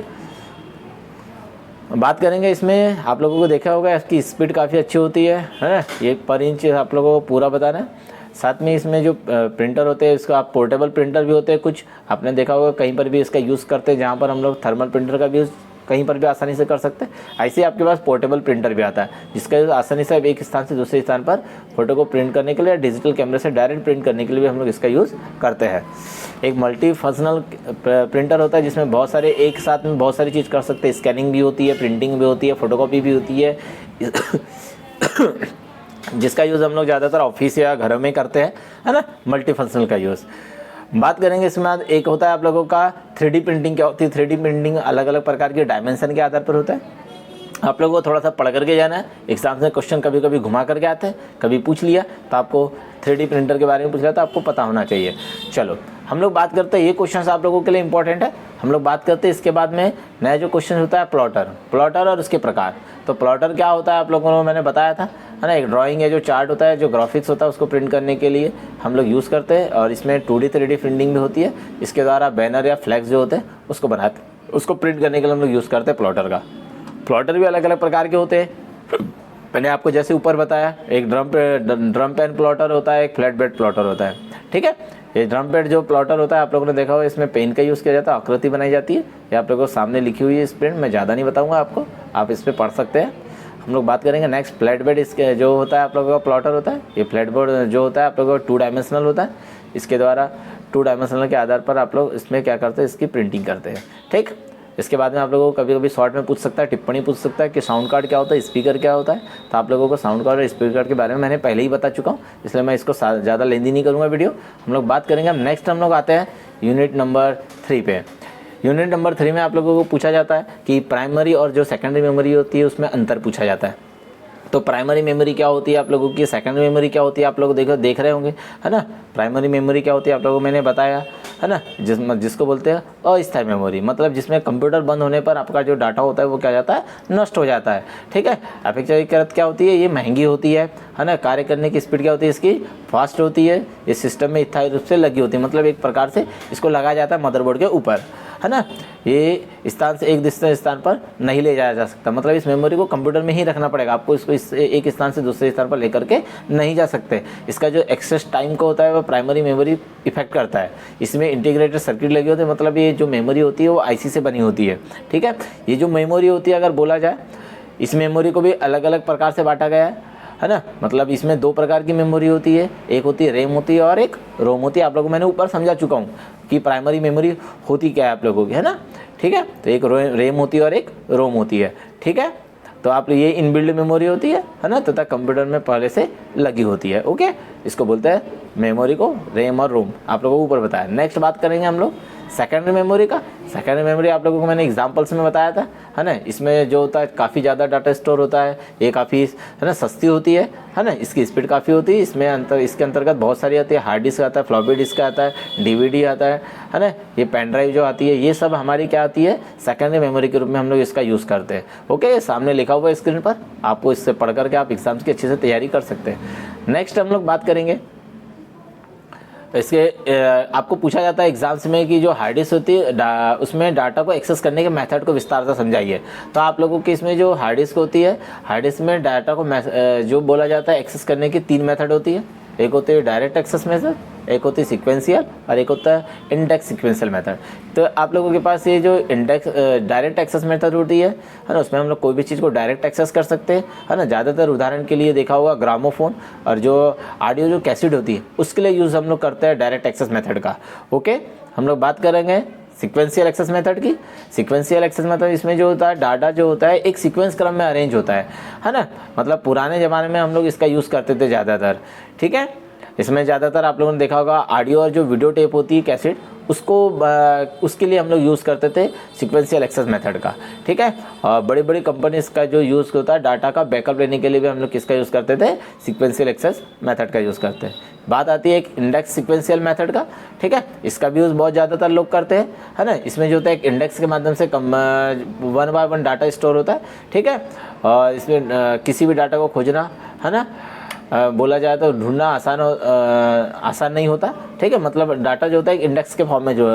बात करेंगे इसमें, आप लोगों को देखा होगा इसकी स्पीड काफ़ी अच्छी होती है ना। ये पर इंच आप लोगों को पूरा बताना है। साथ में इसमें जो प्रिंटर होते हैं, इसका आप पोर्टेबल प्रिंटर भी होते हैं, कुछ आपने देखा होगा कहीं पर भी इसका यूज़ करते हैं, जहाँ पर हम लोग थर्मल प्रिंटर का भी यूज़ कहीं पर भी आसानी से कर सकते हैं। ऐसे ही आपके पास पोर्टेबल प्रिंटर भी आता है, जिसका यूज़ आसानी से एक स्थान से दूसरे स्थान पर फोटो को प्रिंट करने के लिए, डिजिटल कैमरे से डायरेक्ट प्रिंट करने के लिए भी हम लोग इसका यूज़ करते हैं। एक मल्टी फंक्शनल प्रिंटर होता है, जिसमें बहुत सारे एक साथ में बहुत सारी चीज़ कर सकते हैं। स्कैनिंग भी होती है, प्रिंटिंग भी होती है, फोटोकॉपी भी होती है, जिसका यूज़ हम लोग ज़्यादातर ऑफिस या घरों में करते हैं, है ना, मल्टी फंक्शनल का यूज़। बात करेंगे इसमें एक होता है आप लोगों का 3D प्रिंटिंग। क्या होती है 3D प्रिंटिंग? अलग अलग प्रकार के डायमेंशन के आधार पर होता है। आप लोगों को थोड़ा सा पढ़ करके जाना है, एग्जाम में क्वेश्चन कभी कभी घुमा करके आते हैं, कभी पूछ लिया तो आपको 3D प्रिंटर के बारे में पूछ लिया तो आपको पता होना चाहिए। चलो हम लोग बात करते हैं, ये क्वेश्चन आप लोगों के लिए इंपॉर्टेंट है। हम लोग बात करते हैं इसके बाद में नया जो क्वेश्चन होता है प्लॉटर और उसके प्रकार। तो प्लॉटर क्या होता है आप लोगों को मैंने बताया था, है ना। एक ड्राइंग है, जो चार्ट होता है, जो ग्राफिक्स होता है, उसको प्रिंट करने के लिए हम लोग यूज़ करते हैं। और इसमें 2D 3D प्रिंटिंग भी होती है। इसके द्वारा बैनर या फ्लैक्स जो होते हैं उसको बनाते, उसको प्रिंट करने के लिए हम लोग यूज़ करते हैं प्लॉटर का। प्लॉटर भी अलग अलग प्रकार के होते हैं। मैंने आपको जैसे ऊपर बताया, एक ड्रम पेन प्लॉटर होता है, एक फ्लैट बेड प्लॉटर होता है, ठीक है। ये ड्रम पेड जो प्लॉटर होता है आप लोगों ने देखा होगा, इसमें पेन का यूज़ किया जाता है, आकृति बनाई जाती है। ये आप लोगों को सामने लिखी हुई है इस प्रिंट, मैं ज़्यादा नहीं बताऊंगा आपको, आप इस पर पढ़ सकते हैं। हम लोग बात करेंगे नेक्स्ट फ्लैट बेड। इसके जो होता है आप लोगों का प्लॉटर होता है, ये फ्लैट बेड जो होता है आप लोगों का 2 डायमेंशनल होता है। इसके द्वारा 2 डायमेंशनल के आधार पर आप लोग इसमें क्या करते हैं, इसकी प्रिंटिंग करते हैं, ठीक। इसके बाद में आप लोगों को कभी कभी शॉर्ट में पूछ सकता है, टिप्पणी पूछ सकता है कि साउंड कार्ड क्या होता है, स्पीकर क्या होता है। तो आप लोगों को साउंड कार्ड और स्पीकर के बारे में मैंने पहले ही बता चुका हूँ, इसलिए मैं इसको ज़्यादा लेंदी नहीं करूँगा वीडियो। हम लोग बात करेंगे नेक्स्ट, हम लोग आते हैं यूनिट नंबर 3 पे। यूनिट नंबर 3 में आप लोगों को पूछा जाता है कि प्राइमरी और जो सेकेंडरी मेमोरी होती है उसमें अंतर पूछा जाता है। तो प्राइमरी मेमोरी क्या होती है आप लोगों की, सेकेंडरी मेमोरी क्या होती है आप लोग देख रहे होंगे, है ना। प्राइमरी मेमोरी क्या होती है आप लोगों को मैंने बताया, है ना, जिसको बोलते हैं अस्थायी मेमोरी, मतलब जिसमें कंप्यूटर बंद होने पर आपका जो डाटा होता है वो क्या जाता है, नष्ट हो जाता है, ठीक है। अपेक्षाकृत क्या होती है, ये महंगी होती है ना। कार्य करने की स्पीड क्या होती है इसकी, फास्ट होती है। इस सिस्टम में स्थायी रूप से लगी होती है, मतलब एक प्रकार से इसको लगाया जाता है मदरबोर्ड के ऊपर, है ना। ये स्थान से एक दूसरे स्थान पर नहीं ले जाया जा सकता, मतलब इस मेमोरी को कंप्यूटर में ही रखना पड़ेगा आपको, इसको इस एक स्थान से दूसरे स्थान पर लेकर के नहीं जा सकते। इसका जो एक्सेस टाइम को होता है वो प्राइमरी मेमोरी इफेक्ट करता है। इसमें इंटीग्रेटेड सर्किट लगे होते हैं, मतलब ये जो मेमोरी होती है वो आईसी से बनी होती है, ठीक है। ये जो मेमोरी होती है अगर बोला जाए, इस मेमोरी को भी अलग अलग प्रकार से बांटा गया है ना। मतलब इसमें 2 प्रकार की मेमोरी होती है, एक होती है रैम होती है और एक रोम होती है। आप लोगों को मैंने ऊपर समझा चुका हूँ कि प्राइमरी मेमोरी होती क्या है आप लोगों की, है ना, ठीक है। तो एक रैम होती है और एक रोम होती है, ठीक है। तो आप ये इनबिल्ड मेमोरी होती है ना, तथा कंप्यूटर में पहले से लगी होती है, ओके। इसको बोलते हैं मेमोरी को रैम और रोम, आप लोगों को ऊपर बताया। नेक्स्ट बात करेंगे हम लोग सेकेंडरी मेमोरी का। सेकेंडरी मेमोरी आप लोगों को मैंने एग्जांपल्स में बताया था, है ना। इसमें जो होता है काफ़ी ज़्यादा डाटा स्टोर होता है, ये काफ़ी है ना सस्ती होती है ना। इसकी स्पीड काफ़ी होती है। इसमें इसके अंतर्गत बहुत सारी आती है, हार्ड डिस्क आता है, फ्लॉपी डिस्क आता है, डीवीडी आता है ना। ये पेन ड्राइव जो आती है, ये सब हमारी क्या आती है, सेकेंडरी मेमोरी के रूप में हम लोग इसका यूज़ करते हैं, ओके। सामने लिखा हुआ है स्क्रीन पर, आपको इससे पढ़ करके आप एग्जाम्स की अच्छे से तैयारी कर सकते हैं। नेक्स्ट हम लोग बात करेंगे इसके, आपको पूछा जाता है एग्जाम्स में कि जो हार्ड डिस्क होती है उसमें डाटा को एक्सेस करने के मेथड को विस्तार से समझाइए। तो आप लोगों की इसमें जो हार्ड डिस्क होती है, हार्ड डिस्क में डाटा को जो बोला जाता है एक्सेस करने की 3 मेथड होती है। एक होती है डायरेक्ट एक्सेस मेथड, एक होती है सीक्वेंशियल और एक होता है इंडेक्स सीक्वेंशियल मेथड। तो आप लोगों के पास ये जो डायरेक्ट एक्सेस मेथड होती है ना, उसमें हम लोग कोई भी चीज़ को डायरेक्ट एक्सेस कर सकते हैं, है ना। ज़्यादातर उदाहरण के लिए देखा होगा ग्रामोफोन और जो ऑडियो जो कैसेट होती है उसके लिए यूज़ हम लोग करते हैं डायरेक्ट एक्सेस मेथड का, ओके। हम लोग बात करेंगे सीक्वेंशियल एक्सेस मेथड की। सीक्वेंशियल एक्सेस मेथड, इसमें जो होता है डाटा जो होता है एक सीक्वेंस क्रम में अरेंज होता है ना। मतलब पुराने ज़माने में हम लोग इसका यूज़ करते थे ज़्यादातर, ठीक है। इसमें ज़्यादातर आप लोगों ने देखा होगा ऑडियो और जो वीडियो टेप होती है कैसेट, उसके लिए हम लोग यूज़ करते थे सिक्वेंशियल एक्सेस मेथड का, ठीक है। और बड़ी बड़ी कंपनीज का जो यूज़ होता है डाटा का बैकअप लेने के लिए भी हम लोग किसका यूज़ करते थे, सिक्वेंशियल एक्सेस मेथड का यूज़ करते हैं। बात आती है एक इंडेक्स सिक्वेंशियल मेथड का, ठीक है। इसका भी यूज़ बहुत ज़्यादातर लोग करते हैं, है ना। इसमें जो होता है एक इंडेक्स के माध्यम से 1 बाय 1 डाटा स्टोर होता है, ठीक है। और इसमें किसी भी डाटा को खोजना, है ना, बोला जाए तो ढूंढना आसान नहीं होता, ठीक है। मतलब डाटा जो होता है इंडेक्स के फॉर्म में जो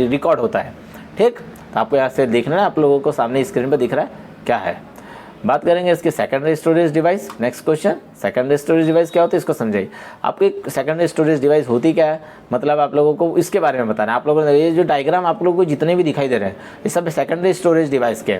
रिकॉर्ड होता है, ठीक। तो आपको यहाँ से देखना है, आप लोगों को सामने स्क्रीन पर दिख रहा है क्या है। बात करेंगे इसके secondary storage device. Next question, secondary storage device क्या होता है इसको समझाइए। आपकी सेकेंडरी स्टोरेज डिवाइस होती क्या है, मतलब आप लोगों को इसके बारे में बताना है। आप लोगों ने ये जो डायग्राम आप लोगों को जितने भी दिखाई दे रहे हैं ये सब सेकेंडरी स्टोरेज डिवाइस के,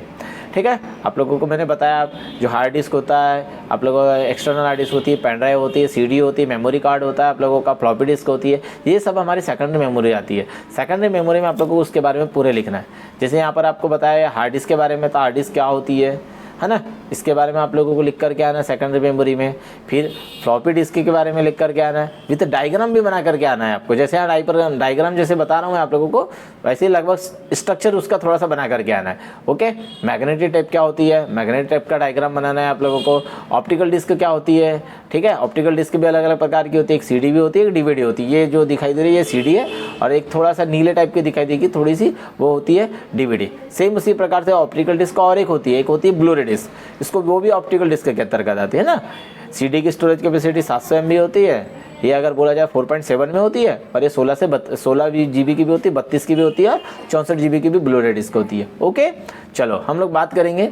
ठीक है। आप लोगों को मैंने बताया जो हार्ड डिस्क होता है, आप लोगों का एक्सटर्नल हार्ड डिस्क होती है, पेन ड्राइव होती है, CD होती है, मेमोरी कार्ड होता है, आप लोगों का फ्लॉपी डिस्क होती है, ये सब हमारी सेकेंडरी मेमोरी आती है। सेकेंडरी मेमोरी में आप लोगों को उसके बारे में पूरे लिखना है। जैसे यहाँ पर आपको बताया हार्ड डिस्क के बारे में, तो हार्ड डिस्क क्या होती है ना, इसके बारे में आप लोगों को लिख करके आना है सेकेंडरी मेमोरी में। फिर फ्लॉपी डिस्क के बारे में लिख करके आना है, विद डायग्राम भी बना करके आना है आपको। जैसे यहाँ डायग्राम जैसे बता रहा हूँ मैं आप लोगों को, वैसे ही लगभग स्ट्रक्चर उसका थोड़ा सा बना करके आना है, ओके। मैग्नेटिक टेप क्या होती है, मैग्नेटिक टेप का डायग्राम बनाना है आप लोगों को। ऑप्टिकल डिस्क क्या होती है, ठीक है। ऑप्टिकल डिस्क भी अलग अलग प्रकार की होती है, एक CD भी होती है, एक DVD होती है। ये जो दिखाई दे रही है CD है, और एक थोड़ा सा नीले टाइप की दिखाई देगी थोड़ी सी, वो होती है DVD। सेम उसी प्रकार से ऑप्टिकल डिस्क और एक होती है ब्लू रे डिस्क, इसको वो भी ऑप्टिकल डिस्क के अंतर्गत आती है ना। CD की स्टोरेज कैपेसिटी 700 MB होती है, ये अगर बोला जाए 4.7 में होती है, और ये 16 GB की भी होती है, 32 की भी होती है, और 64 GB की भी ब्लू रे डिस्क होती है, ओके। चलो हम लोग बात करेंगे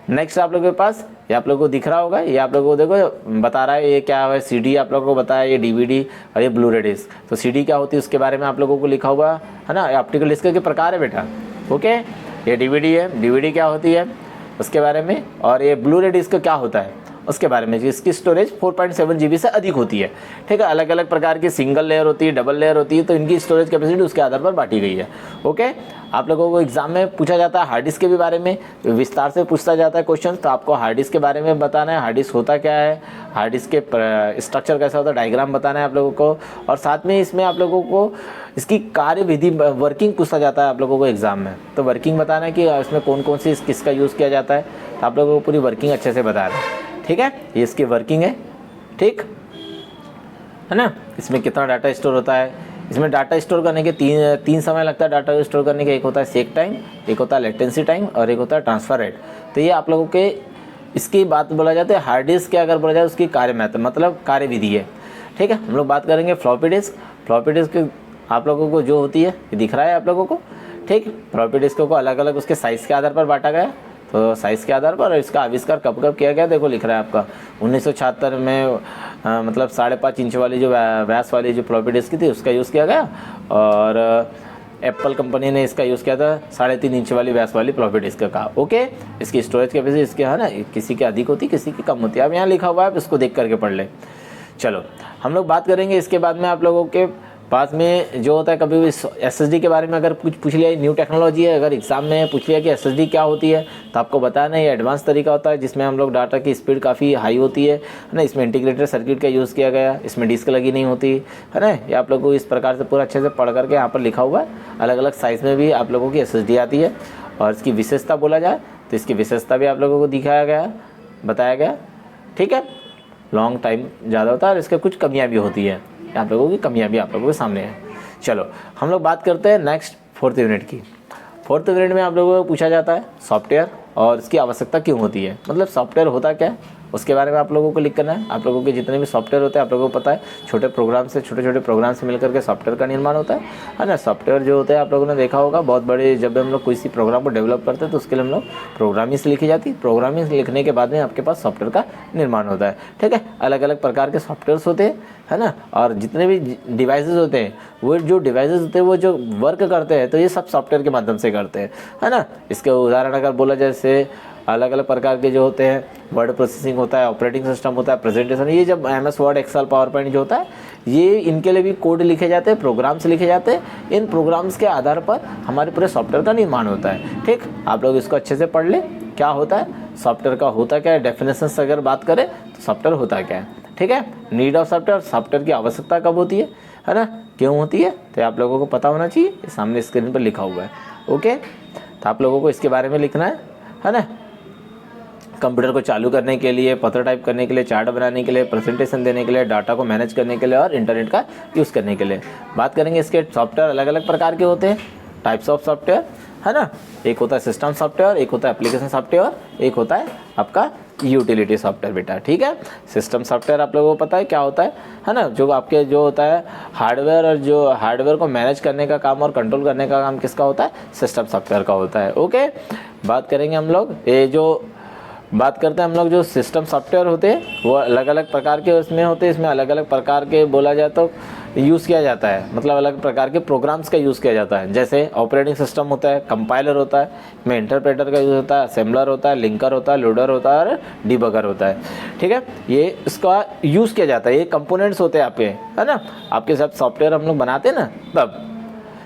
नेक्स्ट। आप लोगों के पास ये आप लोगों को दिख रहा होगा, ये आप लोगों को देखो बता रहा है ये क्या है, CD आप लोगों को बताया, ये DVD और ये ब्लू रे डिस्क। तो CD क्या होती है उसके बारे में आप लोगों को लिखा हुआ है ना। ऑप्टिकल डिस्क के प्रकार है बेटा, ओके। ये DVD है, DVD क्या होती है उसके बारे में, और ये ब्लू रे डिस्क क्या होता है उसके बारे में। इसकी स्टोरेज 4.7 GB से अधिक होती है, ठीक है। अलग अलग प्रकार की सिंगल लेयर होती है, डबल लेयर होती है, तो इनकी स्टोरेज कैपेसिटी उसके आधार पर बांटी गई है, ओके। आप लोगों को एग्जाम में पूछा जाता है हार्ड डिस्क के भी बारे में, विस्तार से पूछता जाता है क्वेश्चन, तो आपको हार्ड डिस्क के बारे में बताना है। हार्ड डिस्क होता क्या है, हार्ड डिस्क के स्ट्रक्चर कैसा होता है, डायग्राम बताना है आप लोगों को। और साथ में इसमें आप लोगों को इसकी कार्यविधि वर्किंग पूछा जाता है आप लोगों को एग्जाम में, तो वर्किंग बताना है कि इसमें कौन कौन सी किसका यूज़ किया जाता है, तो आप लोगों को पूरी वर्किंग अच्छे से बता रहे हैं, ठीक है। ये इसकी वर्किंग है, ठीक है ना। इसमें कितना डाटा स्टोर होता है, इसमें डाटा स्टोर करने के तीन समय लगता है डाटा स्टोर करने के। एक होता है सेक टाइम, एक होता है लेटेंसी टाइम, और एक होता है ट्रांसफ़र रेट। तो ये आप लोगों के इसकी बात बोला जाता है। हार्ड डिस्क के अगर बोला जाए उसकी मतलब कार्यविधि है, ठीक है। हम लोग बात करेंगे फ्लॉपी डिस्क। फ्लॉपी डिस्क आप लोगों को जो होती है ये दिख रहा है आप लोगों को, ठीक। फ्लॉपी डिस्क को अलग अलग उसके साइज़ के आधार पर बांटा गया, तो साइज़ के आधार पर इसका आविष्कार कब कब किया गया देखो लिख रहा है आपका 1976 में, मतलब 5.5 इंच वाली जो व्यास वाली जो फ्लॉपी डिस्क थी उसका यूज़ किया गया। और एप्पल कंपनी ने इसका यूज़ किया था 3.5 इंच वाली व्यास वाली फ्लॉपी डिस्क का, ओके। इसकी स्टोरेज कैपेसिटी इसके है ना, किसी की अधिक होती किसी की कम होती है। अब यहाँ लिखा हुआ है, आप इसको देख करके पढ़ लें। चलो हम लोग बात करेंगे इसके बाद में आप लोगों के पास में जो होता है, कभी भी SSD के बारे में अगर कुछ पूछ लिया, न्यू टेक्नोलॉजी है, अगर एग्जाम में पूछ लिया कि SSD क्या होती है, तो आपको बताना ये एडवांस तरीका होता है जिसमें हम लोग डाटा की स्पीड काफ़ी हाई होती है ना। इसमें इंटीग्रेटेड सर्किट का यूज़ किया गया, इसमें डिस्क लगी नहीं होती है ना। ये आप लोगों को इस प्रकार से पूरा अच्छे से पढ़ करके यहाँ पर लिखा हुआ है। अलग अलग साइज़ में भी आप लोगों की SSD आती है। और इसकी विशेषता बोला जाए तो इसकी विशेषता भी आप लोगों को दिखाया गया, बताया गया, ठीक है। लॉन्ग टाइम ज़्यादा होता है और इसके कुछ कमियाँ भी होती है, आप लोगों की कमियाँ भी आप लोगों के सामने है। चलो हम लोग बात करते हैं नेक्स्ट 4th यूनिट की। 4th यूनिट में आप लोगों को पूछा जाता है सॉफ्टवेयर और इसकी आवश्यकता क्यों होती है, मतलब सॉफ्टवेयर होता क्या है उसके बारे में आप लोगों को लिख करना है। आप लोगों के जितने भी सॉफ्टवेयर होते हैं आप लोगों को पता है, छोटे छोटे प्रोग्राम से मिलकर के सॉफ्टवेयर का निर्माण होता है ना। सॉफ्टवेयर जो होते हैं आप लोगों ने देखा होगा, बहुत बड़े जब हम लोग किसी प्रोग्राम को डेवलप करते हैं तो उसके लिए हम लोग प्रोग्रामिंग लिखी जाती है। प्रोग्रामिंग लिखने के बाद में आपके पास सॉफ्टवेयर का निर्माण होता है, ठीक है। अलग अलग प्रकार के सॉफ्टवेयर्स होते हैं, है ना। और जितने भी डिवाइसेस होते हैं, वो जो डिवाइसेस होते हैं वो जो वर्क करते हैं तो ये सब सॉफ्टवेयर के माध्यम से करते हैं, है ना। इसके उदाहरण अगर बोला जैसे अलग अलग प्रकार के जो होते हैं, वर्ड प्रोसेसिंग होता है, ऑपरेटिंग सिस्टम होता है, प्रेजेंटेशन, ये जब MS Word, Excel, PowerPoint जो होता है, ये इनके लिए भी कोड लिखे जाते हैं, प्रोग्राम्स लिखे जाते हैं। इन प्रोग्राम्स के आधार पर हमारे पूरे सॉफ्टवेयर का निर्माण होता है, ठीक। आप लोग इसको अच्छे से पढ़ लें, क्या होता है सॉफ्टवेयर का, होता क्या है, डेफिनेशन से अगर बात करें तो सॉफ्टवेयर होता क्या है, ठीक है। नीड ऑफ सॉफ्टवेयर, सॉफ्टवेयर की आवश्यकता कब होती है है ना, क्यों होती है तो आप लोगों को पता होना चाहिए, ये सामने स्क्रीन पर लिखा हुआ है। ओके, तो आप लोगों को इसके बारे में लिखना है ना। कंप्यूटर को चालू करने के लिए, पत्र टाइप करने के लिए, चार्ट बनाने के लिए, प्रेजेंटेशन देने के लिए, डाटा को मैनेज करने के लिए और इंटरनेट का यूज़ करने के लिए। बात करेंगे इसके सॉफ्टवेयर अलग अलग प्रकार के होते हैं, टाइप्स ऑफ सॉफ्टवेयर, है ना। एक होता है सिस्टम सॉफ्टवेयर, एक होता है एप्लीकेशन सॉफ्टवेयर, एक होता है आपका यूटिलिटी सॉफ्टवेयर बेटा, ठीक है। सिस्टम सॉफ्टवेयर आप लोगों को पता है क्या होता है ना, जो आपके जो होता है हार्डवेयर, और जो हार्डवेयर को मैनेज करने का काम और कंट्रोल करने का काम किसका होता है, सिस्टम सॉफ्टवेयर का होता है। ओके, बात करेंगे हम लोग ये जो बात करते हैं हम लोग जो सिस्टम सॉफ्टवेयर होते हैं वो अलग अलग प्रकार के उसमें होते हैं, इसमें अलग अलग प्रकार के बोला जाए तो यूज़ किया जाता है, मतलब अलग प्रकार के प्रोग्राम्स का यूज़ किया जाता है। जैसे ऑपरेटिंग सिस्टम होता है, कंपाइलर होता है, इसमें इंटरप्रेटर का यूज़ होता है, असेंबलर होता है, लिंकर होता है, लोडर होता है और डिबगर होता है, ठीक है। ये इसका यूज़ किया जाता है, ये कंपोनेंट्स होते हैं आपके, है ना। आपके सब सॉफ्टवेयर हम लोग बनाते हैं ना, तब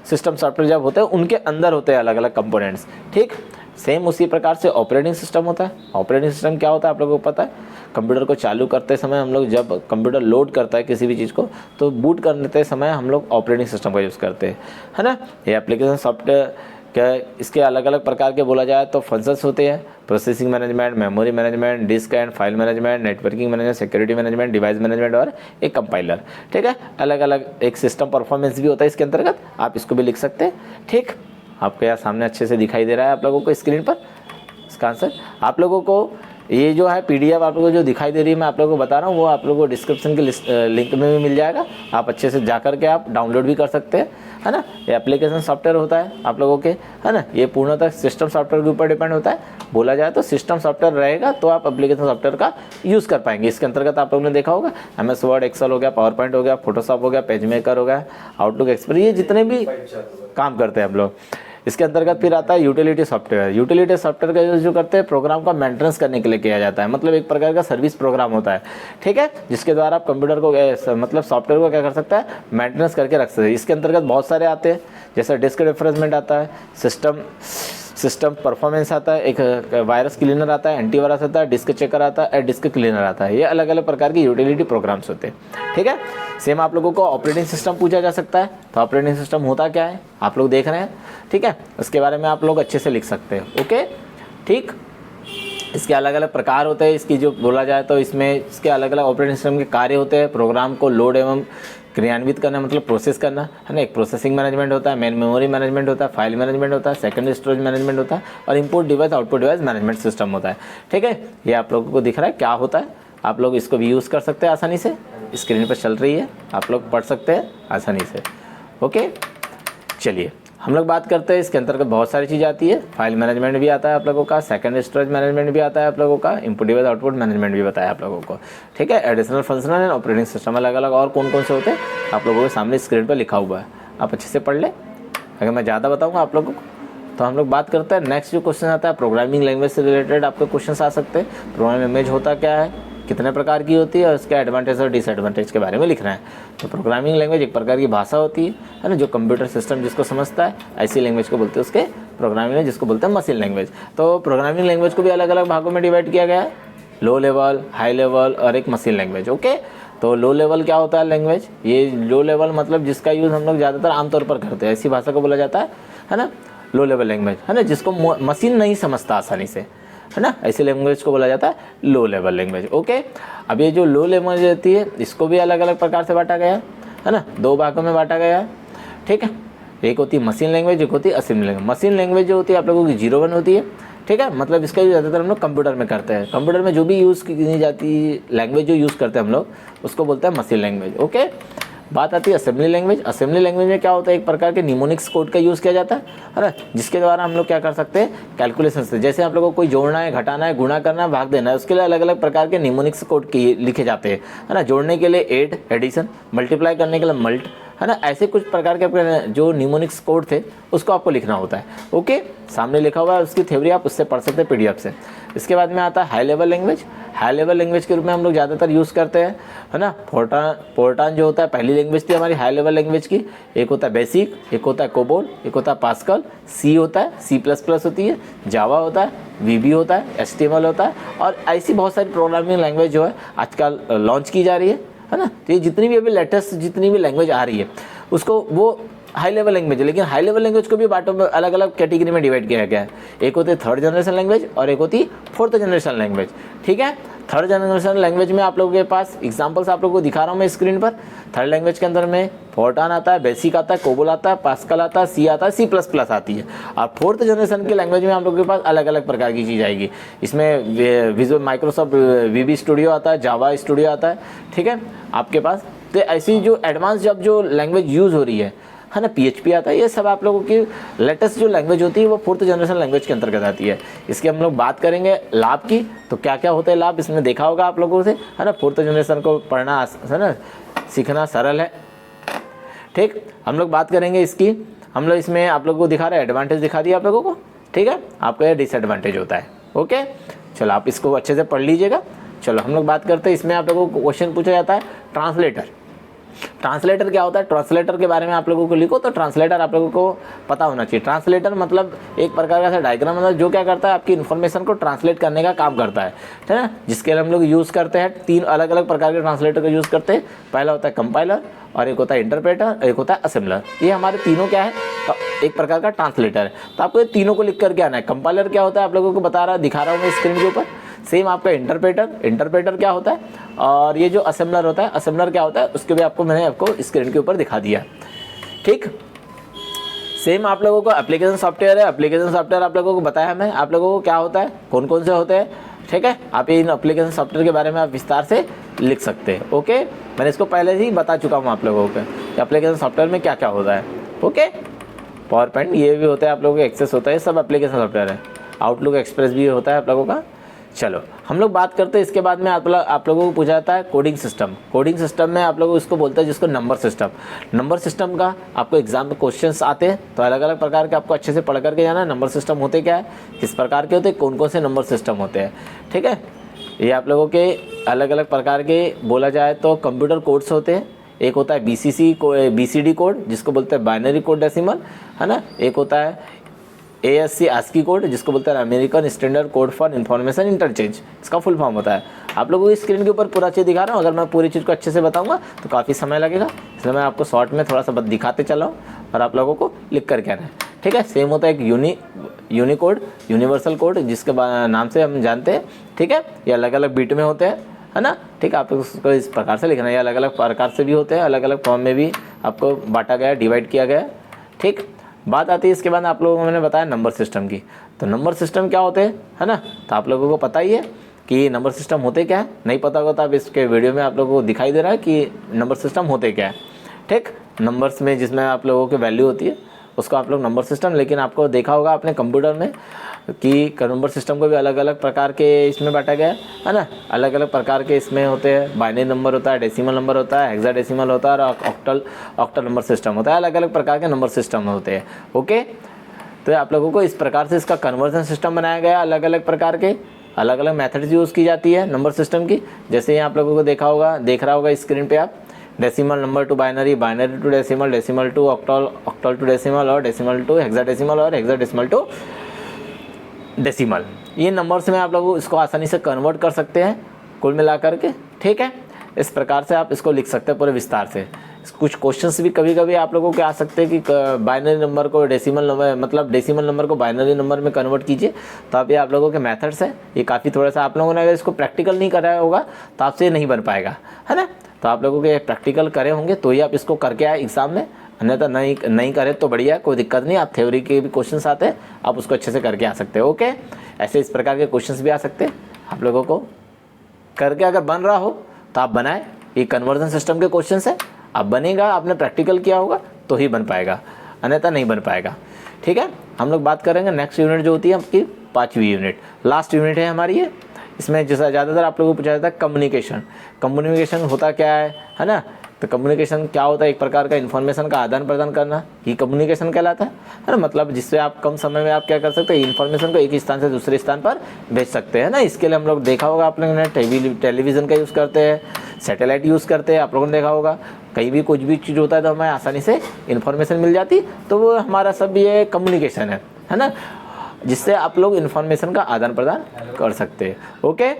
सिस्टम सॉफ्टवेयर जब होते हैं उनके अंदर होते हैं अलग अलग कंपोनेंट्स, ठीक। सेम उसी प्रकार से ऑपरेटिंग सिस्टम होता है। ऑपरेटिंग सिस्टम क्या होता है आप लोगों को पता है, कंप्यूटर को चालू करते समय हम लोग जब कंप्यूटर लोड करता है किसी भी चीज़ को तो बूट करते समय हम लोग ऑपरेटिंग सिस्टम का यूज़ करते हैं, है ना। ये एप्लीकेशन सॉफ्टवेयर क्या इसके अलग अलग प्रकार के बोला जाए तो फंक्शंस होते हैं, processing management, memory management, disk and file management, networking management, security management, device management और एक कंपाइलर, ठीक है। अलग अलग एक सिस्टम परफॉर्मेंस भी होता है इसके अंतर्गत, आप इसको भी लिख सकते हैं, ठीक। आपके यहाँ सामने अच्छे से दिखाई दे रहा है आप लोगों को स्क्रीन पर इसका आंसर। आप लोगों को ये जो है PDF आप लोगों को जो दिखाई दे रही है मैं आप लोगों को बता रहा हूँ वो आप लोगों को डिस्क्रिप्शन के लिंक में भी मिल जाएगा, आप अच्छे से जा कर के आप डाउनलोड भी कर सकते हैं, है ना। ये एप्लीकेशन सॉफ्टवेयर होता है आप लोगों के, है ना। ये पूर्णतः सिस्टम सॉफ्टवेयर के ऊपर डिपेंड होता है, बोला जाए तो सिस्टम सॉफ्टवेयर रहेगा तो आप एप्लीकेशन सॉफ्टवेयर का यूज़ कर पाएंगे। इसके अंतर्गत आप लोगों ने देखा होगा MS वर्ड, एक्सेल हो गया, पावर पॉइंट हो गया, फोटोशॉप हो गया, पेज मेकर हो गया, आउटलुक, एक्सप्रेस, ये जितने भी काम करते हैं हम लोग। इसके अंतर्गत फिर आता है यूटिलिटी सॉफ्टवेयर। यूटिलिटी सॉफ्टवेयर का यूज़ जो करते हैं प्रोग्राम का मेंटेनेंस करने के लिए किया जाता है, मतलब एक प्रकार का सर्विस प्रोग्राम होता है, ठीक है, जिसके द्वारा आप कंप्यूटर को मतलब सॉफ्टवेयर को क्या कर सकता है, मेंटेनेंस करके रख सकते हैं। इसके अंतर्गत बहुत सारे आते हैं, जैसे डिस्क रिफ्रेशमेंट आता है, सिस्टम परफॉर्मेंस आता है, एक वायरस क्लीनर आता है, एंटीवायरस आता है, डिस्क चेकर आता है, डिस्क क्लीनर आता है। ये अलग अलग प्रकार की यूटिलिटी प्रोग्राम्स होते हैं, ठीक है। सेम आप लोगों को ऑपरेटिंग सिस्टम पूछा जा सकता है, तो ऑपरेटिंग सिस्टम होता क्या है आप लोग देख रहे हैं, ठीक है, उसके बारे में आप लोग अच्छे से लिख सकते हैं, ओके, ठीक। इसके अलग अलग प्रकार होते हैं, इसकी जो बोला जाए तो इसमें इसके अलग अलग ऑपरेटिंग सिस्टम के कार्य होते हैं। प्रोग्राम को लोड एवं क्रियान्वित करना मतलब प्रोसेस करना, है ना। एक प्रोसेसिंग मैनेजमेंट होता है, मेन मेमोरी मैनेजमेंट होता है, फाइल मैनेजमेंट होता है, सेकंड स्टोरेज मैनेजमेंट होता है और input device output device management system होता है, ठीक है। ये आप लोगों को दिख रहा है क्या होता है, आप लोग इसको भी यूज़ कर सकते हैं आसानी से, स्क्रीन पर चल रही है, आप लोग पढ़ सकते हैं आसानी से, ओके। चलिए हम लोग बात करते हैं, इसके अंतर्गत बहुत सारी चीज़ आती है। फाइल मैनेजमेंट भी आता है आप लोगों का, सेकंड स्टोरेज मैनेजमेंट भी आता है आप लोगों का, इनपुट डिवाइस आउटपुट मैनेजमेंट भी बताया आप लोगों को, ठीक है। Additional functional and operating system अलग अलग और कौन कौन से होते हैं आप लोगों के सामने स्क्रीन पर लिखा हुआ है, आप अच्छे से पढ़ लें। अगर मैं ज़्यादा बताऊँगा आप लोगों को तो हम लोग बात करते हैं नेक्स्ट जो क्वेश्चन आता है प्रोग्रामिंग लैंग्वेज से रिलेटेड आपके क्वेश्चन आ सकते हैं। प्रोग्रामिंग लैंग्वेज होता क्या है, कितने प्रकार की होती है और उसके एडवांटेज और डिसएडवांटेज के बारे में लिखना है। तो प्रोग्रामिंग लैंग्वेज एक प्रकार की भाषा होती है ना, जो कंप्यूटर सिस्टम जिसको समझता है ऐसी लैंग्वेज को बोलते हैं उसके प्रोग्रामिंग लैंग्वेज, जिसको बोलते हैं मशीन लैंग्वेज। तो प्रोग्रामिंग लैंग्वेज को भी अलग अलग भागों में डिवाइड किया गया है, लो लेवल, हाई लेवल और एक मशीन लैंग्वेज, ओके। तो लो लेवल क्या होता है लैंग्वेज, ये लो लेवल मतलब जिसका यूज़ हम लोग ज़्यादातर आमतौर पर करते हैं, ऐसी भाषा को बोला जाता है ना, लो लेवल लैंग्वेज, है ना, जिसको मशीन नहीं समझता आसानी से, है ना, ऐसी लैंग्वेज को बोला जाता है लो लेवल लैंग्वेज, ओके। अब ये जो लो लैंग्वेज रहती है इसको भी अलग अलग प्रकार से बांटा गया है ना, दो भागों में बांटा गया है, ठीक है। एक होती है मशीन लैंग्वेज, एक होती है असेंबली लैंग्वेज। मशीन लैंग्वेज जो होती है आप लोगों की 0-1 होती है, ठीक है, मतलब इसका यूज़ ज़्यादातर हम लोग कंप्यूटर में करते हैं। कंप्यूटर में जो भी यूज़ की जाती लैंग्वेज जो यूज़ करते हैं हम लोग उसको बोलते हैं मशीन लैंग्वेज, ओके। बात आती है असेंबली लैंग्वेज। असेंबली लैंग्वेज में क्या होता है, एक प्रकार के निमोनिक्स कोड का यूज़ किया जाता है ना, जिसके द्वारा हम लोग क्या कर सकते हैं कैलकुलेशन से, जैसे आप लोगों को कोई जोड़ना है, घटाना है, गुणा करना है, भाग देना है, उसके लिए अलग अलग प्रकार के निमोनिक्स कोड लिखे जाते हैं, है ना। जोड़ने के लिए एड, एडिशन, मल्टीप्लाई करने के लिए मल्ट, है ना, ऐसे कुछ प्रकार के जो निमोनिक्स कोड थे उसको आपको लिखना होता है, ओके। सामने लिखा हुआ है, उसकी थ्योरी आप उससे पढ़ सकते हैं PDF से। इसके बाद में आता है high level language. High level language के रूप में हम लोग ज़्यादातर यूज़ करते हैं, है ना। फोर्टान जो होता है पहली लैंग्वेज थी हमारी हाई लेवल लैंग्वेज की। एक होता है बेसिक, एक होता है कोबोल, एक होता है पास्कल, C होता है, C++ होती है, जावा होता है, VB होता है, HTML होता है और ऐसी बहुत सारी प्रोग्रामिंग लैंग्वेज जो है आजकल लॉन्च की जा रही है है ना। तो ये जितनी भी अभी लेटेस्ट जितनी भी लैंग्वेज आ रही है उसको वो हाई लेवल लैंग्वेज है, लेकिन हाई लेवल लैंग्वेज को भी बाटों में अलग अलग कैटेगरी में डिवाइड किया गया है। एक होती है थर्ड जनरेशन लैंग्वेज और एक होती फोर्थ जनरेशन लैंग्वेज, ठीक है। थर्ड जनरेशन लैंग्वेज में आप लोगों के पास एग्जांपल्स आप लोगों को दिखा रहा हूँ मैं स्क्रीन पर। थर्ड लैंग्वेज के अंदर में फोर्टान आता है, बेसिक आता है, कोबोल आता है, पास्कल आता है, सी आता है, C++ आती है। और फोर्थ जनरेशन की लैंग्वेज में आप लोगों के पास अलग अलग प्रकार की चीज़ आएगी। इसमें विजुअल माइक्रोसॉफ्ट VB स्टूडियो आता है, जावा स्टूडियो आता है, ठीक है आपके पास। तो ऐसी जो एडवांस जब जो लैंग्वेज यूज़ हो रही है ना, PHP आता है, ये सब आप लोगों की लेटेस्ट जो लैंग्वेज होती है वो फोर्थ जनरेशन लैंग्वेज के अंतर्गत आती है। इसके हम लोग बात करेंगे लाभ की, तो क्या क्या होते हैं लाभ इसमें देखा होगा आप लोगों से, है ना। फोर्थ जनरेशन को पढ़ना है ना, सीखना सरल है, ठीक। हम लोग बात करेंगे इसकी, हम लोग इसमें आप लोगों को दिखा रहे हैं एडवांटेज दिखा दिया आप लोगों को, ठीक है। आपका यह डिसएडवांटेज होता है, ओके। चलो आप इसको अच्छे से पढ़ लीजिएगा। चलो हम लोग बात करते हैं, इसमें आप लोगों को क्वेश्चन पूछा जाता है ट्रांसलेटर। ट्रांसलेटर क्या होता है, ट्रांसलेटर के बारे में आप लोगों को लिखो। तो ट्रांसलेटर आप लोगों को पता होना चाहिए। ट्रांसलेटर मतलब एक प्रकार का डायग्राम, मतलब जो क्या करता है आपकी इन्फॉर्मेशन को ट्रांसलेट करने का काम करता है ना। जिसके लिए हम लोग यूज़ करते हैं, 3 अलग अलग प्रकार के ट्रांसलेटर का यूज़ करते हैं। पहला होता है कंपाइलर, और एक होता है इंटरप्रेटर, एक होता है असेंबलर। ये हमारे तीनों क्या है, तो एक प्रकार का ट्रांसलेटर है। तो आपको ये तीनों को लिख करके आना है। कंपाइलर क्या होता है आप लोगों को दिखा रहा हूँ मैं स्क्रीन के ऊपर। सेम आपका इंटरप्रेटर क्या होता है, और ये जो असेंबलर होता है, असेंबलर क्या होता है उसके भी मैंने आपको स्क्रीन के ऊपर दिखा दिया, ठीक। सेम आप लोगों को एप्लीकेशन सॉफ्टवेयर है। एप्लीकेशन सॉफ्टवेयर आप लोगों को बताया मैं आप लोगों को क्या होता है, कौन कौन से होते हैं, ठीक है। आप इन एप्लीकेशन सॉफ्टवेयर के बारे में आप विस्तार से लिख सकते हैं, ओके। मैंने इसको पहले ही बता चुका हूँ आप लोगों को एप्लीकेशन सॉफ्टवेयर में क्या क्या होता है, ओके। पावर पॉइंट ये भी होता है आप लोगों को, एक्सेस होता है, सब एप्लीकेशन सॉफ्टवेयर है। आउटलुक एक्सप्रेस भी होता है आप लोगों का। चलो हम लोग बात करते हैं इसके बाद में आप लोगों को पूछा जाता है कोडिंग सिस्टम। कोडिंग सिस्टम में आप लोगों को इसको बोलते हैं जिसको नंबर सिस्टम। नंबर सिस्टम का आपको एग्जाम में क्वेश्चंस आते हैं, तो अलग अलग प्रकार के आपको अच्छे से पढ़ करके जाना है। नंबर सिस्टम होते क्या है, किस प्रकार के होते हैं, कौन कौन से नंबर सिस्टम होते हैं, ठीक है। ये आप लोगों के अलग अलग प्रकार के बोला जाए तो कंप्यूटर कोड्स होते हैं। एक होता है BCD कोड जिसको बोलते हैं बाइनरी कोड डेसिमल, है ना। एक होता है ASCII ASCII कोड जिसको बोलते हैं American standard code for information interchange, इसका फुल फॉर्म होता है। आप लोगों को स्क्रीन के ऊपर पूरा चीज़ दिखा रहा हूँ। अगर मैं पूरी चीज़ को अच्छे से बताऊंगा तो काफ़ी समय लगेगा, इसलिए मैं आपको शॉर्ट में थोड़ा सा दिखाते चला हूँ और आप लोगों को लिख करके आना है, ठीक है। सेम होता है एक यूनिकोड, यूनिवर्सल कोड जिसके नाम से हम जानते हैं, ठीक है। ये अलग अलग बीट में होते हैं, है ना, ठीक है। आप उसको इस प्रकार से लिखना है। ये अलग अलग प्रकार से भी होते हैं, अलग अलग फॉर्म में भी आपको बांटा गया, डिवाइड किया गया, ठीक। बात आती है इसके बाद आप लोगों को मैंने बताया नंबर सिस्टम की। तो नंबर सिस्टम क्या होते हैं, है ना। तो आप लोगों को पता ही है कि नंबर सिस्टम होते क्या है। नहीं पता होगा तो आप इसके वीडियो में आप लोगों को दिखाई दे रहा है कि नंबर सिस्टम होते क्या है, ठीक। नंबर्स में जिसमें आप लोगों की वैल्यू होती है उसको आप लोग नंबर सिस्टम, लेकिन आपको देखा होगा अपने कंप्यूटर में कि नंबर सिस्टम को भी अलग अलग प्रकार के इसमें बांटा गया है ना। अलग अलग प्रकार के इसमें होते हैं। बाइनरी नंबर होता है, डेसिमल नंबर होता है, हेक्साडेसिमल होता है और ऑक्टल नंबर सिस्टम होता है। अलग अलग प्रकार के नंबर सिस्टम होते हैं, ओके। तो आप लोगों को इस प्रकार से इसका कन्वर्जन सिस्टम बनाया गया। अलग अलग प्रकार के अलग अलग मेथड्स यूज़ की जाती है नंबर सिस्टम की। जैसे आप लोगों को देख रहा होगा स्क्रीन पर आप, decimal number to binary, binary to decimal, decimal to octal, octal to decimal और डेसिमल टू हेक्साडेसिमल और हेक्साडेसिमल टू डेसिमल। ये नंबर्स में आप लोग इसको आसानी से कन्वर्ट कर सकते हैं कुल मिला करके, ठीक है। इस प्रकार से आप इसको लिख सकते हैं पूरे विस्तार से। कुछ क्वेश्चंस भी कभी कभी आप लोगों के आ सकते हैं कि बाइनरी नंबर को डेसिमल नंबर, मतलब डेसिमल नंबर को बाइनरी नंबर में कन्वर्ट कीजिए। तो अब ये आप लोगों के मेथड्स हैं। ये काफ़ी थोड़ा सा आप लोगों ने अगर इसको प्रैक्टिकल नहीं कराया होगा तो आपसे नहीं बन पाएगा, है ना। तो आप लोगों के प्रैक्टिकल करे होंगे तो ही आप इसको करके आए एग्ज़ाम में, अन्यथा नहीं करें तो बढ़िया, कोई दिक्कत नहीं। आप थ्योरी के भी क्वेश्चंस आते हैं, आप उसको अच्छे से करके आ सकते हो, ओके। ऐसे इस प्रकार के क्वेश्चंस भी आ सकते हैं। आप लोगों को करके अगर बन रहा हो तो आप बनाएं। ये कन्वर्जन सिस्टम के क्वेश्चंस है, आप बनेगा, आपने प्रैक्टिकल किया होगा तो ही बन पाएगा, अन्यथा नहीं बन पाएगा, ठीक है। हम लोग बात करेंगे नेक्स्ट यूनिट जो होती है आपकी 5वीं यूनिट, लास्ट यूनिट है हमारी ये। इसमें जैसा ज़्यादातर आप लोगों को पूछा जाता है कम्युनिकेशन। कम्युनिकेशन होता क्या है ना। तो कम्युनिकेशन क्या होता है, एक प्रकार का इन्फॉर्मेशन का आदान प्रदान करना, ये कम्युनिकेशन कहलाता है ना। मतलब जिससे आप कम समय में आप क्या कर सकते हैं, इन्फॉर्मेशन को एक स्थान से दूसरे स्थान पर भेज सकते हैं ना। इसके लिए हम लोग देखा होगा आप लोगों ने टेलीविज़न का यूज़ करते हैं, सैटेलाइट यूज़ करते हैं, आप लोगों ने देखा होगा। कहीं भी कुछ भी चीज़ होता है तो हमें आसानी से इन्फॉर्मेशन मिल जाती, तो वो हमारा सब ये कम्युनिकेशन है ना, जिससे आप लोग इन्फॉर्मेशन का आदान प्रदान कर सकते हैं, ओके।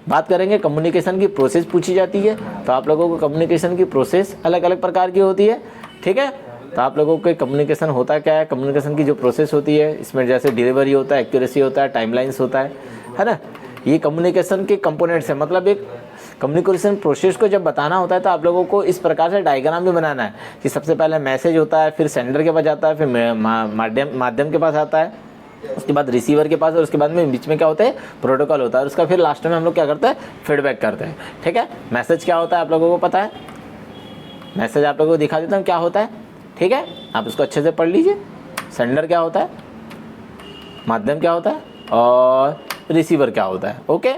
बात करेंगे कम्युनिकेशन की प्रोसेस पूछी जाती है, तो आप लोगों को कम्युनिकेशन की प्रोसेस अलग अलग प्रकार की होती है, ठीक है। तो आप लोगों को कम्युनिकेशन होता क्या है, कम्युनिकेशन की जो प्रोसेस होती है इसमें जैसे डिलीवरी होता है, एक्यूरेसी होता है, टाइमलाइंस होता है ना। ये कम्युनिकेशन के कंपोनेंट्स है। मतलब एक कम्युनिकेशन प्रोसेस को जब बताना होता है तो आप लोगों को इस प्रकार से डायग्राम भी बनाना है कि सबसे पहले मैसेज होता है, फिर सेंडर के पास जाता है, फिर माध्यम के पास आता है, उसके बाद रिसीवर के पास, और उसके बाद में बीच में क्या होता है, प्रोटोकॉल होता है, और उसका फिर लास्ट में हम लोग क्या करते हैं, फीडबैक करते हैं, ठीक है। मैसेज क्या होता है आप लोगों को पता है, मैसेज आप लोगों को दिखा देता हूँ क्या होता है, ठीक है, आप उसको अच्छे से पढ़ लीजिए। सेंडर क्या होता है, माध्यम क्या होता है, और रिसीवर क्या होता है, ओके।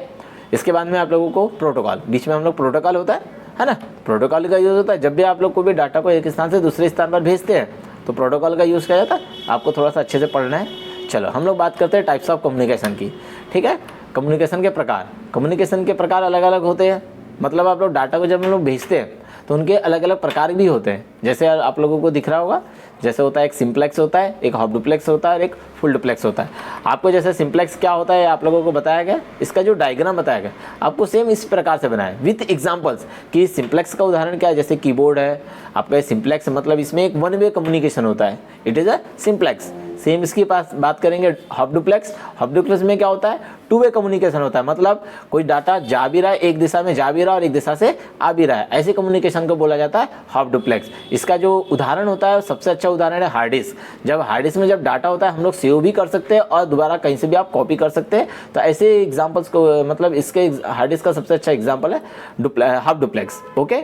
इसके बाद में आप लोगों को प्रोटोकॉल, बीच में हम लोग प्रोटोकॉल होता है ना। प्रोटोकॉल का यूज़ होता है जब भी आप लोग को भी डाटा को एक स्थान से दूसरे स्थान पर भेजते हैं तो प्रोटोकॉल का यूज़ किया जाता है। आपको थोड़ा सा अच्छे से पढ़ना है। चलो हम लोग बात करते हैं टाइप्स ऑफ कम्युनिकेशन की, ठीक है। कम्युनिकेशन के प्रकार, कम्युनिकेशन के प्रकार अलग अलग होते हैं। मतलब आप लोग डाटा को जब हम लोग भेजते हैं तो उनके अलग अलग प्रकार भी होते हैं। जैसे आप लोगों को दिख रहा होगा, जैसे होता है एक सिंप्लेक्स होता है, एक हाफ डुप्लेक्स होता है और एक फुल डुप्लेक्स होता है। आपको जैसे सिंप्लेक्स क्या होता है आप लोगों को बताया गया, इसका जो डायग्राम बताया गया आपको सेम इस प्रकार से बनाए विथ एग्जांपल्स कि सिंप्लेक्स का उदाहरण क्या है। जैसे कीबोर्ड है आपका सिंप्लेक्स, मतलब इसमें एक वन वे कम्युनिकेशन होता है, it is a simplex. Same इसकी पास बात करेंगे हाफ डुप्लेक्स। हाफ डुप्लेक्स में क्या होता है, टू वे कम्युनिकेशन होता है। मतलब कोई डाटा जा भी रहा है, एक दिशा में जा भी रहा है और एक दिशा से आ भी रहा है, ऐसे कम्युनिकेशन को बोला जाता है हाफ डुप्लेक्स। इसका जो उदाहरण होता है सबसे अच्छा उदाहरण है हार्ड डिस्क। जब हार्ड डिस्क में जब डाटा होता है हम लोग सेव भी कर सकते हैं और दोबारा कहीं से भी आप कॉपी कर सकते हैं। तो ऐसे एग्जाम्पल्स को, मतलब इसके हार्ड डिस्क का सबसे अच्छा एग्जाम्पल है हाफ डुप्लेक्स, ओके,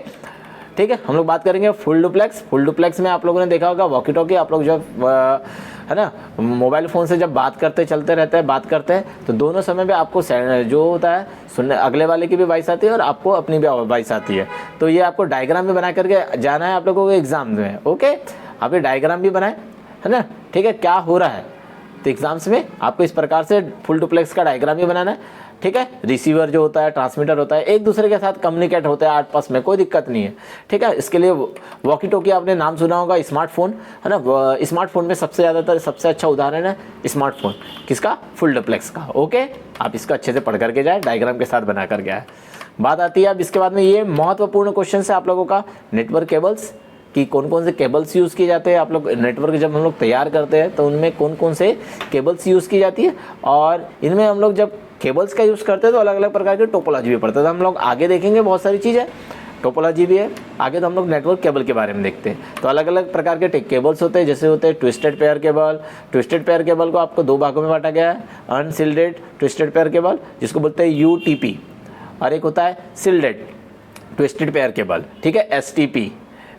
ठीक है। हम लोग बात करेंगे फुल डुप्लेक्स। फुल डुप्लेक्स में आप लोगों ने देखा होगा वॉकी टॉकी, आप लोग जब है ना मोबाइल फ़ोन से जब बात करते चलते रहते हैं, बात करते हैं तो दोनों समय में आपको जो होता है सुनने, अगले वाले की भी वॉइस आती है और आपको अपनी भी वॉइस आती है। तो ये आपको डायग्राम भी बना करके जाना है आप लोगों को एग्जाम में, ओके। आप ये डायग्राम भी बनाए, है ना, ठीक है, क्या हो रहा है। तो एग्जाम्स में आपको इस प्रकार से फुल डुप्लेक्स का डायग्राम भी बनाना है, ठीक है। रिसीवर जो होता है, ट्रांसमीटर होता है, एक दूसरे के साथ कम्युनिकेट होते हैं आपस में, कोई दिक्कत नहीं है, ठीक है। इसके लिए वॉकी टॉकी आपने नाम सुना होगा, स्मार्टफोन, है ना। स्मार्टफोन में सबसे ज़्यादातर सबसे अच्छा उदाहरण है स्मार्टफोन, किसका, फुल डुप्लेक्स का, ओके। आप इसको अच्छे से पढ़ करके जाए, डायग्राम के साथ बना करके आए। बात आती है अब इसके बाद में ये महत्वपूर्ण क्वेश्चन है आप लोगों का, नेटवर्क केबल्स कि कौन कौन से केबल्स यूज़ किए जाते हैं। आप लोग नेटवर्क जब हम लोग तैयार करते हैं तो उनमें कौन कौन से केबल्स यूज़ की जाती है, और इनमें हम लोग जब केबल्स का यूज़ करते हैं तो अलग अलग प्रकार की टोपोलॉजी भी पढ़ते हैं। तो हम लोग आगे देखेंगे बहुत सारी चीज़ें, टोपोलॉजी भी है आगे। तो हम लोग नेटवर्क केबल के बारे में देखते हैं। तो अलग अलग प्रकार के केबल्स होते हैं, जैसे होते हैं twisted pair cable. Twisted pair cable को आपको दो भागों में बांटा गया है, अनसिल्डेड ट्विस्टेड पेयर केबल जिसको बोलते हैं UTP, और एक होता है सिल्डेड ट्विस्टेड पेयर केबल, ठीक है, STP,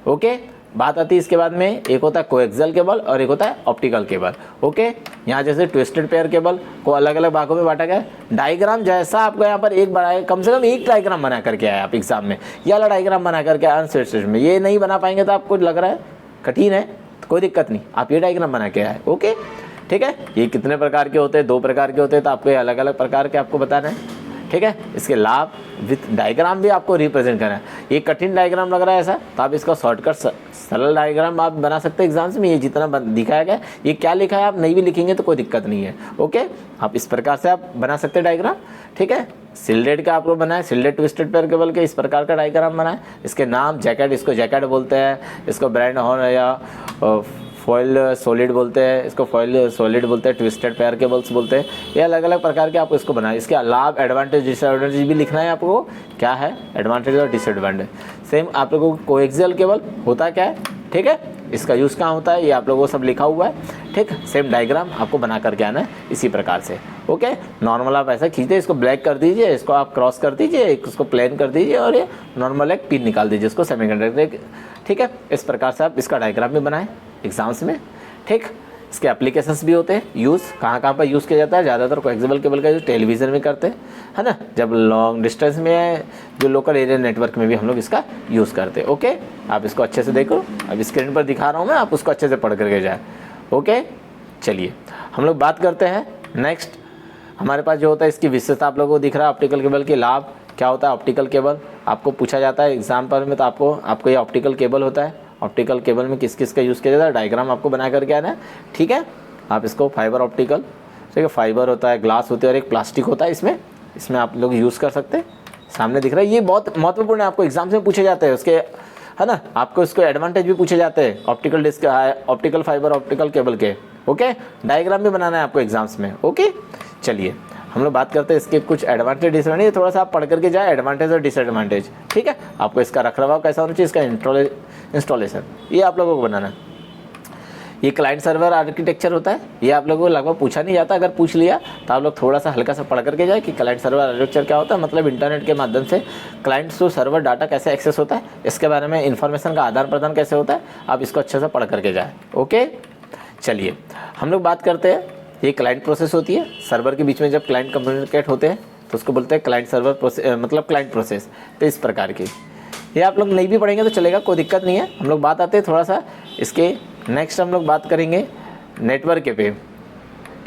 ओके। बात आती है इसके बाद में एक होता है कोएक्सियल केबल और एक होता है ऑप्टिकल केबल, ओके। यहाँ जैसे ट्विस्टेड पेयर केबल को अलग अलग भागों में बांटा गया है। डायग्राम जैसा आपको यहाँ पर एक बनाए, कम से कम एक डायग्राम बना करके आए आप एग्जाम में, ये वाला डायग्राम बना करके आंसर में। ये नहीं बना पाएंगे तो आपको लग रहा है कठिन है तो कोई दिक्कत नहीं, आप ये डायग्राम बना के आए, ओके, ठीक है। ये कितने प्रकार के होते हैं, 2 प्रकार के होते हैं, तो आपको ये अलग अलग प्रकार के आपको बताना है, ठीक है। इसके लाभ विथ डायग्राम भी आपको रिप्रेजेंट करना है। ये कठिन डायग्राम लग रहा है ऐसा, तो आप इसका शॉर्टकट सरल डायग्राम आप बना सकते हैं एग्जाम्स में। ये जितना दिखाया गया, ये क्या लिखा है आप नहीं भी लिखेंगे तो कोई दिक्कत नहीं है, ओके। आप इस प्रकार से आप बना सकते हैं डायग्राम, ठीक है। सिल्डेड का आपको बनाए, सिल्डेड ट्विस्टेड पेयर केबल के इस प्रकार का डायग्राम बनाए। इसके नाम जैकेट, इसको जैकेट बोलते हैं, इसको ब्रांड हॉर्न या फॉइल सॉलिड बोलते हैं, इसको फॉइल सॉलिड बोलते हैं, ट्विस्टेड पेयर केबल्स बोलते हैं। ये अलग अलग प्रकार के आपको इसको बनाए। इसके लाभ, एडवांटेज, डिसएडवांटेज भी लिखना है आपको, क्या है एडवांटेज और डिसएडवांटेज। सेम आप लोगों को कोएक्सियल केबल होता क्या है, ठीक है, इसका यूज़ कहाँ होता है, ये आप लोगों को सब लिखा हुआ है, ठीक। सेम डायग्राम आपको बना करके आना है इसी प्रकार से, ओके। नॉर्मल आप ऐसा खींचते, इसको ब्लैक कर दीजिए, इसको आप क्रॉस कर दीजिए, इसको प्लेन कर दीजिए और ये नॉर्मल एक पिन निकाल दीजिए, इसको सेमीकंडक्टर, ठीक है। इस प्रकार से आप इसका डायग्राम भी बनाएं एग्जाम्स में, ठीक। इसके एप्लीकेशंस भी होते हैं, यूज़ कहाँ पर यूज़ किया जाता है। ज़्यादातर कोएक्सियल केबल का यूज़ टेलीविज़न में करते हैं, है ना। जब लॉन्ग डिस्टेंस में है, जो लोकल एरिया नेटवर्क में भी हम लोग इसका यूज़ करते हैं, ओके। आप इसको अच्छे से देखो, अब स्क्रीन पर दिखा रहा हूँ मैं, आप उसको अच्छे से पढ़ करके जाए, ओके। चलिए हम लोग बात करते हैं नेक्स्ट। हमारे पास जो होता है इसकी विशेषता आप लोगों को दिख रहा है, ऑप्टिकल केबल के लाभ क्या होता है। ऑप्टिकल केबल आपको पूछा जाता है एग्जाम्पल में, तो आपको ये ऑप्टिकल केबल होता है। ऑप्टिकल केबल में किस किस का यूज़ किया जाता है, डायग्राम आपको बना करके आना है, ठीक है। आप इसको फाइबर ऑप्टिकल, ठीक है, फाइबर होता है, ग्लास होती है और एक प्लास्टिक होता है इसमें, इसमें आप लोग यूज़ कर सकते हैं। सामने दिख रहा है, ये बहुत महत्वपूर्ण है, आपको एग्जाम्स में पूछे जाते हैं उसके, है ना, आपको इसको एडवांटेज भी पूछे जाते हैं, optical disk, optical fibre, optical cable के। ओके, डायग्राम भी बनाना है आपको एग्जाम्स में। ओके, चलिए हम लोग बात करते हैं इसके कुछ एडवांटेज डिसएडवांटेज, थोड़ा सा आप पढ़ करके जाए एडवांटेज और डिसएडवांटेज। ठीक है, आपको इसका रखरखाव कैसा होना चाहिए, इसका इंस्टॉलेशन, ये आप लोगों को बनाना है। ये क्लाइंट सर्वर आर्किटेक्चर होता है, ये आप लोगों को लगभग पूछा नहीं जाता, अगर पूछ लिया तो आप लोग थोड़ा सा हल्का सा पढ़ करके जाए कि क्लाइंट सर्वर आर्किटेक्चर क्या होता है, मतलब इंटरनेट के माध्यम से क्लाइंट्स टू सर्वर डाटा कैसे एक्सेस होता है, इसके बारे में इन्फॉर्मेशन का आदान प्रदान कैसे होता है, आप इसको अच्छे से पढ़ करके जाए। ओके, चलिए हम लोग बात करते हैं, ये क्लाइंट प्रोसेस होती है, सर्वर के बीच में जब क्लाइंट कम्युनिकेट होते हैं तो उसको बोलते हैं क्लाइंट सर्वर प्रोसेस, मतलब क्लाइंट प्रोसेस। तो इस प्रकार की ये आप लोग नहीं भी पढ़ेंगे तो चलेगा, कोई दिक्कत नहीं है। हम लोग बात आते हैं थोड़ा सा इसके नेक्स्ट, हम लोग बात करेंगे नेटवर्क पे।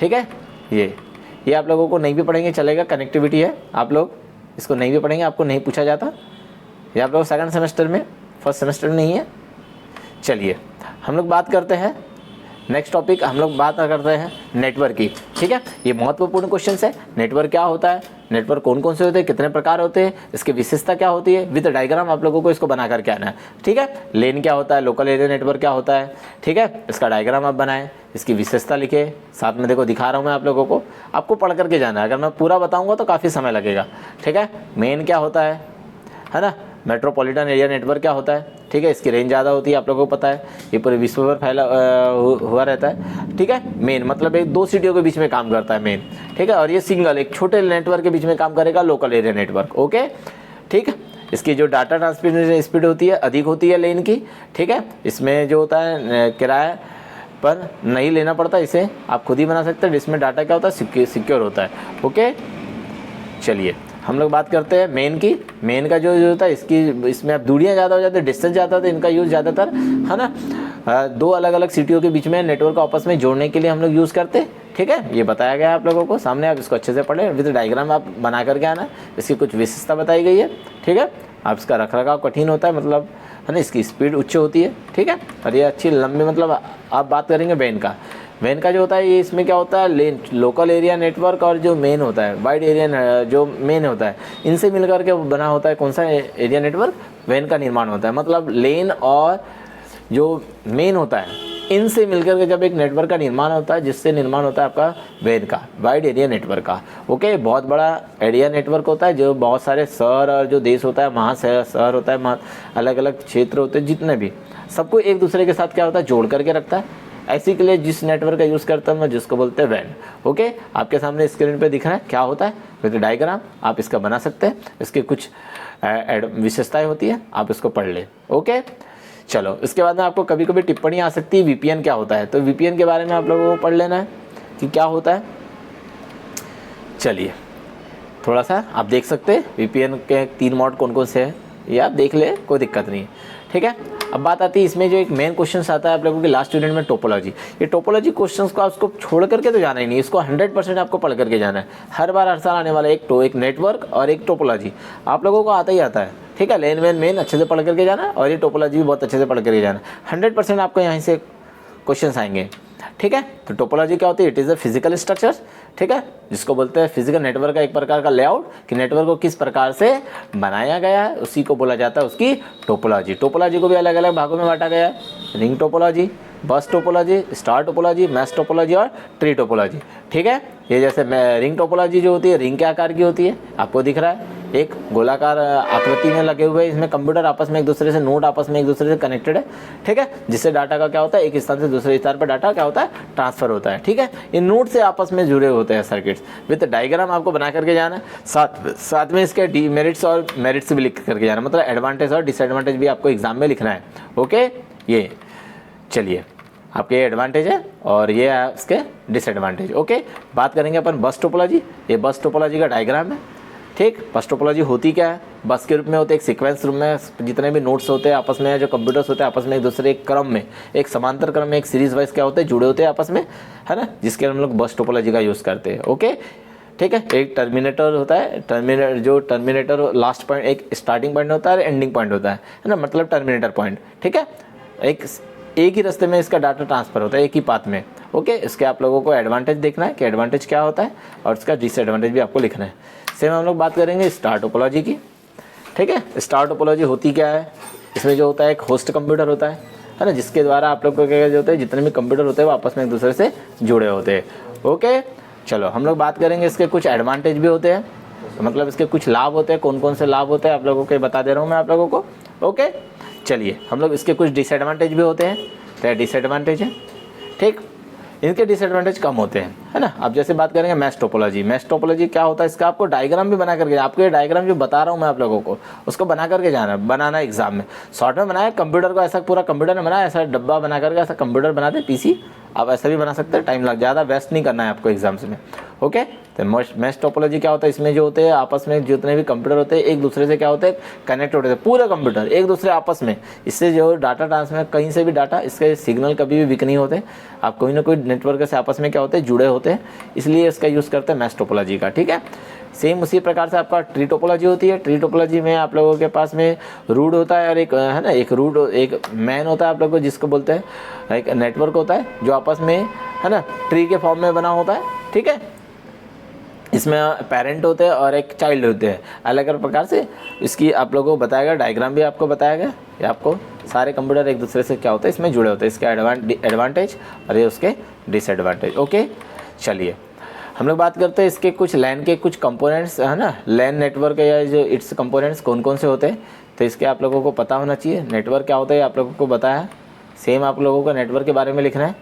ठीक है, ये आप लोगों को नहीं भी पढ़ेंगे चलेगा, कनेक्टिविटी है, आप लोग इसको नहीं भी पढ़ेंगे, आपको नहीं पूछा जाता, ये आप लोग सेकंड सेमेस्टर में, फर्स्ट सेमेस्टर में नहीं है। चलिए हम लोग बात करते हैं नेक्स्ट टॉपिक, हम लोग बात करते हैं नेटवर्क की। ठीक है, ये महत्वपूर्ण क्वेश्चन है, नेटवर्क क्या होता है, नेटवर्क कौन कौन से होते हैं, कितने प्रकार होते हैं, इसकी विशेषता क्या होती है, विद डायग्राम आप लोगों को इसको बना करके आना है। ठीक है, लेन क्या होता है, लोकल एरिया नेटवर्क क्या होता है, ठीक है, इसका डायग्राम आप बनाएं, इसकी विशेषता लिखे, साथ में देखो दिखा रहा हूँ मैं आप लोगों को, आपको पढ़ करके जाना है, अगर मैं पूरा बताऊँगा तो काफ़ी समय लगेगा। ठीक है, मेन क्या होता है ना, मेट्रोपॉलिटन एरिया नेटवर्क क्या होता है, ठीक है, इसकी रेंज ज़्यादा होती है, आप लोगों को पता है, ये पूरे विश्व भर फैला हुआ रहता है। ठीक है, मेन मतलब एक 2 सिटियों के बीच में काम करता है मेन। ठीक है, और ये सिंगल एक छोटे नेटवर्क के बीच में काम करेगा, लोकल एरिया नेटवर्क। ओके, ठीक है, इसकी जो डाटा ट्रांसमिशन स्पीड होती है अधिक होती है लेन की। ठीक है, इसमें जो होता है किराए पर नहीं लेना पड़ता, इसे आप खुद ही बना सकते हैं, जिसमें डाटा क्या होता है, सिक्योर होता है। ओके, चलिए हम लोग बात करते हैं मेन की। मेन का जो होता है इसमें अब दूरियाँ ज़्यादा हो जाती है, डिस्टेंस ज़्यादा होता है, इनका यूज़ ज़्यादातर, है ना, 2 अलग अलग सिटियों के बीच में नेटवर्क को आपस में जोड़ने के लिए हम लोग यूज़ करते हैं। ठीक है, ये बताया गया है आप लोगों को सामने, आप इसको अच्छे से पढ़ें, विद डायग्राम आप बना करके आना, इसकी कुछ विशेषता बताई गई है। ठीक है, आप इसका रखरखाव कठिन होता है, मतलब है ना, इसकी स्पीड उच्च होती है। ठीक है, और ये अच्छी लंबी, मतलब आप बात करेंगे वैन का जो होता है, ये इसमें क्या होता है, लेन लोकल एरिया नेटवर्क और जो मेन होता है वाइड एरिया जो मेन होता है, इनसे मिलकर के बना होता है कौन सा एरिया नेटवर्क, वैन का निर्माण होता है। मतलब लेन और जो मेन होता है इनसे मिलकर के जब एक नेटवर्क का निर्माण होता है, जिससे निर्माण होता है आपका वैन का, वाइड एरिया नेटवर्क का। ओके, बहुत बड़ा एरिया नेटवर्क होता है, जो बहुत सारे शहर और जो देश होता है, महाशहर होता है, अलग अलग क्षेत्र होते हैं, जितने भी सबको एक दूसरे के साथ क्या होता है, जोड़ करके रखता है। ऐसी के लिए जिस नेटवर्क का यूज़ करता हूँ मैं, जिसको बोलते हैं वैन। ओके, आपके सामने स्क्रीन पे दिख रहा है क्या होता है, विद डायग्राम आप इसका बना सकते हैं, इसके कुछ विशेषताएं होती है, आप इसको पढ़ लें। ओके, चलो इसके बाद में आपको कभी कभी टिप्पणी आ सकती है, वीपीएन क्या होता है, तो वीपीएन के बारे में आप लोगों को पढ़ लेना है कि क्या होता है। चलिए थोड़ा सा आप देख सकते हैं वीपीएन के 3 मोड कौन कौन से हैं, ये आप देख ले, कोई दिक्कत नहीं है। ठीक है, अब बात आती है इसमें जो एक मेन क्वेश्चन आता है आप लोगों के लास्ट यूनिट में, टोपोलॉजी। ये टोपोलॉजी क्वेश्चंस को आपको छोड़ करके तो जाना ही नहीं, इसको 100% आपको पढ़ करके जाना है। हर बार हर साल आने वाला एक नेटवर्क और एक टोपोलॉजी आप लोगों को आता ही आता है। ठीक है, लेन मेन अच्छे से पढ़ करके जाना है, और ये टोपोलॉजी भी बहुत अच्छे से पढ़ करके जाना है। 100% आपको यहाँ से क्वेश्चन आएंगे। ठीक है, तो टोपोलॉजी क्या होती है, it is a physical structure. ठीक है, जिसको बोलते हैं फिजिकल नेटवर्क का एक प्रकार का लेआउट, कि नेटवर्क को किस प्रकार से बनाया गया है उसी को बोला जाता है उसकी टोपोलॉजी। टोपोलॉजी को भी अलग अलग भागों में बांटा गया है, रिंग टोपोलॉजी, बस topology, star topology, mesh topology और ट्री टोपोलॉजी। ठीक है, ये जैसे रिंग टोपोलॉजी जो होती है, रिंग के आकार की होती है, आपको दिख रहा है, एक गोलाकार आकृति में लगे हुए, इसमें कंप्यूटर आपस में एक दूसरे से, नोड आपस में एक दूसरे से कनेक्टेड है। ठीक है, जिससे डाटा का क्या होता है, एक स्थान से दूसरे स्थान पर डाटा क्या होता है, ट्रांसफर होता है। ठीक है, इन नोड से आपस में जुड़े होते हैं सर्किट्स, विद डायग्राम आपको बना करके जाना, साथ में इसके डीमेरिट्स और मेरिट्स भी लिख करके जाना, मतलब एडवांटेज और डिसएडवांटेज भी आपको एग्जाम में लिखना है। ओके, ये चलिए आपके एडवांटेज है और ये है इसके डिसएडवांटेज। ओके, बात करेंगे अपन बस टोपोलॉजी। ये बस टोपोलॉजी का डायग्राम है। ठीक, बस टोपोलॉजी होती क्या है, बस के रूप में होते हैं, एक सीक्वेंस रूप में जितने भी नोड्स होते हैं आपस में, जो कंप्यूटर्स होते हैं आपस में एक दूसरे क्रम में, एक समांतर क्रम में, एक सीरीज वाइज क्या होते हैं, जुड़े होते हैं आपस में, है ना, जिसके हम लोग बस टोपोलॉजी का यूज़ करते हैं। ओके, ठीक है, एक टर्मिनेटर होता है, टर्मिनेटर लास्ट पॉइंट, एक स्टार्टिंग पॉइंट होता है और एंडिंग पॉइंट होता है ना, मतलब टर्मिनेटर पॉइंट। ठीक है, एक एक ही रास्ते में इसका डाटा ट्रांसफ़र होता है, एक ही पाथ में। ओके, इसके आप लोगों को एडवांटेज देखना है कि एडवांटेज क्या होता है और इसका डिसएडवांटेज भी आपको लिखना है। सेम हम लोग बात करेंगे स्टार टोपोलॉजी की। ठीक है, स्टार टोपोलॉजी होती क्या है? इसमें जो होता है एक होस्ट कंप्यूटर होता है ना, जिसके द्वारा आप लोग को क्या जो होता है, जितने भी कंप्यूटर होते हैं वो आपस में एक दूसरे से जुड़े होते हैं। ओके, चलो हम लोग बात करेंगे इसके कुछ एडवांटेज भी होते हैं, तो मतलब इसके कुछ लाभ होते हैं। कौन कौन से लाभ होते हैं आप लोगों को बता दे रहा हूँ मैं आप लोगों को। ओके, चलिए हम लोग इसके कुछ डिसएडवांटेज भी होते हैं, तो डिसएडवांटेज है। ठीक, इनके डिसएडवांटेज कम होते हैं, है ना। अब जैसे बात करेंगे मैश टोपोलॉजी। मैश टोपोलॉजी क्या होता है? इसका आपको डायग्राम भी बना करके, आपको ये डायग्राम जो बता रहा हूँ मैं आप लोगों को, उसको बना करके बनाना एग्जाम में। शॉर्ट में बनाया, कंप्यूटर को ऐसा पूरा कंप्यूटर ने बनाया, ऐसा डब्बा बना करके ऐसा कंप्यूटर बना दे, पीसी आप ऐसा भी बना सकते हैं। टाइम लग ज़्यादा वेस्ट नहीं करना है आपको एग्जाम्स में। ओके, तो मैश टोपोलॉजी क्या होता है? इसमें जो होते हैं आपस में जितने भी कंप्यूटर होते हैं एक दूसरे से क्या होते हैं, कनेक्ट होते हैं। पूरे कंप्यूटर एक दूसरे आपस में, इससे जो डाटा ट्रांसफर, कहीं से भी डाटा, इसके सिग्नल कभी भी वीक नहीं होते। आप कोई ना कोई नेटवर्क से आपस में क्या होते हैं, जुड़े होते हैं, इसलिए इसका यूज़ करते हैं मैश टोपोलॉजी का। ठीक है, सेम उसी प्रकार से आपका ट्री टोपोलॉजी होती है। ट्री टोपोलॉजी में आप लोगों के पास में रूट होता है और एक है ना, एक रूट, एक मैन होता है आप लोग को, जिसको बोलते हैं एक नेटवर्क होता है जो आपस में है ना ट्री के फॉर्म में बना होता है। ठीक है, इसमें पेरेंट होते हैं और एक चाइल्ड होते हैं, अलग अलग प्रकार से। इसकी आप लोगों को बताया गया, डायग्राम भी आपको बताया गया। ये आपको सारे कंप्यूटर एक दूसरे से क्या होता है, इसमें जुड़े होते हैं। इसके एडवांटेज और ये उसके डिसएडवांटेज। ओके, चलिए हम लोग बात करते हैं इसके कुछ लैन के कुछ कंपोनेंट्स, है ना। लैन नेटवर्क या जो इट्स कंपोनेंट्स कौन कौन से होते हैं, तो इसके आप लोगों को पता होना चाहिए। नेटवर्क क्या होता है आप लोगों को बताया है। सेम आप लोगों को नेटवर्क के बारे में लिखना है,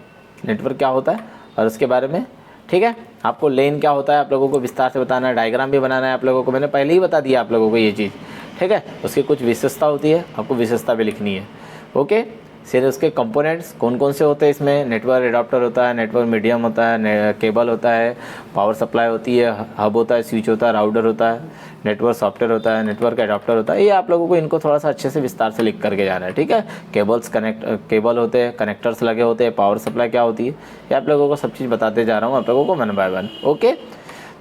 नेटवर्क क्या होता है और उसके बारे में। ठीक है, आपको लेन क्या होता है आप लोगों को विस्तार से बताना है, डायग्राम भी बनाना है आप लोगों को। मैंने पहले ही बता दिया आप लोगों को ये चीज़। ठीक है, उसकी कुछ विशेषता होती है, आपको विशेषता भी लिखनी है। ओके, फिर उसके कंपोनेंट्स कौन कौन से होते हैं इसमें। नेटवर्क एडाप्टर होता है, नेटवर्क मीडियम होता है, केबल होता है, पावर सप्लाई होती है, हब होता है, स्विच होता है, राउटर होता है, नेटवर्क सॉफ्टवेयर होता है, नेटवर्क एडाप्टर होता है। ये आप लोगों को इनको थोड़ा सा अच्छे से विस्तार से लिख करके जाना है। ठीक है, केबल होते हैं, कनेक्टर्स लगे होते हैं, पावर सप्लाई क्या होती है, ये आप लोगों को सब चीज़ बताते जा रहा हूँ आप लोगों को वन बाय वन। ओके,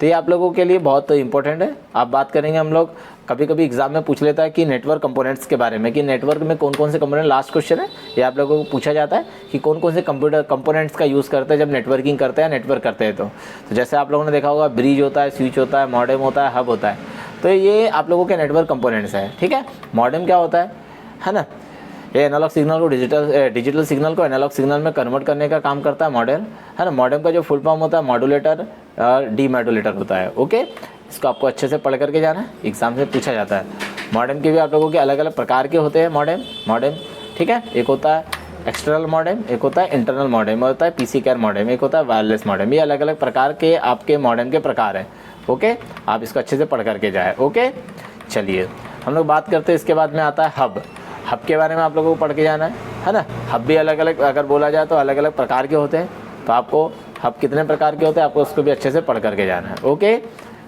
तो ये आप लोगों के लिए बहुत इंपॉर्टेंट है। आप बात करेंगे हम लोग, कभी कभी एग्जाम में पूछ लेता है कि नेटवर्क कंपोनेंट्स के बारे में, कि नेटवर्क में कौन कौन से कंपोनेंट, लास्ट क्वेश्चन है ये आप लोगों को पूछा जाता है कि कौन कौन से कंप्यूटर कंपोनेंट्स का यूज़ करते हैं जब नेटवर्किंग करते हैं, नेटवर्क करते हैं। तो जैसे आप लोगों ने देखा होगा, ब्रिज होता है, स्विच होता है, मॉडेम होता है, हब होता है। तो ये आप लोगों के नेटवर्क कंपोनेंट्स हैं। ठीक है, मॉडेम क्या होता है ना, ये एनालॉग सिग्नल को डिजिटल सिग्नल को एनालॉग सिग्नल में कन्वर्ट करने का काम करता है मॉडेम, है ना। मॉडेम का जो फुल फॉर्म होता है मॉड्यूलेटर और डीमॉड्यूलेटर होता है। ओके, इसको आपको अच्छे से पढ़ करके जाना है, एग्जाम से पूछा जाता है। मॉडेम के भी आप लोगों के अलग अलग प्रकार के होते हैं मॉडेम। ठीक है, एक होता है एक्सटर्नल मॉडेम, एक होता है इंटरनल मॉडेम, होता है पीसी केयर मॉडेम, एक होता है वायरलेस मॉडेम। ये अलग अलग प्रकार के आपके मॉडेम के प्रकार हैं। ओके, आप इसको अच्छे से पढ़ करके जाए। ओके, चलिए हम लोग बात करते हैं, इसके बाद में आता है हब। हब के बारे में आप लोगों को पढ़ के जाना है ना। हब भी अलग अलग, अगर बोला जाए तो अलग अलग प्रकार के होते हैं। तो आपको हब कितने प्रकार के होते हैं आपको उसको भी अच्छे से पढ़ करके जाना है। ओके,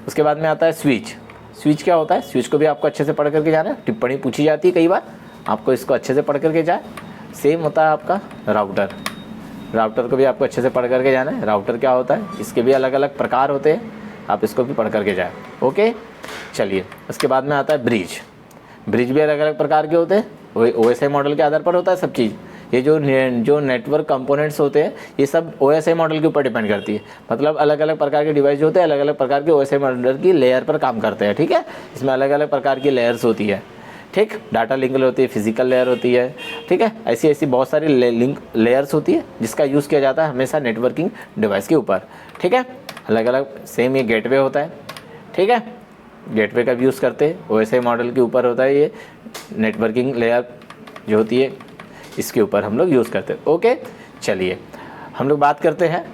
उसके बाद में आता है स्विच। स्विच क्या होता है, स्विच को भी आपको अच्छे से पढ़ करके जाना है, टिप्पणी पूछी जाती है कई बार, आपको इसको अच्छे से पढ़ करके जाए। सेम होता है आपका राउटर को भी आपको अच्छे से पढ़ करके जाना है। राउटर क्या होता है, इसके भी अलग अलग प्रकार होते हैं, आप इसको भी पढ़ करके जाए। ओके, चलिए उसके बाद में आता है ब्रिज भी अलग अलग प्रकार के होते हैं, OSI मॉडल के आधार पर होता है सब चीज़। ये जो नेटवर्क कंपोनेंट्स होते हैं ये सब OSI मॉडल के ऊपर डिपेंड करती है, मतलब अलग अलग प्रकार के डिवाइस जो होते हैं अलग अलग प्रकार के OSI मॉडल की लेयर पर काम करते हैं। ठीक है, इसमें अलग अलग प्रकार की लेयर्स होती है। ठीक, डाटा लिंक होती है, फिजिकल लेयर होती है। ठीक है, ऐसी बहुत सारी लिंक लेयर्स होती है जिसका यूज़ किया जाता है हमेशा नेटवर्किंग डिवाइस के ऊपर। ठीक है, अलग अलग। सेम ये गेटवे होता है। ठीक है, गेटवे का भी यूज़ करते हैं, OSI मॉडल के ऊपर होता है ये नेटवर्किंग लेयर जो होती है, इसके ऊपर हम लोग यूज़ करते हैं। ओके, चलिए हम लोग बात करते हैं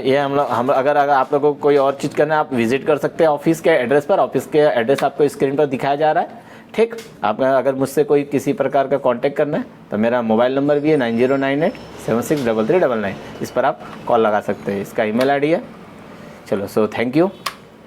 ये हम अगर आप लोगों को कोई और चीज़ करना है आप विजिट कर सकते हैं ऑफिस के एड्रेस पर। ऑफिस के एड्रेस आपको स्क्रीन पर दिखाया जा रहा है। ठीक, आप अगर मुझसे कोई किसी प्रकार का कांटेक्ट करना है तो मेरा मोबाइल नंबर भी है 9098763399, इस पर आप कॉल लगा सकते हैं। इसका email ID है। चलो, सो थैंक यू।